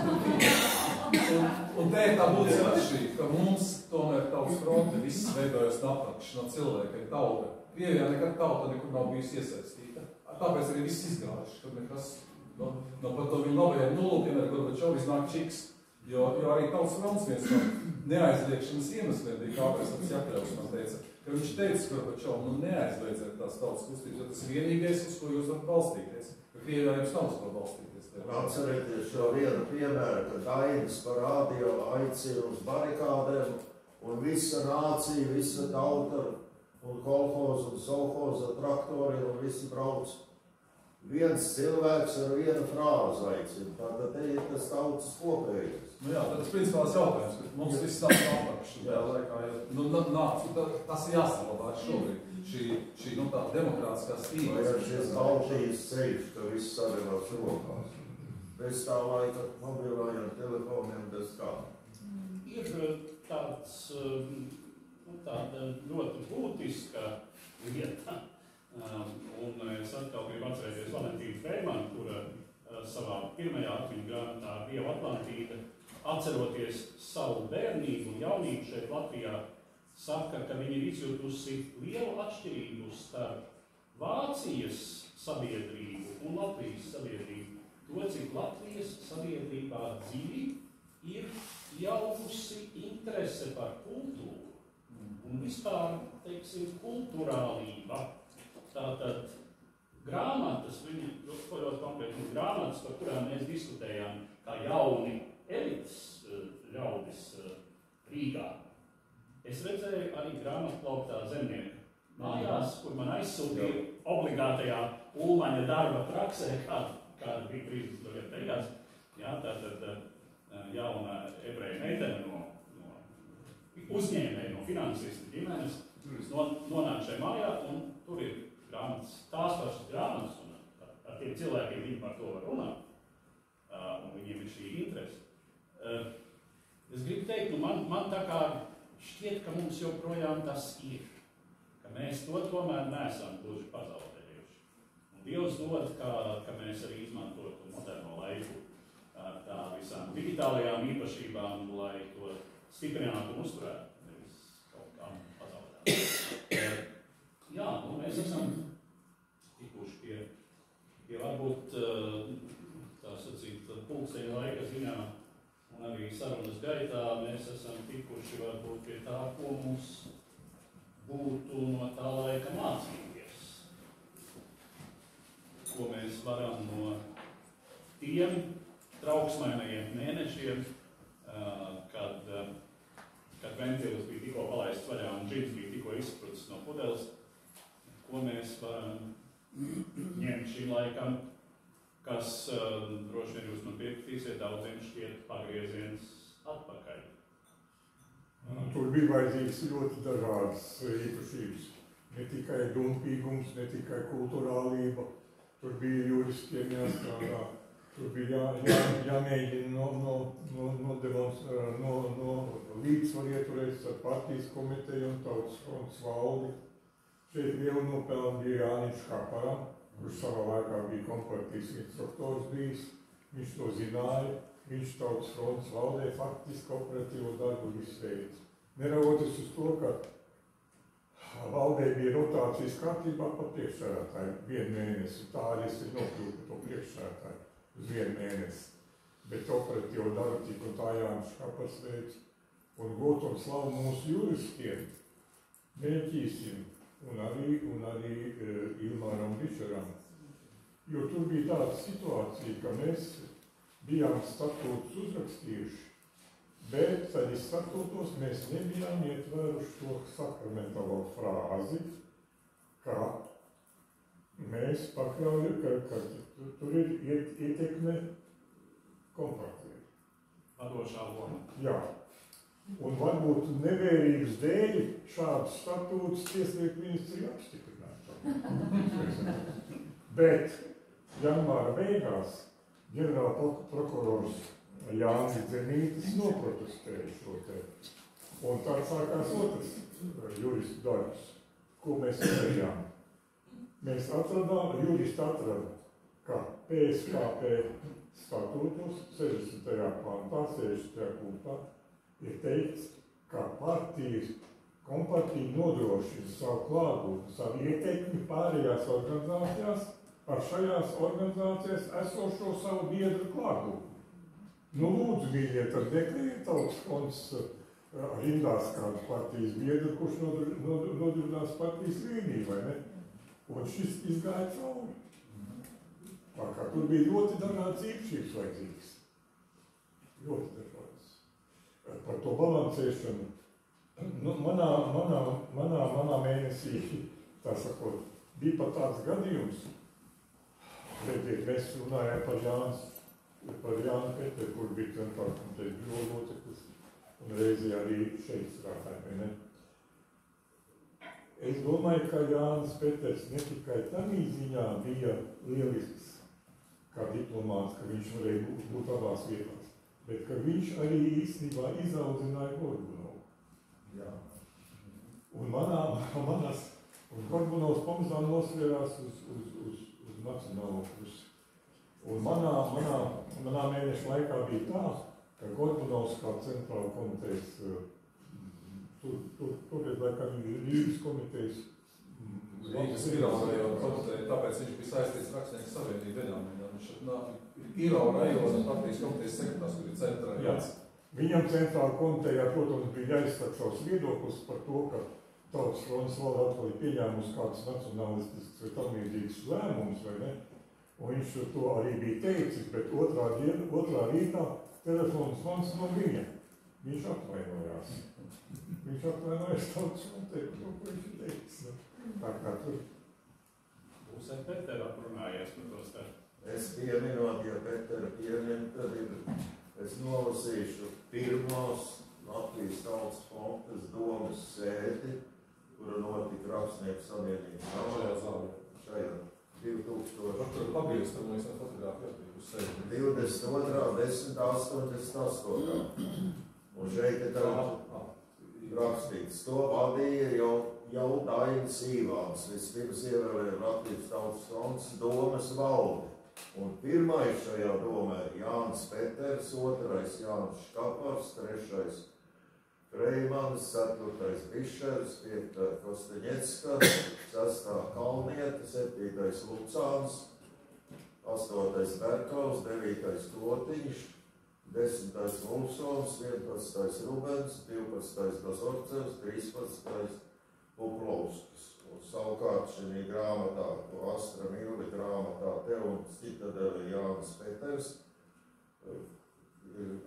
Speaker 2: Un te ir tā būtiska atšķirība, ka mums tomēr Tautas fronte viss veidojas no apakšas, no cilvēkiem, tauta. Krievijā nekad tauta nekur nav bijusi iesaistīta. Tāpēc arī viss izgājuši, kad nekas no par to viņu labajiem nolūkiem ar Gorbačovu iznāk čiks. Jo arī Tautas fronts viens no neaizliekšanas iemesliem bija kāpēc Jakļevs man teica, ka viņš teica Gorbačovu, neaizlieciet tās tautas kustības, jo tas ir vienīgais, uz ko jūs varat balstīties. Ka Krievijā jums nav uz ko balstīties.
Speaker 6: Atcerieties šo vienu piemēru, ka Dainis pa radio aicina uz barikādēm un visa nācija, visa tauta un kolhoza un sovhoza traktori un visi brauc. Viens cilvēks ar vienu frāzi aicina. Tātad te ir tas tautas kopējums.
Speaker 2: Jā, tas principāls jautājums, ka mums viss nāk apakšu. Tas ir jāsaglabā šobrīd. Šī tā demokrātiskā stīla.
Speaker 6: Vai ar šis Baltijas ceļš, ka viss savienās rokās. Bez tā laika mobilajiem telefoniem, bez kā.
Speaker 4: Ir tāda ļoti būtiska lieta. Un es atkal gribu atcerēties Valentīnu Freimanu, kura savā pirmajā atmiņu grāmatā Dieva Atlantīda, atceroties savu bērnību un jaunību šeit Latvijā, saka, ka viņi ir izjutusi lielu atšķirību starp Vācijas sabiedrību un Latvijas sabiedrību. To, cik Latvijas sabiedrībā dziļi ir ieaugusi interese par kultūru un vispār, teiksim, kulturālība. Tātad grāmatas, viņi ļoti konkrēti grāmatas, par kurām mēs diskutējām, kā jauni elites ļaudis Rīgā. Es redzēju arī grāmatplauktā zemnieka mājās, kur man aizsūtīja obligātajā Ulmaņa darba praksē, kāda bija 30 gadu beigās. Jā, tātad jauna ebreja meitene no uzņēmēja, no finansistu ģimenes, nonāk šajā mājā, un tur ir grāmatas, tās pašas grāmatas, un ar tiem cilvēkiem viņi par to var runāt, un viņiem ir šī interese. Es gribu teikt, man tā kā šķiet, ka mums joprojām tas ir, ka mēs to tomēr neesam gluži pazaudējuši. Un Dievs dod, ka mēs arī izmantotu moderno laiku tā visām digitālajām īpašībām, lai to stiprinātu un uzturētu, nevis kaut kā pazaudētu. Jā, mēs esam tikuši pie varbūt, tā sacīt, pulksteņa laika ziņā, un arī sarunas gaitā mēs esam tikuši varbūt pie tā, ko mums būtu no tā laika mācīties. Ko mēs varam no tiem trauksmainajiem mēnešiem, kad ventils bija tikko palaists vaļā un džins bija tikko izsprucis no pudeles, ko mēs varam ņemt šim laikam, kas droši vien jūs man piekritīsiet, daudziem šķiet pagrieziens atpakaļ.
Speaker 5: Tur bija vajadzīgs ļoti dažādas īpašības. Ne tikai dumpīgums, ne tikai kulturālība, tur bija juristiem jāstrādā. Tur bija jāmēģina no līdzsvaru ieturēs ar partijas komiteju un Tautas frontes valdi. Šeit lielu nopelnu bija Jānis Kaparam, kurš savā laikā bija kompartijas instruktors bijis. Viņš to zināja, viņš Tautas frontes valdē faktiski operatīvo darbu izveids. Neraugoties uz to, ka valdē bija rotācijas kārtībā pa priekšsēdētāju 1 mēnesi. Tā arī es nokļuvu par to priekšsēdētāju uz 1 mēnesi. Bet operatīvo darbu tik un tā Jānis Kapars veids. Un gotu un slavu mūsu juristiem mēģīsim un arī Ilmāram Ričaram. Jo tur bija tāda situācija, ka mēs bijām statūtus uzrakstījuši, bet tad statūtos mēs nebijām ietvēruši to sakramentālo frāzi, ka mēs pakļaujam, ka tur ir ietekme kompaktiem.
Speaker 4: Vadošā loma.
Speaker 5: Jā. Un varbūt nevērības dēļ šādus statūtus tieslietu ministrija apstiprināja. Bet janvāra beigās ģenerālprokurors Jānis Zemītis noprotestēja šo te. Un tā sākās otrs juristu darbs, ko mēs darījām. Mēs atradām, juristi atrada, ka PSKP statūtos 60. pantā, 60. punktā ir teikts, ka kompartija nodrošina savu klātbūtni, savu ietekmi pārējās organizācijās ar šajās organizācijās esošo savu biedru klātbūtni. Nu, lūdzu, mīļiet, ar dekliet Tautas fronts rindās kādu partijas biedru, kurš nodarbinās partijas līniju, vai ne? Un šis izgāja cauri. Tā kā tur bija ļoti dažādas īpašības vajadzīgas. Ļoti dažādas. Par to balansēšanu. Nu, manā mēnesī, tā sakot, bija pat tāds gadījums. Redziet, mēs runājām par Jānu Petru, kur bija centrāls komitejas biroja loceklis, un reizi arī šeit strādāja, vai ne? Es domāju, ka Jānis Peters ne tikai tādā ziņā bija lielisks kā diplomāts, ka viņš varēja būt abās vietās, bet ka viņš arī īstenībā izaudzināja Gorbunovu. Jā. Un Gorbunovs pamazām nosvērās uz nacionālo pusi. Un manā mēneša laikā bija tā, ka Gorbunovs kā centrāla komitejas tur ir laikam Rīgas komitejas
Speaker 2: Rīgas Īrau rajona komiteja, tāpēc viņš bija saistīts Rakstnieku savienību Veļāmīnā. Viņš Īrau rajona partijas komitejas sekretārs, kur ir centrā.
Speaker 5: Jā. Viņam centrāla komitejā, protams, bija jāizskat savs viedoklis par to, ka Tautas fronts valda atkal ir pieņēmusi kāds nacionalistisks vai tam līdzīgs lēmums, vai ne? Un viņš to arī bija teicis, bet otrā rītā telefons mans no viņa. Viņš atvainojās. Viņš atvainojas Tautas frontē par to, ko viņš ir teicis. Tā kā tur.
Speaker 4: Būs ar Peteru aprunājies par to starp.
Speaker 6: Es pieminot, ja Petera piemin, tad es nolasīšu pirmos Latvijas Tautas frontes domas sēdi, kura notika Rakstnieku savienības
Speaker 2: Šajā zālē.
Speaker 6: Šajā 2000.
Speaker 2: Tur pabīdus, tur mēs ar fotogrāfiju bija uz sēdi.
Speaker 6: 22.10.88. Un šeit ir tā rakstīts. To vadīja jau Dainis Īvāns. Vispirms ievēlēja Latvijas Tautas frontes domas valdi. Un pirmais šajā domē ir Jānis Peters, otrais Jānis Škapars, trešais Freimans, 4. Bišers, 5. Kosteņecka, 6. Kalnieta, 7. Lucāns, 8. Berkovs, 9. Klotiņš, 10. Mulsons, 11. Rubens, 12. Dozorcevs, 13. Puplovskis. Un savukārt šī grāmatā, ko Astra Milvi grāmatā te un citadēļ Jānis Peters,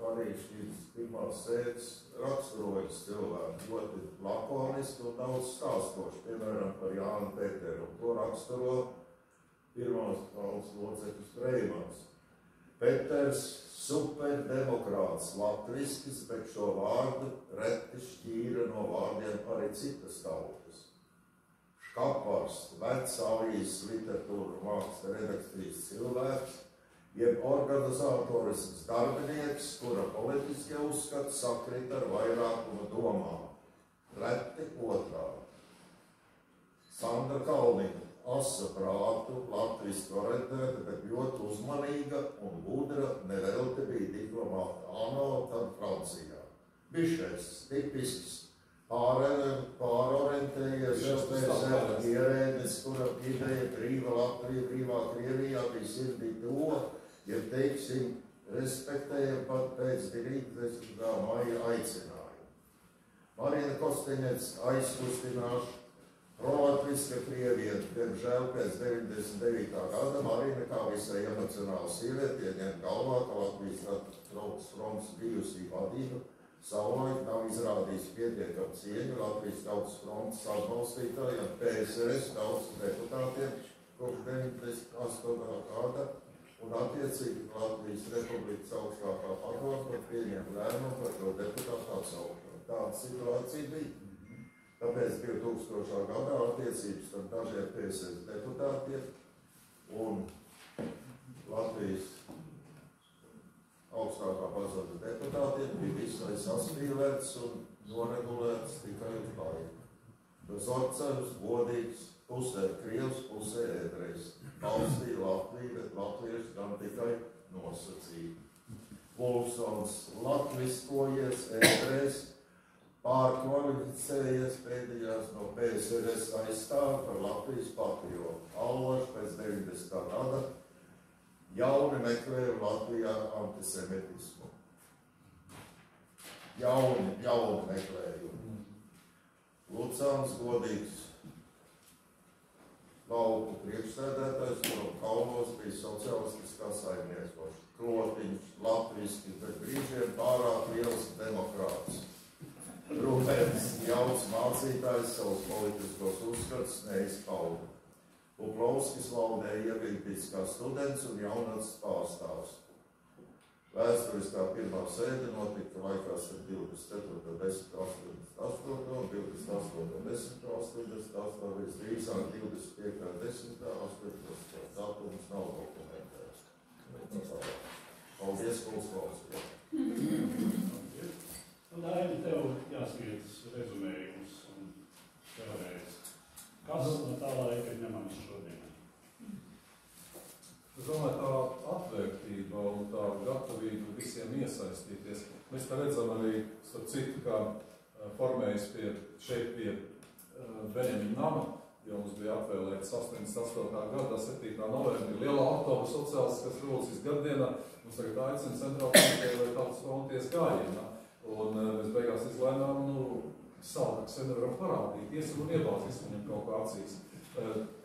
Speaker 6: arī šīs pirmās sēdes raksturojas cilvēki ļoti lakoniski un daudz stāstoši, piemēram, par Jānu Peteru. To raksturo pirmās valsts loceklis Freimans. Peters superdemokrāts, latviskis, bet šo vārdu reti šķīra no vārdiem arī citas tautas. Škapars, vecs avīzes literatūra māksla redakcijas cilvēks, jeb organizatorisks darbinieks, kura politiskie uzskati sakrit ar vairākuma domām. Reti otrādi. Sandra Kalniņa, asa prātu, latviski orientēta, bet ļoti uzmanīga un gudra, nevelti bija diplomāta ANO, tad Francijā. Bišers, tipisks, pārorientējies, ierēdnis, kura ideja brīva Latvija, brīvā Krievijā bija sirdī to, ja teiksim, respektēja pat pēc 30. maija aicinājumu. Marina Kosteņets aizkustināšu prolatviska krievieta, diemžēl pēc 99. gada Marina kā visai emocionāla sieviete ieņem galvā, ka Latvijas Tautas frontes bijusī vadība savulaik nav izrādījis pietiekam cieņu Latvijas Tautas frontes atbalstītājiem, PSRS tautas deputātiem kopš 98. gada un attiecīgi Latvijas Republikas augstākā padome pieņem lēmumu par to deputātu atsaukšanu. Tāda situācija bija. Tāpēc 2000. gadā attiecības starp dažiem PSRS deputātiem un Latvijas augstākā padomes deputātiem bija visai saspīlēts un noregulēts tikai uz laiku. Dozorcevs, godīgs, pusē krievs, pusē ebrejs. Balstīja Latviju, bet latvieši gan tikai nosacīja. Mulsons latviskojies, ebrejs, pārkvalificējies pēdējās no PSRS aizstāv par Latvijas patriotu. Allaž pēc 90. gada jauni meklēja Latvijā antisemitismu. Jauni meklējumu. Lucāns godīgs lauku priekšsēdētājs, kuru kalnos bija socialistiskā saimniekošana. Klotiņš, latviski, bet brīžiem pārāk liels demokrāts. Rūpēns, jauns mācītājs, savus politiskos uzskatus neizpauda. Puplovskis valdēja ievilktīts kā students un jaunatnes pārstāvs. Vēsturiskā pirmā sēde notika laikā starp 24.10.88 un 28.10.88 līdz drīzāk 25.10.18. Datums nav dokumentēts. Paldies, Kulsvalsts.
Speaker 4: Un Daini, tev jāsniedz rezumējums un vēlreiz. Kas no tā laika ir ņemams šodien?
Speaker 2: Es domāju, tā atvērtība un tā gatavība visiem iesaistīties. Mēs tā redzam arī, starp citu, kā formējas šeit pie Benjamina nama, jo mums bija atvēlēts 88. gada 7. novembrī lielā oktobra sociālistiskās revolūcijas gaddienā. Mums tagad aicina centrāla komiteja vai Tautas fronties gājienā. Un mēs beigās izlēmām, savādāk sen nevaram parādīt, iesim un iebāzīsim viņam kaut kā acīs.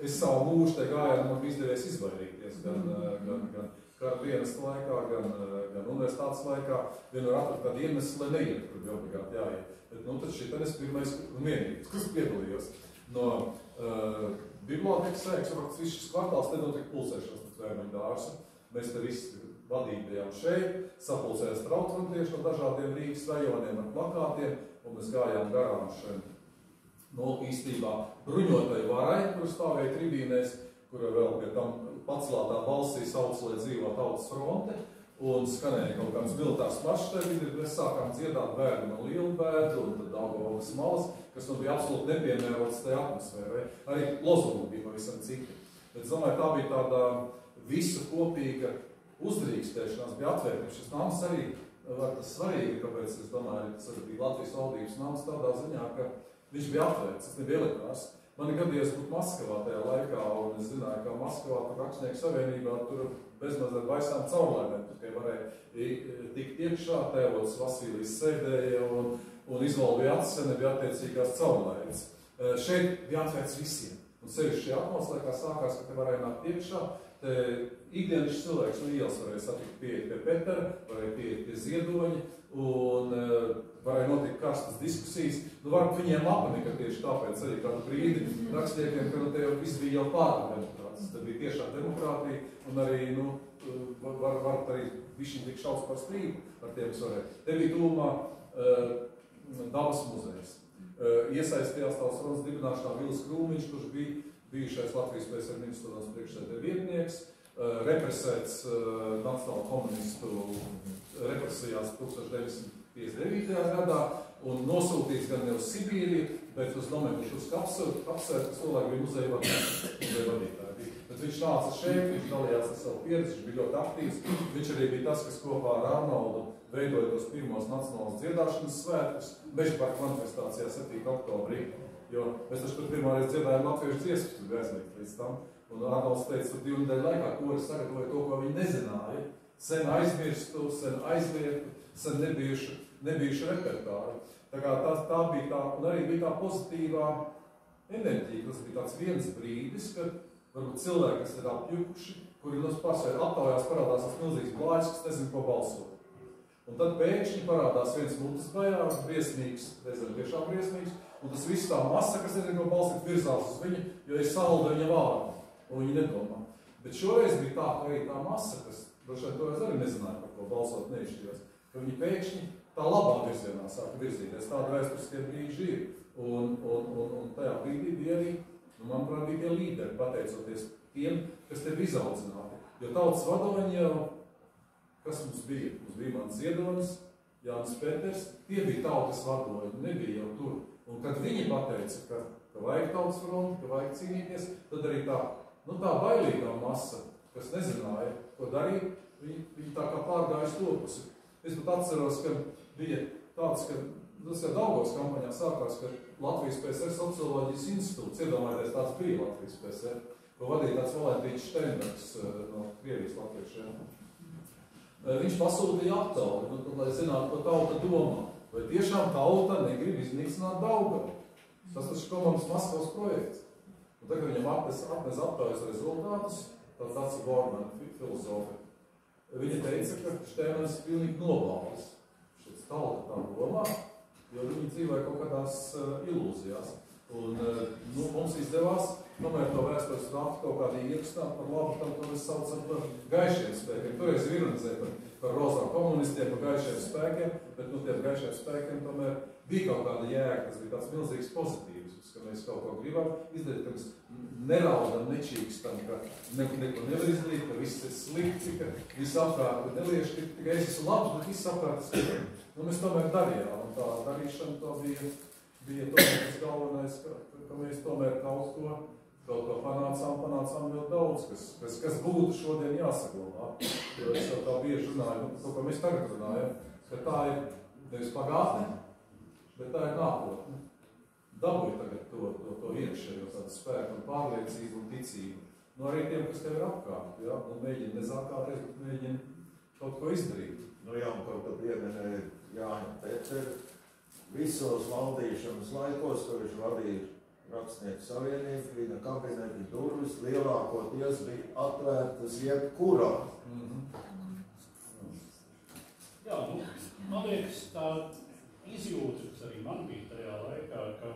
Speaker 2: Es savu mūžu te gājienu man bija izdevies izvairīties, gan kara dienesta laikā, gan universitātes laikā. Vienmēr atrast kādu iemeslu, lai neiet, kur bija obligāti jāiet. Bet, tad šitan es pirmais un vienīgais, kas piedalījos. No bibliotekas sēks, viss šis kvartāls te notika pulsēšanas pēc Vērmaņu dārza. Mēs te visi vadībējām šeit, sapulcējās traucfrontieši no dažādiem Rīgas rajoniem ar plakātiem, un mēs gājām garām šeit. Īstībā bruņotai varai, kur stāvēja tribīnēs, kura vēl pie tam pacelātā balsī sauc, lai dzīvo Tautas fronte, un skanēja kaut kāds militārs maršs tajā vidī, mēs sākām dziedāt Bērni no Lielbēdu, un tad Daugavas malas, kas nu bija absolūti nepiemērots tajā atmosfērai. Arī lozungi bija pavisam citi. Bet, es domāju, tā bija tāda visu kopīga uzdrīkstēšanās, bija atvērta. Šis nams arī var tas svarīgi, kāpēc es domāju, tas arī bija Latvijas valdības nams tādā ziņā, ka viņš bija atvērts, tas nebija elitārs. Man ir gadījies būt Maskavā tajā laikā, un es zināju, ka Maskavā tur Rakstnieku savienībā tur bezmaz ar baisām caurlaidēm, tikai varēja tikt iekšā, tēvots Vasīlijs sēdēja un izvalvīja acis, nebija attiecīgās caurlaides. Šeit bija atvērts visiem. Un sevišķi šajā atmoslēkā sākās, ka te varēja nākt iekšā, te ikdienišķi cilvēks no ielas varēja satikt pieiet pie Petera, varēja pieiet pie Ziedoņa, un varēja notikt karstas diskusijas. Varbūt viņiem apanika tieši tāpēc arī kādu brīdi rakstniekiem, ka te jau viss bija jau pārāk demokrātis. Te bija tiešām demokrātija, un arī, varbūt arī višķiņ tik šauts par strīdu ar tiem, kas varēja. Te bija tūmā Dabas muzejs. Iesaistījās Tautas frontes dibināšanā Vils Krūmiņš, kurš bija bijušais Latvijas PSR ministrijas priekšsēdētāja vietnieks, represēts nacionālu komunistu represijās 1959. gadā un nosūtīts gan ne uz Sibīriju, bet uz Nomegušus apsēru, kas tolaik bija muzeja vadītāji. Bet viņš nāca šeit, viņš dalījās ar savu pieredzi, viņš bija ļoti aktīvs. Viņš arī bija tas, kas kopā ar Arnoldu veidoja tos pirmos nacionālas dziedāšanas svētkus Mežaparka manifestācijā 7. oktobrī. Jo mēs taču tur pirmāreiz dziedājām latviešu dziesmas, tur bija aizliegt līdz tam. Un Arnolds teica, tur 2 nedēļu laikā kori sagatavoja to, ko viņi nezināja. Sen aizmirstu, sen aizliegtu, sen nebijuši repertāri. Tā kā tā bija tā, un arī bija tā pozitīvā enerģija. Tas bija tāds viens brīdis, kad varbūt cilvēki, kas ir apjukuši, kuri pārsvarā aptaujās parādās tas milzīgs blāķis, kas nezin, ko balsot. Un tad pēkšņi parādās viens mutes bajārs, briesmīgs, reizēm tiešām briesmīgs, un tas viss tā masa, kas nezin, ko balsot, virzās uz viņu, jo ir salda viņa vārdu, un viņi nedomā. Bet šoreiz bija tā, ka arī tā masa, kas droši vien toreiz arī nezināja, par ko balsot neizšķirās, ka viņi pēkšņi tā labā virzienā sāka virzīties. Tāda vēsturiskie brīži ir. Un tajā brīdī bija arī, manuprāt, bija tie līderi, pateicoties tiem, kas te bija izaudzināti. Jo tautas vadoņi jau, kas mums bija? Mums bija mans Ziedonis, Jānis Peters, tie bija tautas vadoņi, nebija jau tur. Un kad viņi pateica, ka vajag tautas fronti, ka vajag cīnīties, tad arī tā bailīgā masa, kas nezināja, ko darīt, viņi tā kā pārgāja stopusi. Es pat atceros, ka bija tāds, ka tas jau Daugavas kampaņā sākās, ka Latvijas PSR socioloģijas institūts, iedomājieties, tāds bija Latvijas PSR, ko vadīja tāds Valentīns Steinbergs no Krievijas latviešiem. Viņš pasūtīja aptauju, lai zinātu, ko tauta domā. Vai tiešām tauta negrib iznīcināt Daugavu? Tas taču komandas Maskavas projekts. Un tagad viņam atnes aptaujas rezultātus, tāds Bormana filozofi. Viņa teica, ka Steinbergs pilnīgi nobaldas. Šeit tauta tā domā, jo viņi dzīvoja kaut kādās ilūzijās. Un mums izdevās tomēr to vēstures raktu kaut kādā ierakstā par labu tam, ko mēs saucam par gaišiem spēkiem. Toreiz ironizēja par rozām komunistiem, par gaišiem spēkiem, bet tiem gaišiem spēkiem tomēr bija kaut kāda jēga, tas bija tāds milzīgs pozitīvs, ka mēs kaut ko gribam izdarīt, ka mēs neraudam, nečīkstam, ka neko nevar izdarīt, ka viss ir slikti, ka viss apkārt ir nelieši, tikai es esmu labs, bet viss apkārt ir slikti. Mēs tomēr darījām, un tā darīšana to bija tomēr tas galvenais, ka mēs tomēr kaut ko panācām ļoti daudz, kas būtu šodien jāsaglabā. Jo es jau tā bieži runāju, to, ko mēs tagad runājam, ka tā ir nevis pagātne, bet tā ir nākotne. dabūji tagad to iekšējo tādu spēku un pārliecību un ticību. Nu, arī tiem, kas tev ir apkārt, ja? Un mēģina nezākāties, bet mēģina kaut ko izdarīt.
Speaker 6: Nu jā, un kaut kā pieminēja Jāņa Peteru, visos valdīšanas laikos, ko viņš vadīja Rakstnieku savienību, viņa kabineta durvis lielākoties bija atvērtas jebkurā.
Speaker 4: Jā, nu, man liekas, tā izjūta, kas arī man bija tajā laikā, ka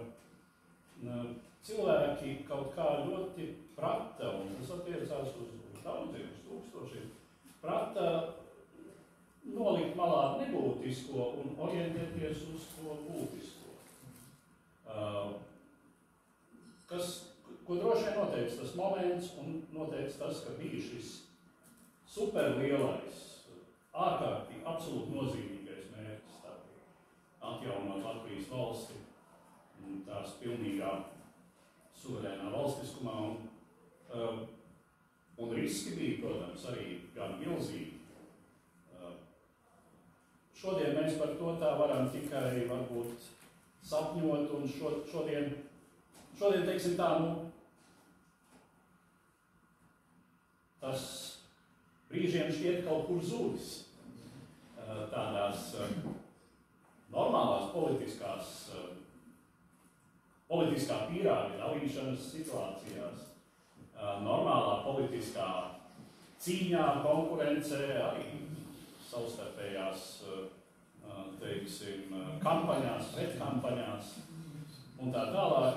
Speaker 4: cilvēki kaut kā ļoti prata, un tas attiecās uz daudziem, uz tūkstošiem, prata nolikt malā nebūtisko un orientēties uz to būtisko. Ko droši vien noteica tas moments un noteica tas, ka bija šis superlielais, ārkārtīgi absolūti nozīmīgais mērķis atjaunot Latvijas valsti un tās pilnīgā suverēnā valstiskumā. Un riski bija, protams, arī gan milzīgi. Šodien mēs par to tā varam tikai varbūt sapņot, un šodien teiksim tā, tas brīžiem šķiet kaut kur zudis. Tādās normālās politiskā pīrāga dalīšanas situācijās, normālā politiskā cīņā, konkurencē, arī savstarpējās, teiksim, kampaņās, pretkampaņās un tā tālāk.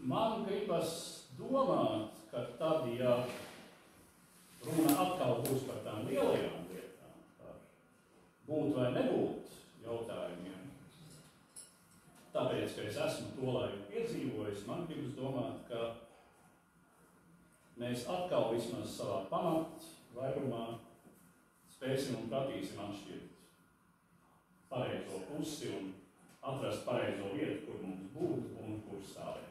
Speaker 4: Man gribas domāt, ka tad, ja runa atkal būs par tām lielajām lietām, par būt vai nebūt jautājumiem, tāpēc, ka es esmu to laiku piedzīvojis, man gribas domāt, ka mēs atkal vismaz savā pamat vairumā spēsim un pratīsim atšķirt pareizo pusi un atrast pareizo vietu, kur mums būt un kur stāvēt.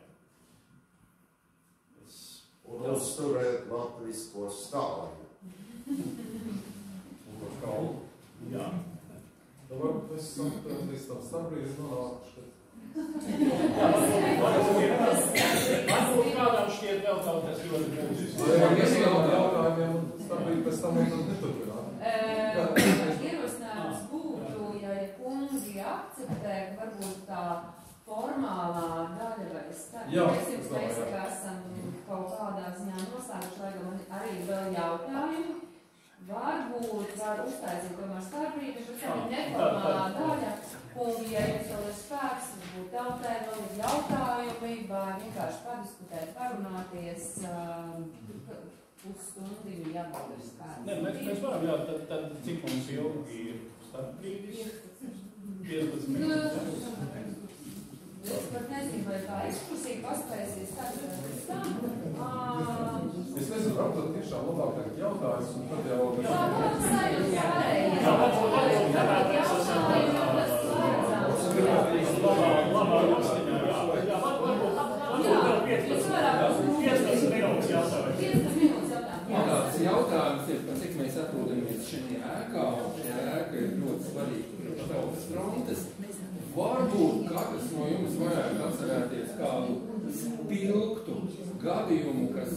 Speaker 6: Un uzturēt latvisko stāju.
Speaker 2: Un par kalnu.
Speaker 4: Jā.
Speaker 2: Tā varbūt mēs līdz tam starpbrīdis nonākuši.
Speaker 4: Varbūt kādām šķiet vēl kaut kas ļoti būtisks.
Speaker 2: Mēs jautājumiem un starpbrīdi pēc tam mēs neturpināt.
Speaker 1: Ierosinājums būtu, ja kungi akceptē, varbūt tā formālā daļa vai starp. Mēs esam kaut kādā ziņā noslēguši, lai man arī vēl jautājumi. Varbūt var uztaisīt tomēr starpbrīdi, bet arī neformālā daļa. Kungi, ja jums vēl ir spēks, varbūt telpē vēl ir jautājumi, vai vienkārši padiskutēt, parunāties, pusstundiņu jābūt ir spēks.
Speaker 4: Nē, mēs varam, jā, tad cik mums ilgi ir starpbrīdis? 15 minūtes.
Speaker 1: Es pat nezinu, vai tā ekskursija paspēsies tagad pēc tam.
Speaker 2: Es nezinu, varbūt tiešām labāk tagad jautājums, un tad jau...
Speaker 1: Jā, tas sajūst pārējais.
Speaker 8: Jautājums ir, par cik mēs atrodamies šajā ēkā, un šajā ēka ir ļoti svarīga tautas frontes. Varbūt katrs no jums varētu atcerēties kādu spilgtu gadījumu, kas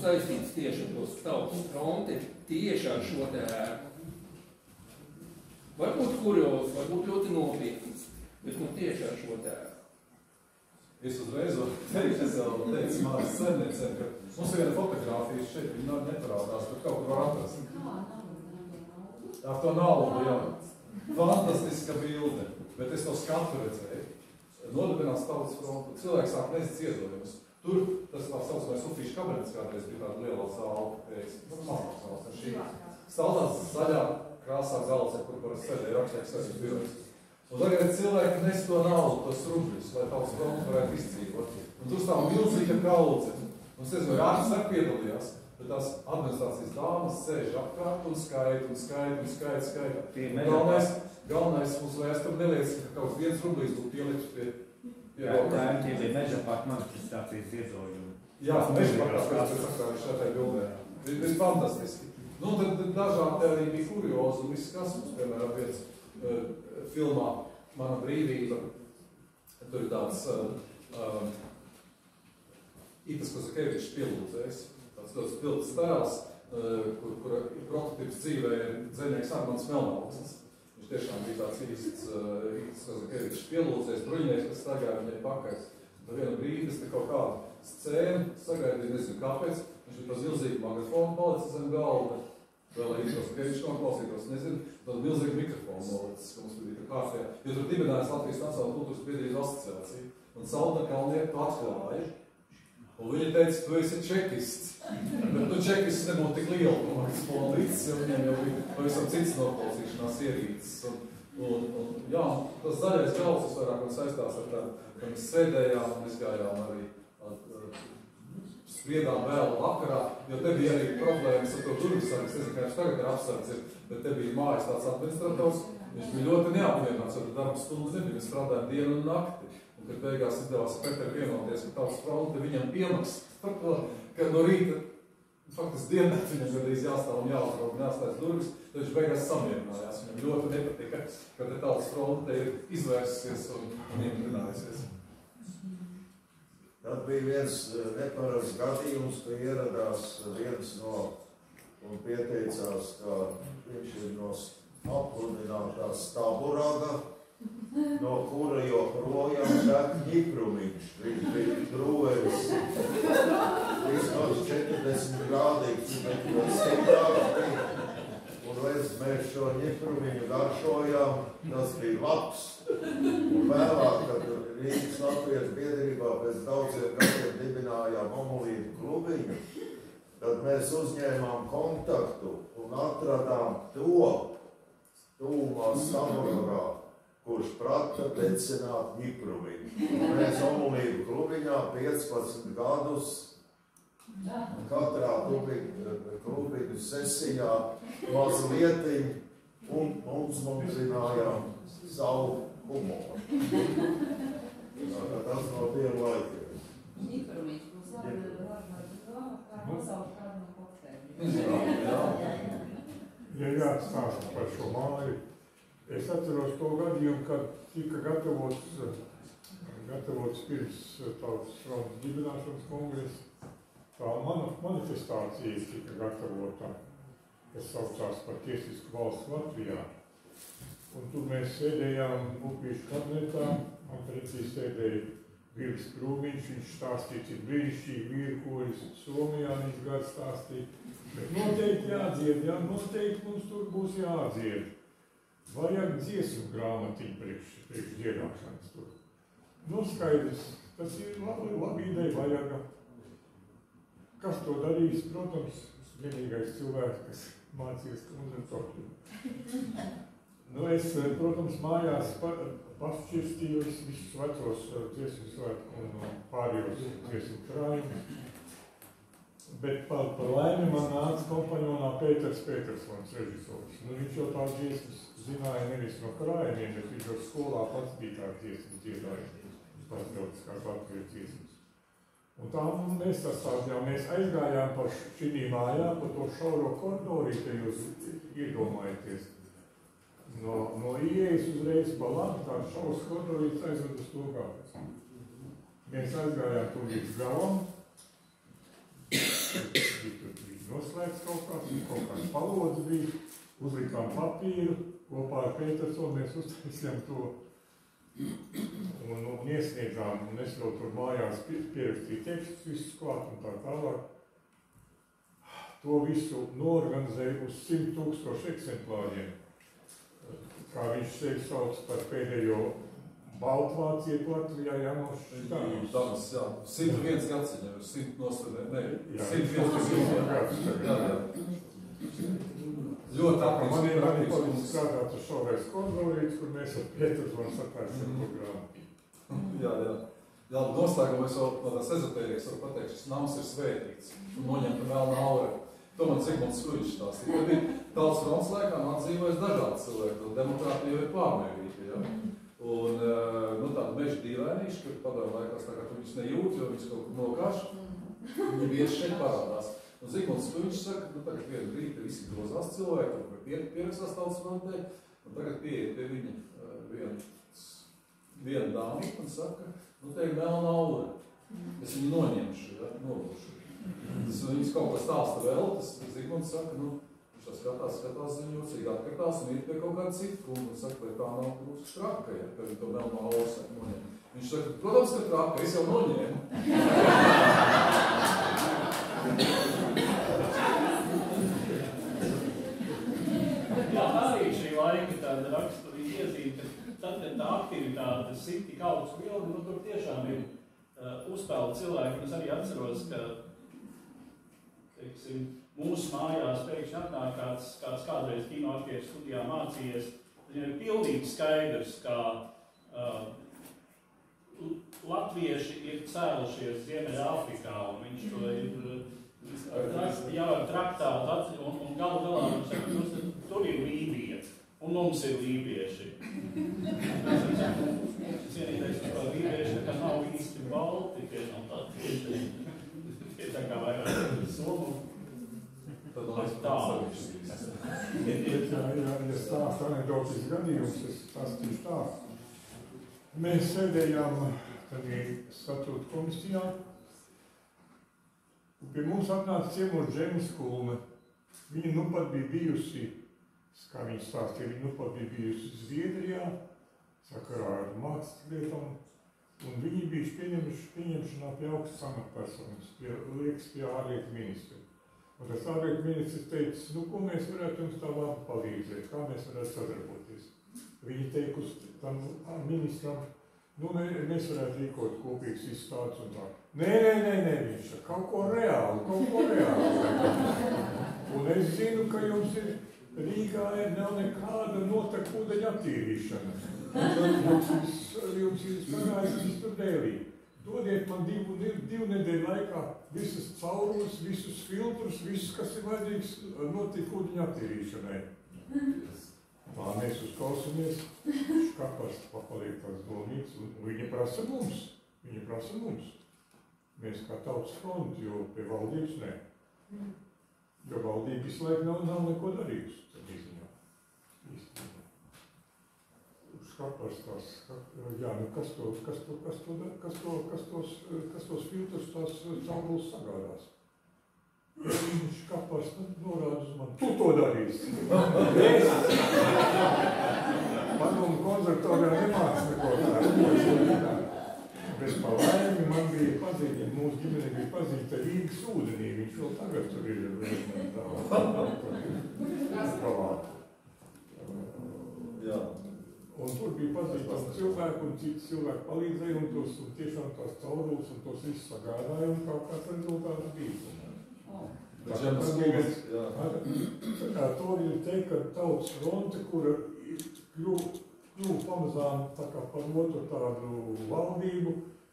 Speaker 8: saistīts tieši ar tos tautas fronti, tieši ar šo te ēku. Varbūt kurios, varbūt ļoti nopietns, bet tieši ar šo te ēku.
Speaker 2: Es uzreiz teicu mājas saimniecēm, ka mums ir viena fotogrāfija šeit, viņa neparādās, bet kaut kur var atrast. Ar to naudu, jā. Fantastiska bilde, bet es to skatu redzēju. Nodibinās tautas frontu, cilvēks sāk nezīt iedojumus. Tur tas tā saucamais Ufīšu kabinets kādreiz bija tāda liela zāle, mazāk zāles, ar šī stāvās zaļā krāsā galds, kur parasti sēdēja rakstnieks arī birojas. Un tagad cilvēki nes to naudu, tos rubļus, lai tautas frontu varētu izdzīvot. Un tur stāv milzīga kaudze. Un es nezinu, vai ārsts arī piedalījās, bet tās administrācijas dāmas sēž apkārt un skaita. Galvenais mums vēstur neliec, ka kaut viens rublis būtu pielikts pie
Speaker 3: Jautājumi tie bija meža parka manifestācijas iedzīvojumi.
Speaker 2: Jā, meža parka šādā bildē. Ir fantastiski. Tad dažādi arī bija kuriozi un viss kas mums, piemēram, viens filmā mana brīvība, tur ir tāds Itas Kozakevičs pielūdzējs, tāds ļoti spilgts tēls, kur prototyps dzīvē ir dzejnieks Armands Melnauksnis. Viņš tiešām bija tāds īsts Itas Kozakevičs pielūdzējs, bruņinieks, kas staigāja viņai pakaļ. Tā viena brīdi es te kaut kādu scēnu sagaidīju, nezinu kāpēc, viņš bija tāds milzīgi magnetofonu palicis zem galva, vēl arī Kozakevičs noklausītos, nezinu, tad milzīgi mikrofonu nolicis, ka mums bija tā kārtējā, jo tur dibinājās Latvijas Nacionālās kultūras biedrības asociācija, un Salda Kalnieka atklāja, un viņa teica, tu esi čekists, bet tu čekists nebūtu tik liela, no magnetofonu līdzis, jo viņiem jau bija pavisam cits noklausīšanās ierīces, un jā, tas zaļais gals vairāk un saistās ar tādu, ka mēs sēdējām un izgājām arī spriedām vēl vakarā, jo te bija arī problēmas ar to durvisargu, es nezinu, kā viņš tagad ir apsardzi, bet te bija mājas tāds administrators, viņš bija ļoti neapmierināts, jo darba stundas nebija, mēs strādājām dienu un nakti, un kad beigās izdevās ar Peteru vienoties, ka Tautas fronte viņam piemaksas par to, ka no rīta, faktiski diennakt viņam gadījis jāstāv un jāuzraud un jāstājas durvis, tad viņš beigās samierinājās, viņam ļoti nepatika, ka te Tautas fronte ir izvērsusies un iemierinājusies.
Speaker 6: Tad bija viens neparasts gadījums, ka ieradās viens no un pieteicās, ka viņš ir no apludinātā Staburaga, no kura joprojām tek ņiprumiņš. Viņš bija drūveris, vismaz 40 grādīgs, bet stiprāk bija. Un mēs šo ņiprumiņu garšojām, tas bija labs. Un vēlāk, kad Rīgas Latvijas biedrībā pēc daudziem gadiem dibinājām Omulīdu klubiņu, tad mēs uzņēmām kontaktu un atradām to tūmā Stamburgā, kurš prata decināt ņiprumiņu. Mēs Omulīdu klubiņā 15 gadus katrā klubiņu sesijā mazlietiņ un mums mumzinājām savu humoru. Tas no tiem laikiem.
Speaker 1: Ņiprumiņš, mums var nosaukt kādu no kokteļiem.
Speaker 5: Ja jāatstāsta par šo māju, es atceros to gadījumu, kad tika gatavots pirms Tautas frontes dibināšanas kongresa. Tā manifestācija tika gatavota, kas saucās par tiesisku valsts Latvijā. Un tur mēs sēdējām Upīšu kabinetā, man pretī sēdēja Vilis Krūmiņš, viņš stāstīja, cik brīnišķīgi vīri, ko es Somijā viņš gadu stāstīja. Bet noteikti jādzied, jā, noteikti mums tur būs jādzied. Vajag dziesmu grāmatiņu priekš dziedāšanas tur. Nu, skaidrs, tas ir labi ideja, vajag. Kas to darīs? Protams, vienīgais cilvēks, kas mācījās konservatoriju. Nu, es, protams, mājās pašķirstīju visus vecos dziesmu svētku un pārējos dziesmu krājumus. Bet par laimi man nāca kompanionā Pēters Petersons, režisors. Nu, viņš jau tās dziesmas zināja nevis no krājumiem, bet viņš jau skolā pats bija tās dziesmas dziedājis. Patriotiskās Latvijas dziesmas. Un tā mēs sastādījām, mēs aizgājām pa šī mājā, pa to šauro koridorīti, jūs iedomājaties. No ieejas uzreiz pa labi, tāds šaurs koridorīts aizved uz to gāpes. Mēs aizgājām tur līdz galam, tur bija noslēgts kaut kāds palods bija, uzlikām papīru, kopā ar Petersonu mēs uztaisījām to un iesniedzām, un es vēl tur mājās pierakstīju tekstus, visus klāt un tā tālāk. To visu noorganizēju uz 100,000 eksemplāriem. Kā viņš sevi sauc par pēdējo Baltvācieku Latvijā, Jānošs Štāvis.
Speaker 2: Tas, jā, 101 gads viņam ir 100 nostādē, ne,
Speaker 5: Jā,
Speaker 2: 101 gads. Ļoti
Speaker 5: man ir arī palīdz strādāt uz šaurais koridorīts, kur mēs ar Petersonu sakārsim programmu.
Speaker 2: Jā. Jā, noslēgumā es vēl tādās ezotērijas varu pateikt, šis nams ir svētīts un noņemta melna aura. To man Zigmunds Skuļš stāstīja. Tad bija Tautas frontes laikā dzīvojas dažādi cilvēki, demokrātija jau ir pārmērīga, ja? Un, nu, tāda meža dīvainīša, kur padomju laikās tā kā tu viņus nejūt, jo viņus kaut kur nokāš, viņi bieži šeit parādās. Un Zigmunds Skuļš saka, nu, tagad vienu brīdi visi grozās cilvēki, kur pierakstās Tautas frontē, un tagad pieiet pie viņa viens viena dāma man saka, nu te ir melna aura. Es viņu noņemšu, ja, nolūšu. Viņas kaut ko stāsta vēl, tas Zigmunds saka, nu, viņš tā skatās ziņocīgi, atkatās un iet pie kaut kāda cita kunga un saka, vai tā nav mūsu traka, ja, ka viņi to melno auru saka noņem. Viņš saka, protams, ka traka, es jau noņēmu.
Speaker 4: Jā, arī šī laika tāda raksturīga iezīme, ka tad, kad tā aktivitāte sit tik augstu vilni, nu tur tiešām ir uzpeldi cilvēki. Es arī atceros, ka, teiksim, mūsu mājās pēkšņi atnāk kāds kādreiz kinoaktieru studijā mācījies. Viņam ir pilnīgi skaidrs, ka latvieši ir cēlušies Ziemeļāfrikā, un viņš to ir jau ar traktātu, un galu galā viņš saka, tur ir Lībija, un mums ir lībieši. Cienītais par lībieši, ka nav īsti balti, tie nav tādi, tie tā kā vairāk somu.
Speaker 2: Tad mēs tālāk.
Speaker 5: Ja stāstu anekdotisks gadījums, es stāstīšu tā. Mēs sēdējām tādā statūtu komisijā, un pie mums atnāca ciemos Džemis Kulme. Viņa nu pat bija bijusi, kā viņa stāstīja, viņa nu pat bija bijusi Zviedrijā, sakarā ar mācekļiem, un viņi bija pieņemšanā pie augstas amatpersonas, liekas pie ārlietu ministra. Un tas ārlietu ministrs teica, nu, ko mēs varētu jums tā labi palīdzēt, kā mēs varētu sadarboties. Viņi teikusi tam ministram, nu, mēs varētu rīkot kopīgas izstādes un tā. Nē, viņš saka, kaut ko reāli. Un es zinu, ka jums ir Rīgā nav nekāda noteku ūdeņa attīrīšana. Jums ir sagājis viss tur dēlī. Dodiet man divu nedēļu laikā visas caurules, visus filtrus, visus, kas ir vajadzīgs noteku ūdeņa attīrīšanai. Tā mēs uzklausamies, Škapars papaliek tās domnītes, un viņa prasa mums. Mēs kā tautas fronti, jo pie valdības nē. Jo valdība visu laiku nav neko darījusi. Škapars tās, jā, nu kas tos filtrus tās caurules sagādās? Škapars norāda uz mani, tu to darīsi. Padomu konservatorā nemāc neko tādu. Bet pa laimi man bija pazīti, mūsu ģimene bija pazīta Rīgas ūdenī, viņš vēl tagad tur ir
Speaker 6: Jā.
Speaker 5: Un tur bija pazīstami cilvēki, un citi cilvēki palīdzēja, un tiešām tās caurules, un tos viss sagādāja, un kaut kāds rezultāts bija. To ir teikt, ka tautas fronte, kura kļuva pamazām tā kā par otru tādu valdību,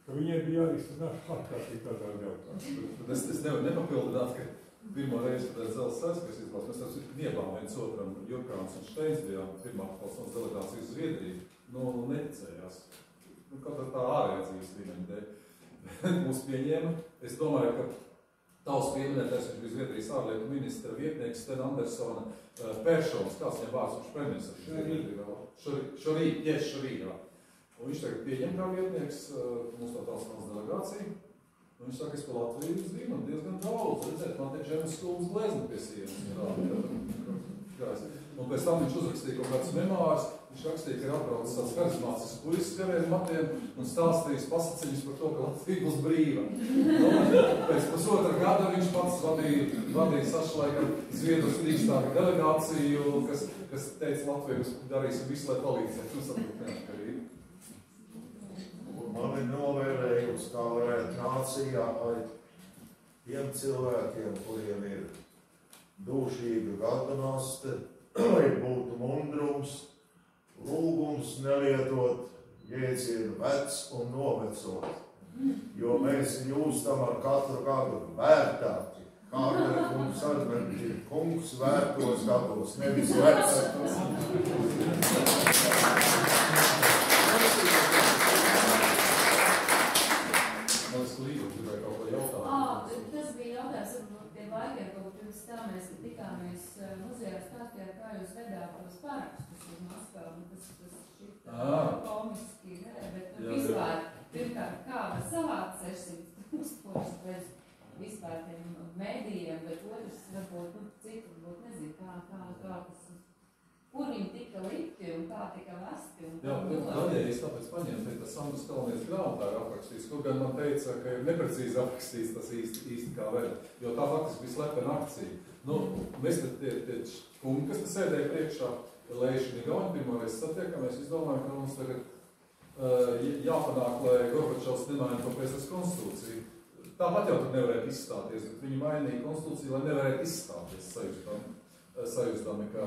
Speaker 5: ka viņai bija jārisināt ārkārtīgi tādā jautājumā.
Speaker 2: Es nevaru nepapildināt, ka pirmo reizi pēc Zeles saistkās izklās, mēs niebām viens otram, Jurkāns un Šteins bijām pirmā valsts delegācijas uz Zviedriju, neticējās. Kaut tā ārējā dzīves līmeņa dēļ. Mūs pieņēma. Es domāju, ka tavs pieminētais, viņš bija Zviedrijas ārlietu ministra vietnieks Sten Andersona Peršons, kāds viņam vārds, viņš premjers Šorī. Un viņš tagad pieņem kā vietnieks mūsu tā tās delegāciju. Un viņš saka, es pa Latviju zinu diezgan daudz, redzēt, man te Džemis Kulmes glezna pie sienas. Un pēc tam viņš uzrakstīja kaut kāds memārs, viņš rakstīja, ka ir atbraucis tāds harizmātisks puisis kariem matiem un stāstījis pasaciņus par to, ka Latvija būs brīva. Pēc pusotra gada viņš pats vadīja sašlaikam Zviedrijas Rīgstāga delegāciju, kas teica, Latviju darīsim visu, lai palīdzētu.
Speaker 6: Man ir novērējums, kā varētu nācijā ar tiem cilvēkiem, kuriem ir dūšīga gadanosti, lai būtu mundrums, lūgums nelietot jēdzienu vecs un novecot. Jo mēs jūstam ar katru gadu vērtāki. Kādēļ mums atverti kungs vērtos gados, nevis vecs.
Speaker 1: Tas bija jautājums, varbūt tiem laikiem, kaut kur pirms tā mēs tikāmies muzejā stāstījāt, kā jūs vedāt tos parakstus uz Maskavu. Tas šķita komiski, bet vispār, pirmkārt, kā var savākt 600 tūkstošus bez vispār tiem mēdījiem, bet otrs varbūt, citu varbūt nezinu, kā tas, kur viņi tika likti un kā tika vesti.
Speaker 2: Jā, daļai es tāpēc paņēmu, bet tas Sandras Kalnieks grāmatā ir aprakstījis, kur gan man teica, ka ir neprecīzi aprakstīts tas īsti kā veda, jo tā faktiski bija slepena akcija. Nu, mēs tie kungi, kas te sēdēja priekšā, Leiši un Igauni pirmoreiz satiekamies, izdomājam, ka mums tagad jāpanāk, lai Gorbačovs nemaina to PSRS konstitūciju. Tāpat jau tur nevarētu izstāties, bet viņi mainīja konstitūciju, lai nevarētu izstāties sajūstami, ka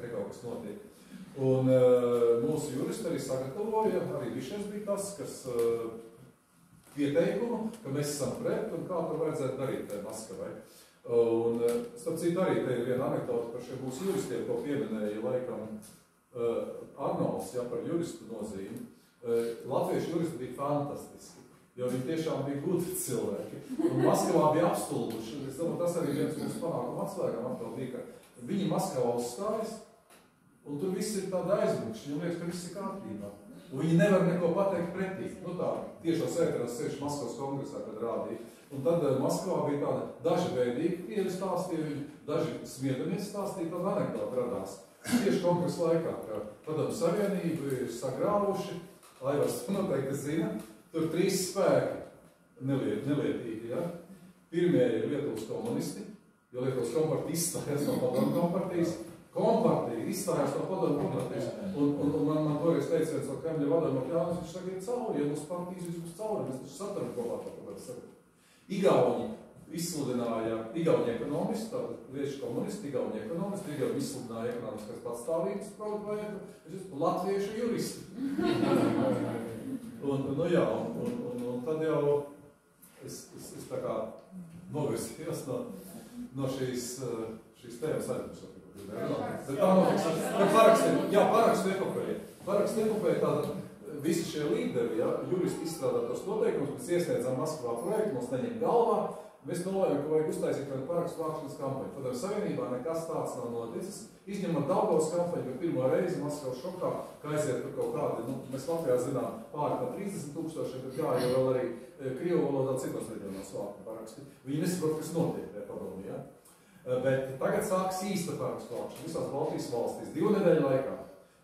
Speaker 2: te kaut kas notiek. Un mūsu juristi arī sagatavoja, arī Bišers bija tas, kas pieteikumu, ka mēs esam pret un kā to vajadzētu darīt tai Maskavai. Un, starp citu, arī te ir viena anekdota par šiem mūsu juristiem, ko pieminēja laikam Arnolds, ja, par juristu nozīmi. Latviešu juristi bija fantastiski, jo viņi tiešām bija gudri cilvēki. Un Maskavā bija apstulbuši. Es domāju, tas arī viens mūsu panākuma atslēgām atkal bija, ka viņi Maskavā uzstājas, un tur viss ir tāda aizmukšķi, viņam liekas, ka viss ir kārtībā. Un viņi nevar neko pateikt pretī. Nu tā, tiešās ēterās sēž Maskavas kongresā, kad rādīja. Un tad Maskavā bija tāda daži veidīgi krievi stāstīja, daži smiedamies stāstīja, tāda anekdota radās. Tieši kongresa laikā, ka Padomju Savienību ir sagrāvuši, Aivars noteikti zina, tur 3 spēki nelietīgi, ja. Pirmie ir Lietuvas komunisti, jo Lietuvas kompartija izstājās no Padomju kompartijas, kompartija izstājās no Padomju kompartijas. Un man toreiz teica viens no Kremļa vadojumā, Jānis, viņš saka, ir cauri, ja mūsu partijas viss būs cauri, mēs taču sataram kopā par to saku. Igauni izsludināja Igauni ekonomisti, tātad lieši komunisti, Igauni ekonomisti, Igauni izsludināja ekonomiskās patstāvības projektu, latviešu juristi. Nu jā, un tad jau es tā kā novirzījos no šīs tēmas aizmūs. Bet tā notiks. Parakstu epopēja. Parakstu epopēja tāda. Visi šie līderi, ja, juristi izstrādā tos noteikumus, mēs iesniedzām Maskavā projektu, mums neņem galvā, mēs nolēmām, ka vajag uztaisīt kādu parakstu vākšanas kampaņu. Padomju Savienībā nekas tāds nav noticis, izņemot Daugavas kampaņu, bet pirmo reizi Maskavas šokā, ka aiziet tur kaut kādi, mēs Latvijā zinām pāri pa 30 000, bet jā, jo vēl arī Krievu valodā citos reģionos vākti paraksti. Viņi nesaprot, kas notiek tajā padomju, ja. Bet tagad sāks īsta parakstu vākšana visās Baltijas valstīs, 2 nedēļu laikā.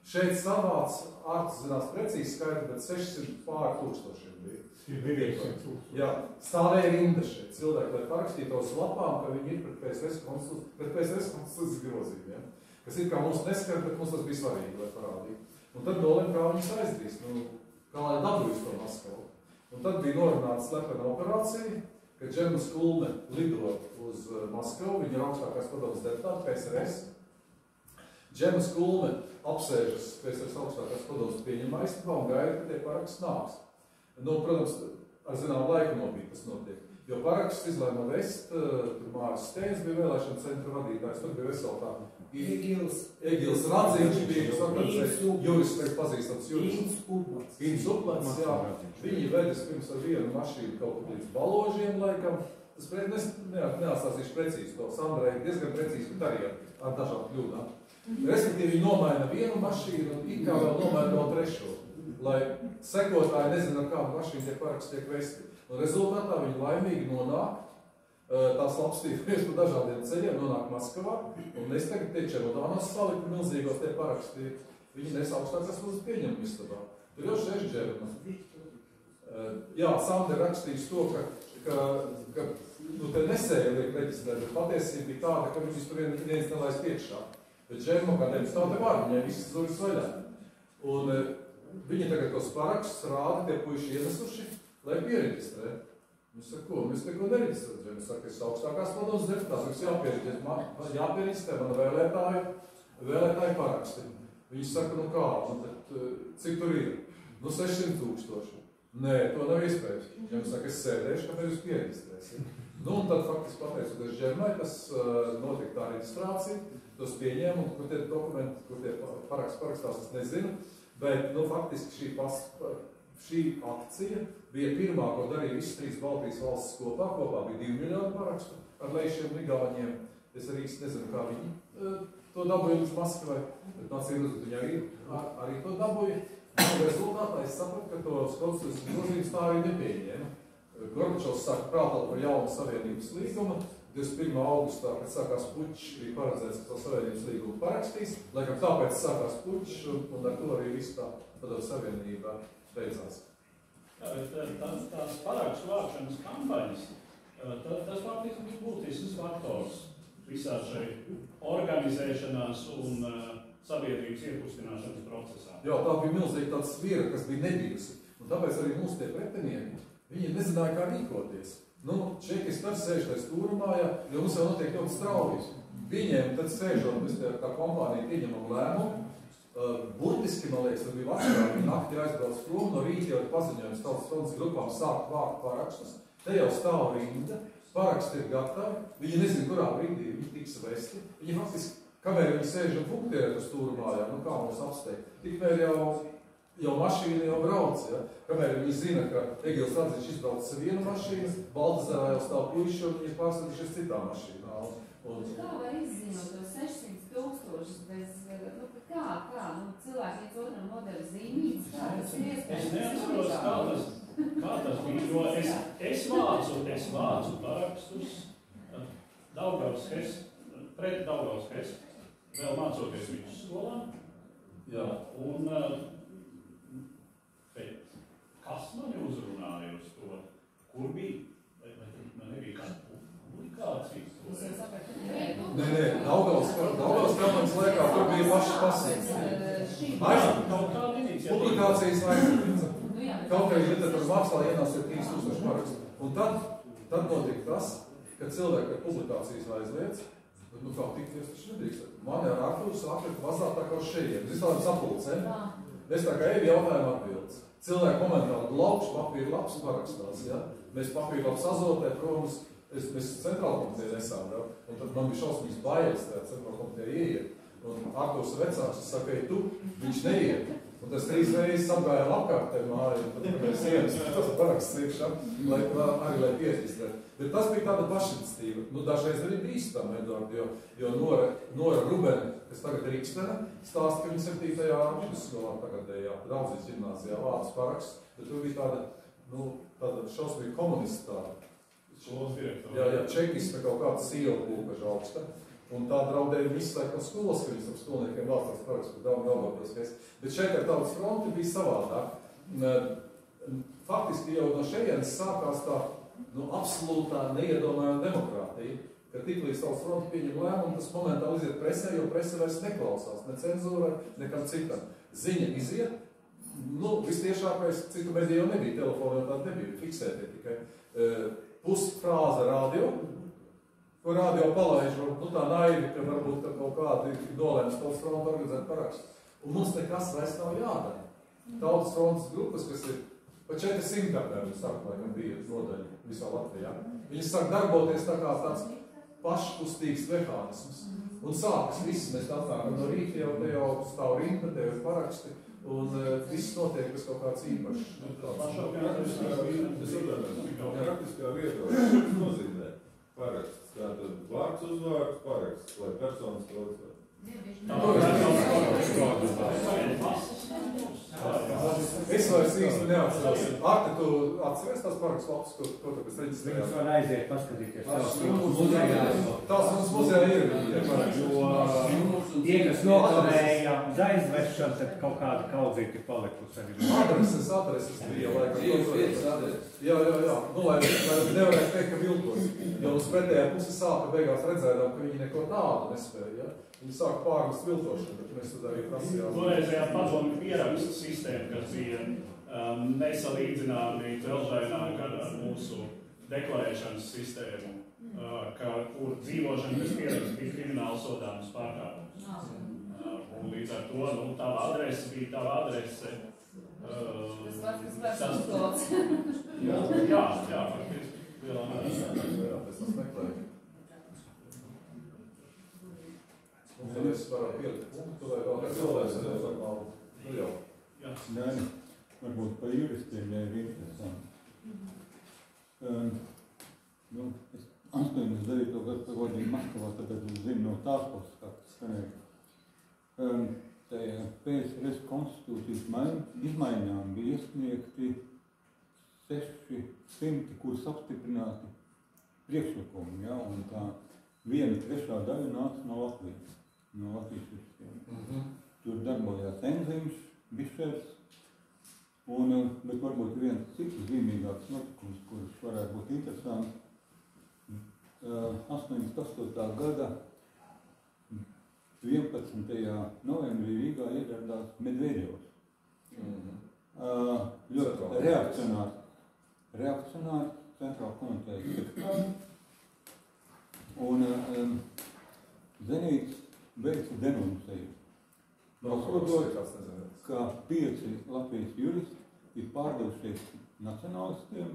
Speaker 2: Šeit savāc ārts zinās precīzi skaidri, bet 600 pār tūkstošiem bija. Jā, stāvēja rinda šeit cilvēki, lai parakstītos lapām, ka viņi ir pret PSRS konstitūcijas grozību, ja? Kas ir kā mums neskar, bet mums tas bija svarīgi, lai parādītu. Un tad nolēma, kā viņus aizdrīs, kā lai dabūjas to Maskavu. Un tad bija norunāta slepena operācija, ka Džemas Kulme lido uz Maskavu, viņa ir augstākās padomes deputāta PSRS. Džemas Kulme apsēžas PSRS augstākās padomes pieņemā istabā un gaida, ka tie paraksts nāks. Protams, ar zināmu laiku nobīd tas notiek, jo paraksts izlēma vest, tur Māris Steins bija vēlēšana centra vadītājs, tur bija vesel tā Egils Radziņš bija, jurists, tagad pazīstams jurists. Ins Uplats, jā. Viņi vedas pirms ar vienu mašīnu kaut kur līdz Baložiem laikam. Tas neatstāstīšu precīzi to. Sandra ir diezgan precīzi, bet arī ar dažām kļūdām. Respektīvi, viņi nomaina vienu mašīnu un it kā vēl nomaina vēl trešo, lai sekotāji nezina, ar kādu mašīnu tie paraksti tiek vesti. Un rezultātā viņi laimīgi nonāk, tās labstīties pa dažādiem ceļiem, nonāk Maskavā, un mēs tagad tie čemodānos salikti milzīgos tie paraksti, viņi nes augstākās uz pieņemumu istabā. Tur jau 6 džermas. Jā, Sandra rakstījis to, ka te nesēja liek reģistrēt, bet patiesība bija tāda, ka viņš tur viens nelaiz priekšā. Bet Džermo kā deputāte var, viņai visas durvis vaļā. Un viņi tagad tos parakstus rāda, tie puiši ienesuši, lai piereģistrē. Viņš saka, ko? Mēs neko nereģistrēt. Viņš saka, es augstākās padomes deputāts, mums jāpiereģistrē mana vēlētāju paraksti. Viņš saka, kā? Cik tur ir? 600 000. Nē, to nav iespējams. Viņš saka, es sēdēšu, kāpēc jūs piereģistrēsiet. Un tad faktiski pateicoties Džermai, tas notika tā reģistrācija, tos pieņēma, un kur tie dokumenti, kur tie parakstās, es nezinu, bet, faktiski šī akcija bija pirmā, ko darīja visas 3 Baltijas valstis kopā bija 2 miljoni parakstu ar Leišiem un Igauņiem. Es arī nezinu, kā viņi to dabūja līdz Maskavai, bet mans ieruzīt, viņi arī to dabūja. Un rezultātā es sapratu, ka tos konstitūcijas grozījums tā arī nepieņēma. Gorbačovs sāka prātāt par jaunu savienības līgumu. 21. augustā, kad sākās pučs, bija paredzēts, ka to savienības līgumu parakstīs. Laikam tāpēc sākās pučs, un ar to arī viss tā savienība beidzās.
Speaker 4: Jā, bet tās parakstu vākšanas kampaņas, tas faktiski bija būtisks faktors visā šai organizēšanās un sabiedrības iekustināšanas procesā.
Speaker 2: Jā, tā bija milzīgi tāds sviera, kas bija nebijusi. Un tāpēc arī mūsu tie pretinieki, viņi nezināja, kā rīkoties. Nu, Čekis tad sēž tajā stūrumā, jo mums jau notiek ļoti strauji. Viņiem tad sēžot, mēs kā kompānija pieņemam lēmumu. Burtiski, man liekas, tas bija vasarā, viņi nakti aizbrauc prom, no rīta jau ir paziņojums Tautas frontes grupām sākt vākt parakstus. Te jau stāv rinda, paraksti ir gatavi, viņi nezin, kurā brīdī viņi tiks vesti. Viņi faktiski, kamēr viņi sēž un punktierē uz stūrumā, nu kā mums apsteigt, tikmēr jau mašīna jau brauc, ja? Kamēr viņi zina, ka Egils Radziņš izbrauc vienu mašīnu, Baltazarā jau stāv puiši un viņi ir pārstājušies citā mašīnā.
Speaker 1: Kā var izzinot to 600 000 bez, kā, cilvēki viens otram nodeva zīmītes, kā tas ir iespējams?
Speaker 4: Es neatceros, kā tas bija, jo es vācu parakstus Daugavas Hess, pret Daugavas Hess, vēl mācoties viņu skolā.
Speaker 2: Jā.
Speaker 4: Un kas mani uzrunāja uz to? Kur bija? Vai man nebija kāda publikācijas?
Speaker 2: Nē, Daugavas kampaņas laikā tur bija paši pasīgs. Publikācijas aizsardzība. Kaut kā literatūras mākslā ienāca 3000 parakstu. Un tad notika tas, ka cilvēki ar publikācijas aizliedz, nu kā tikties, taču nedrīkst. Mani ar Arturu sāka vazāt tā kā uz šeit. Mēs tādām sapulcēm. Mēs tā kā evi jautājumu atbildes. Cilvēki komentāli glaukš papīru labs parakstās, ja? Mēs papīru labs azotē, protams, mēs centrāla komitē nesām, ja? Un tad man bija šausmīgs bailes tajā centrāla komitē ieiet. Un Arturs vecāks saka, tu, viņš neiet. Un tas 3 reizes apgājām apkārt te māju, un tad mēs ienas, tas paraksts iekšā, lai pieķistētu. Bet tas bija tāda pašinstīva. Nu, dažreiz arī bīstam, Eduard, jo Nora Rubene, kas tagad ir Rikstena, stāsta, ka viņa 7. vidusskolā tagadējā Raudzes ģimnāzijā vācu paraksts, bet tur bija tāda šausmīga komunista tāda.
Speaker 4: Skolas direktora.
Speaker 2: Jā, čekista kaut kāda siela pūkaža augsta. Un tā draudēja visu laiku skolas, ka viņas ap skolniekiem valstās paraksts, ka Daugavpils. Bet šeit ar Tautas fronti bija savādāk. Faktiski jau no šejienes sākās tā absolūtā neiedomājama demokrātija, ka tiklīdz Tautas fronti pieņem lēmumu, tas momentāli iziet presē, jo prese vairs neklausās, ne cenzūrai, nekam citam. Ziņa iziet, vistiešākais, citu mediju jau nebija, telefonu jau tāda nebija, fiksētie tikai. Pusfrāze radio, ko radio palaiž, tā naivi, ka varbūt kaut kādi nolēmas Tautas fronti organizēt parakstu. Un mums nekas vairs nav jādara. Tautas frontes grupas, kas ir pa 400 apmēram sākumā, kad bija nodaļa visā Latvijā, viņas sāk darboties tā kā tāds paškustīgs mehānisms. Un sākas viss, mēs atnākam no rīta, jau stāv rinda, te ir paraksti, un viss notiek bez kaut kāds īpašs.
Speaker 9: Praktiskā vietā, kas nozīmē paraksts? Tātad vārds uzvārds paraksts, vai personas kaut vai?
Speaker 2: Es vairs īsti neatceros. Arti, tu atceries tās parakstu lapas, ko tu pēc reģistrējāt?
Speaker 3: Viņus var aiziet paskatīties.
Speaker 2: Tās mums muzejā ir.
Speaker 3: Tie, kas nokavēja uz aizvešanu, tad kaut kāda kaudzīti palikusi arī.
Speaker 2: Adreses bija laikam. Jā. Lai nevarētu teikt, ka viltos. Jo uz pretējā pusi sāka beigās redzējām, ka viņi neko tādu nespēja. Viņi sāka pārmest viltošanu, bet mēs tad arī prasījām.
Speaker 4: Toreizējā padomju pierakstu sistēma, kas bija nesalīdzināmi dzelžaināk ar mūsu deklarēšanas sistēmu, kur dzīvošana bez pierakstu bija krimināli sodāms pārkāpums. Un līdz ar to, tava adrese bija tava adrese.
Speaker 1: Tas vairs uzdots.
Speaker 4: Jā, faktiski.
Speaker 2: Jā, tas meklēja. Un tad es varu pielikt punktu, vai vēl kāds cilvēks, nu jau.
Speaker 9: Nē, varbūt par juristiem jau ir interesanti.
Speaker 3: 89. gadu parodīju Maskavā, tāpēc es zinu no tās puses, kā tas skanēja. PSRS konstitūcijas izmaiņām bija iesniegti 600, kuras apstiprināti priekšlikumi, ja, un tā 1/3 daļa nāca no Latvijas sistēmas. Tur darbojās Enzīms, Bišers, bet varbūt viens cits zīmīgāks notikums, kurš varētu būt interesants. 88. gada 11. novembrī Rīgā ieradās Medvedevs. Ļoti reakcionārs centrāla komitejas sekretārs. Un Zenīts veica denunceju. Pasodot, ka 5 Latvijas juristi ir pārdevušies nacionālistiem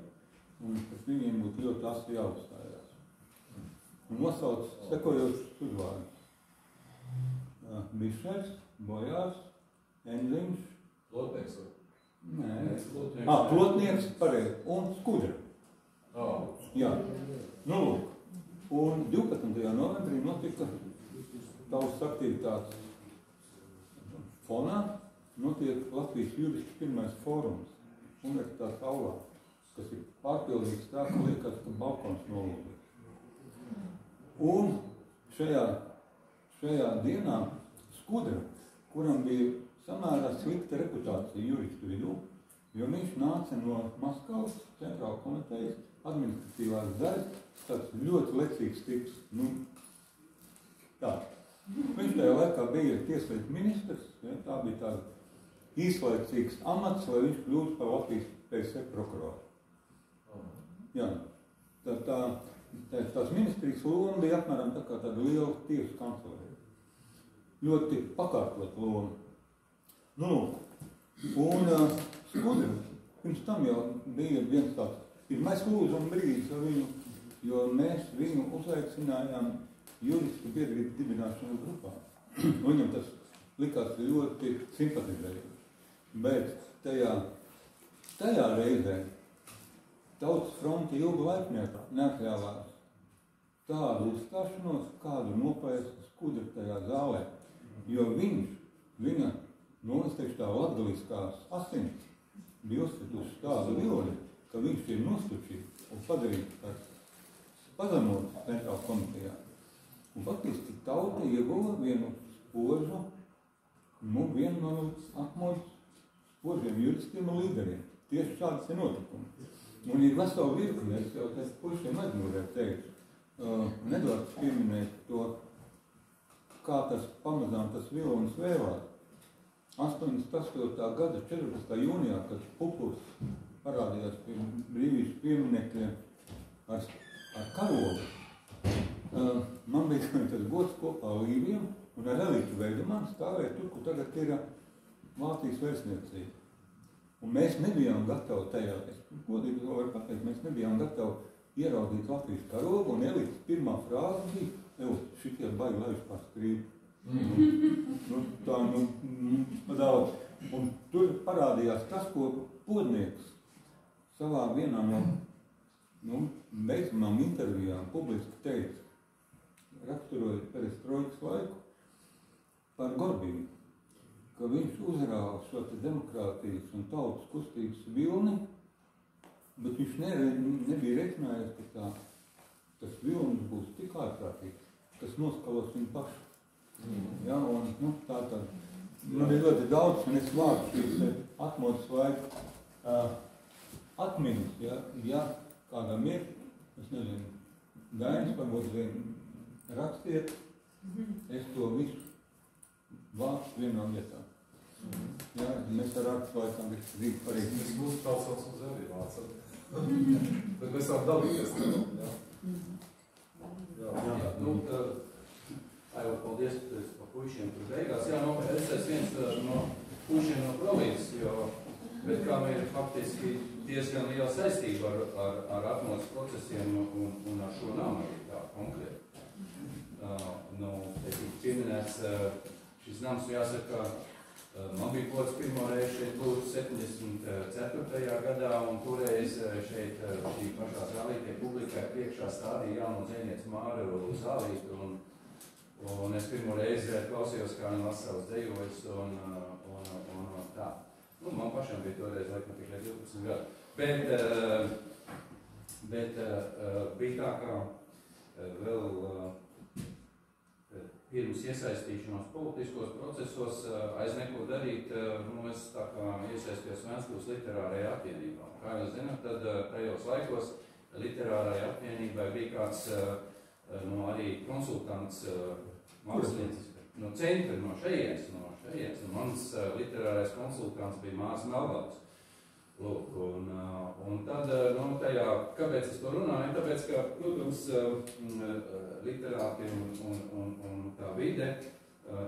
Speaker 3: un pret viņiem būtu ļoti asi jāuzstājās. Un nosauc sekojošus uzvārdus. Bišers, Bojārs, Enziņš,
Speaker 2: Plotnieks?
Speaker 3: Nē, Plotnieks, pareizi, un Skudra. Jā, nu lūk. Un 12. novembrī notika tautas aktivitātes fonā, notiek Latvijas juristu pirmais fórums Universitātes aulā, kas ir pārpildīgs tā, ka liekas, ka balkons nolūdīgs. Un šajā dienā Skudra, kuram bija samērā slikta reputācija juristu vidū, jo viņš nāca no Maskavas centrāla komitejas administratīvās daļas, tāds ļoti lecīgs tips. Tā. Viņš tajā laikā bija tieslietu ministrs, ja, tā bija tāda īslaicīgs amats, lai viņš kļūtu par Latvijas PSR prokuroru. Jā, tās ministrijas loma bija apmēram tā kā tāda liela tiesu kancelēja. Ļoti pakārtot lomu. Nu, un Skudra, pirms tam jau bija viens tāds pirmais lūdzuma brīdis ar viņu, jo mēs viņu uzaicinājām juristu biedrības dibināšanas grupā. Viņam tas likās ļoti simpatizējoši. Bet tajā reizē Tautas fronte ilgu laiku neatļāvās tādu uzstāšanos, kādu nopēsta Skudra tajā zālē. Jo viņa, es teikšu tā, latgaliskās asins bija uzsvetuši tādu vilni, ka viņš ir nostučīts un padarīts par pazemotu centrāla komitejā. Un faktiski tauta ieguva vienu spožu, vienu no atmodas spožiem juristiem un līderiem. Tieši šāds ir notikums. Un ir vesela virkne, es jau tas pušiem aizmūrēju teikšu. Nedārts pieminēt to, kā tas pamazām tas vilnis vēlās. 88. gada 14. jūnijā, kad Pupurs parādījās pie brīvības pieminekļiem ar karogu, man bija tas gods kopā ar Līviem un ar Eliķu Veidemanu stāvēt tur, kur tagad ir Vācijas vēstniecība. Un mēs nebijām gatavi tajā, godīgi to var pateikt, mēs nebijām gatavi ieraudzīt Latvijas karogu, un Eliķis pirmā frāze bija, šitie baigi laiž pār strīdu. Daudz. Un tur parādījās tas, ko Podnieks savā vienā no beidzamām intervijām publiski teica, raksturojot perestroikas laiku par Gorbiju, ka viņš uzrāva šo demokrātijas un tautas kustības vilni, bet viņš nebija reiķinājies, ka tas vilnis būs tik ārkārtīgs, kas noskalos viņu pašu. Ja, un man ir ļoti daudz, un es vārdu šīs atmodas laiku atmiņas, ja kādam ir, es nezinu, Dainis varbūt rakstiet, es to visu vācu vienā vietā. Ja, mēs ar rakstu laikam visu rīt parīgi.
Speaker 2: Mēs būs kalsons uz arī vācam. Bet mēs varam dalīties.
Speaker 10: Paldies par puišiem tur beigās. Jā, es esmu viens no puišiem no provinces, bet kā ir faktiski diezgan liela saistība ar atmodas procesiem un ar šo namu arī tā konkrēti. Pieminēts šis nams, jāsaka, Man bija gods pirmo reizi šeit būt 74. gadā, un toreiz šeit šī pašā zālītē publikai priekšā stādīja jauno dzejnieci Māru Zālītu, un es pirmo reizi klausījos, kā viņi lasa savus dejoļus, un tā. Nu, man pašam bija toreiz laikam tikai 12 gadu. Bet bija tā, kā vēl pirms iesaistīšanos politiskos procesos aiz neko darīt, es tā kā iesaistījos Vēnspils literārajā apvienībā. Kā jūs zināt, tad tajos laikos literārajā apvienībai bija kāds arī konsultants mākslinieks no centra, no šejienes. Mans literārais konsultants bija Mārs Melbals. Lūk, un tad, tajā, kāpēc es to runāju? Tāpēc, ka, protams, literāti un tā vide,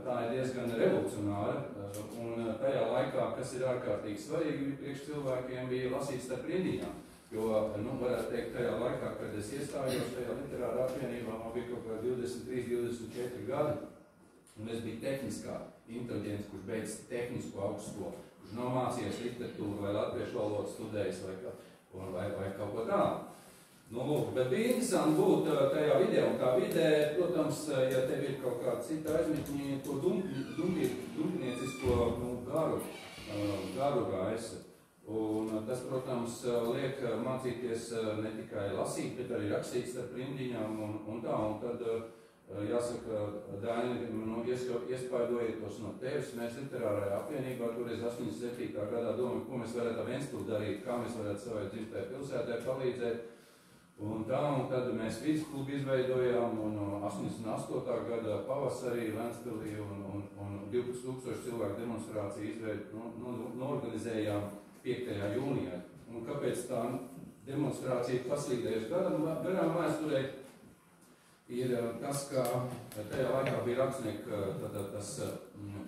Speaker 10: tā ir diezgan revolucionāra, un tajā laikā, kas ir ārkārtīgi svarīgi priekš cilvēkiem, bija lasīt starp rindiņām. Jo, varētu teikt, tajā laikā, kad es iestājos tajā literārā apvienībā, man bija kaut kā 23, 24 gadi, un es biju tehniskā inteliģents, kurš beidz tehnisko augstskolu. Kurš nav mācījies literatūru vai latviešu valodu studējis vai kaut ko tādu. Lūk, bet bija interesanti būt tajā vidē, un tā vidē, protams, ja tev ir kaut kāda cita aizmetņi, to dumpiniecisko garu gaisa. Un tas, protams, liek mācīties ne tikai lasīt, bet arī rakstīt starp rindiņām un tā, un tad jāsaka, Dāņi, iespaidojiet tos no tevis. Mēs literārajā apvienībā toreiz 87. gadā domājam, ko mēs varētu ar Ventspili darīt, kā mēs varētu savai dzimtajai pilsētai palīdzēt. Un tā, un tad mēs vidsklubu izveidojām, un 88. gada pavasarī Ventspilī un 12,000 cilvēku demonstrāciju norganizējām 5. jūnijā. Un kāpēc tā demonstrācija paslīdējuši garām vēsturē? Ir tas, ka tajā laikā bija rakstnieka tas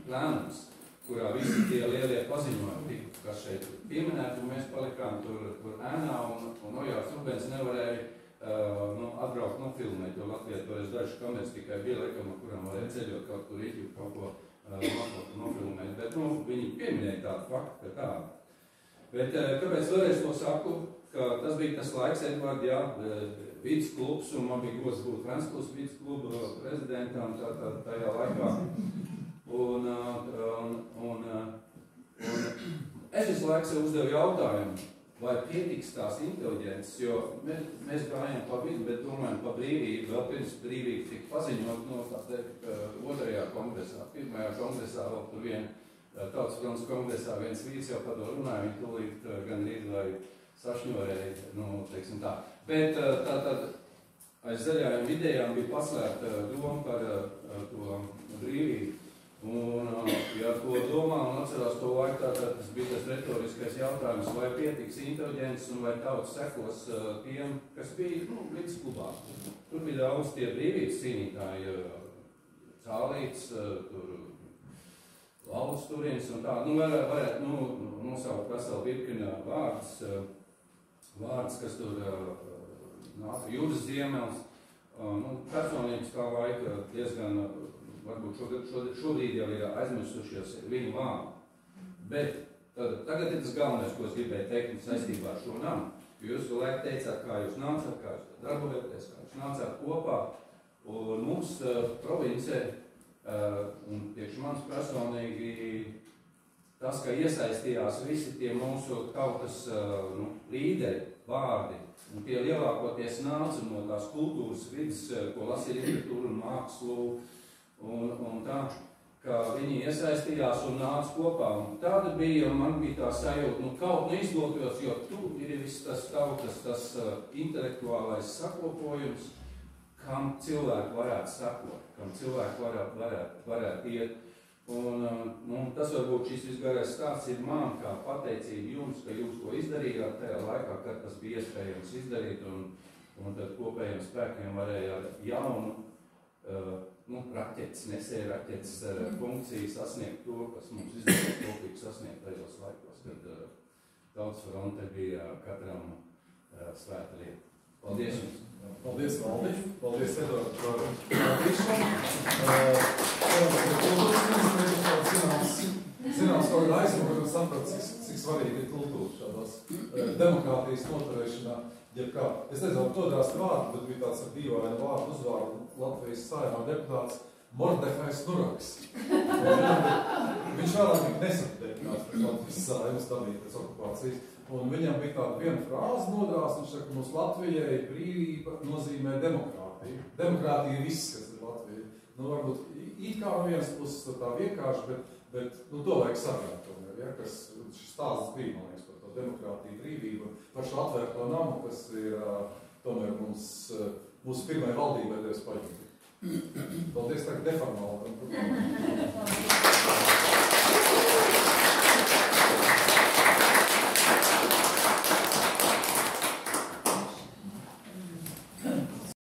Speaker 10: plēnums, kurā visi tie lielie paziņojumi, kas šeit pieminēti, un mēs palikām tur ēnā, un Ojārs Rubens nevarēja atbraukt nofilmēt, jo Latvijā toreiz dažas kameras tikai bija laikam, kuram varēja ceļot kaut kur rīķi, kaut ko nofilmēt, bet viņi pieminēja tādu faktu, ka tā. Bet kāpēc vēlreiz to saku, ka tas bija tas laiks, Edvard, jā, vidusklubs, un man bija gods būt Ventspils viduskluba prezidentam tajā laikā. Un es visu laiku sev uzdevu jautājumu, vai pietiks tās inteliģences, jo mēs gājām pa vidu, bet domājam pa brīvību, vēl pirms brīvība tika paziņot no otrajā kongresā. Pirmajā kongresā vēl tur Tautas frontes kongresā viens vīrs jau par to runāja, viņi tūlīt gan rīt, lai sašņorēja, teiksim tā. Bet tātad aiz zaļājām idejām bija paslēpta doma par to brīvību. Un, ja to domā un atcerās to laiku, tātad tas bija tas retoriskais jautājums, vai pietiks inteliģents un vai tauts sekos tiem, kas bija, vidusklubā. Tur bija daudz tie brīvības cīnītāji, Cālīts, tur Lauds Turins un tā. Varētu nosaukt veselu virkni vārds, kas tur nāca, Juris Ziemels, personības tā laika diezgan, varbūt šobrīd jau ir aizmirsušies viņu vārdu. Bet tagad ir tas galvenais, ko es gribēju teikt saistībā ar šo namu. Jūs vēl laiku teicāt, kā jūs nācāt, kā jūs darbojaties, kā jūs nācāt kopā. Un mums provincē, un tieši mans personīgi, tas, ka iesaistījās visi tie mūsu tautas līderi, vārdi, un tie lielākoties nāca no tās kultūras vidas, ko lasīja literatūru un mākslu, un tā, ka viņi iesaistījās un nāca kopā. Un tāda bija, un man bija tā sajūta, kaut neizdotos, jo tur ir viss tas tautas, tas intelektuālais sakopojums, kam cilvēki varētu sakot, kam cilvēki varētu iet. Un tas varbūt šis visgarais stāsts ir man kā pateicība jums, ka jūs to izdarījāt tajā laikā, kad tas bija iespējams izdarīt, un tad kopējiem spēkiem varēja ar jaunu raķetes, nesēja raķetes funkciju sasniegt to, kas mums izdevās kopīgi sasniegt tajos laikos, kad Tautas fronte bija katram svēta lieta. Paldies jums!
Speaker 2: Paldies, Valdi! Paldies, Edvard, par visu! Cerams, ka to zināms var saprast, cik svarīgi ir kultūra šādās demokrātijas noturēšanā. Es nezinu, to dās vārdu, bet bija tāds ar dīvainu vārdu uzvārdu Latvijas Saeimā deputāts Mordehais Nuraks. Viņš vēlāk nesapdēkās pēc Latvijas Saeimas, tā bija pēc okupācijas. Un viņam bija tāda viena frāze nodrās, viņš saka, mums Latvijai brīvība nozīmē demokrātiju. Demokrātija ir viss, kas ir Latvija. Nu, varbūt it kā no vienas puses tā vienkārši, bet nu, to vajag sagrāt tomēr, ja, kas šis stāsts bija, man liekas, par to demokrātiju, brīvību, par šo atvērto namu, kas ir tomēr mūsu pirmai valdībai devis paņemt. Paldies, tagad neformāli.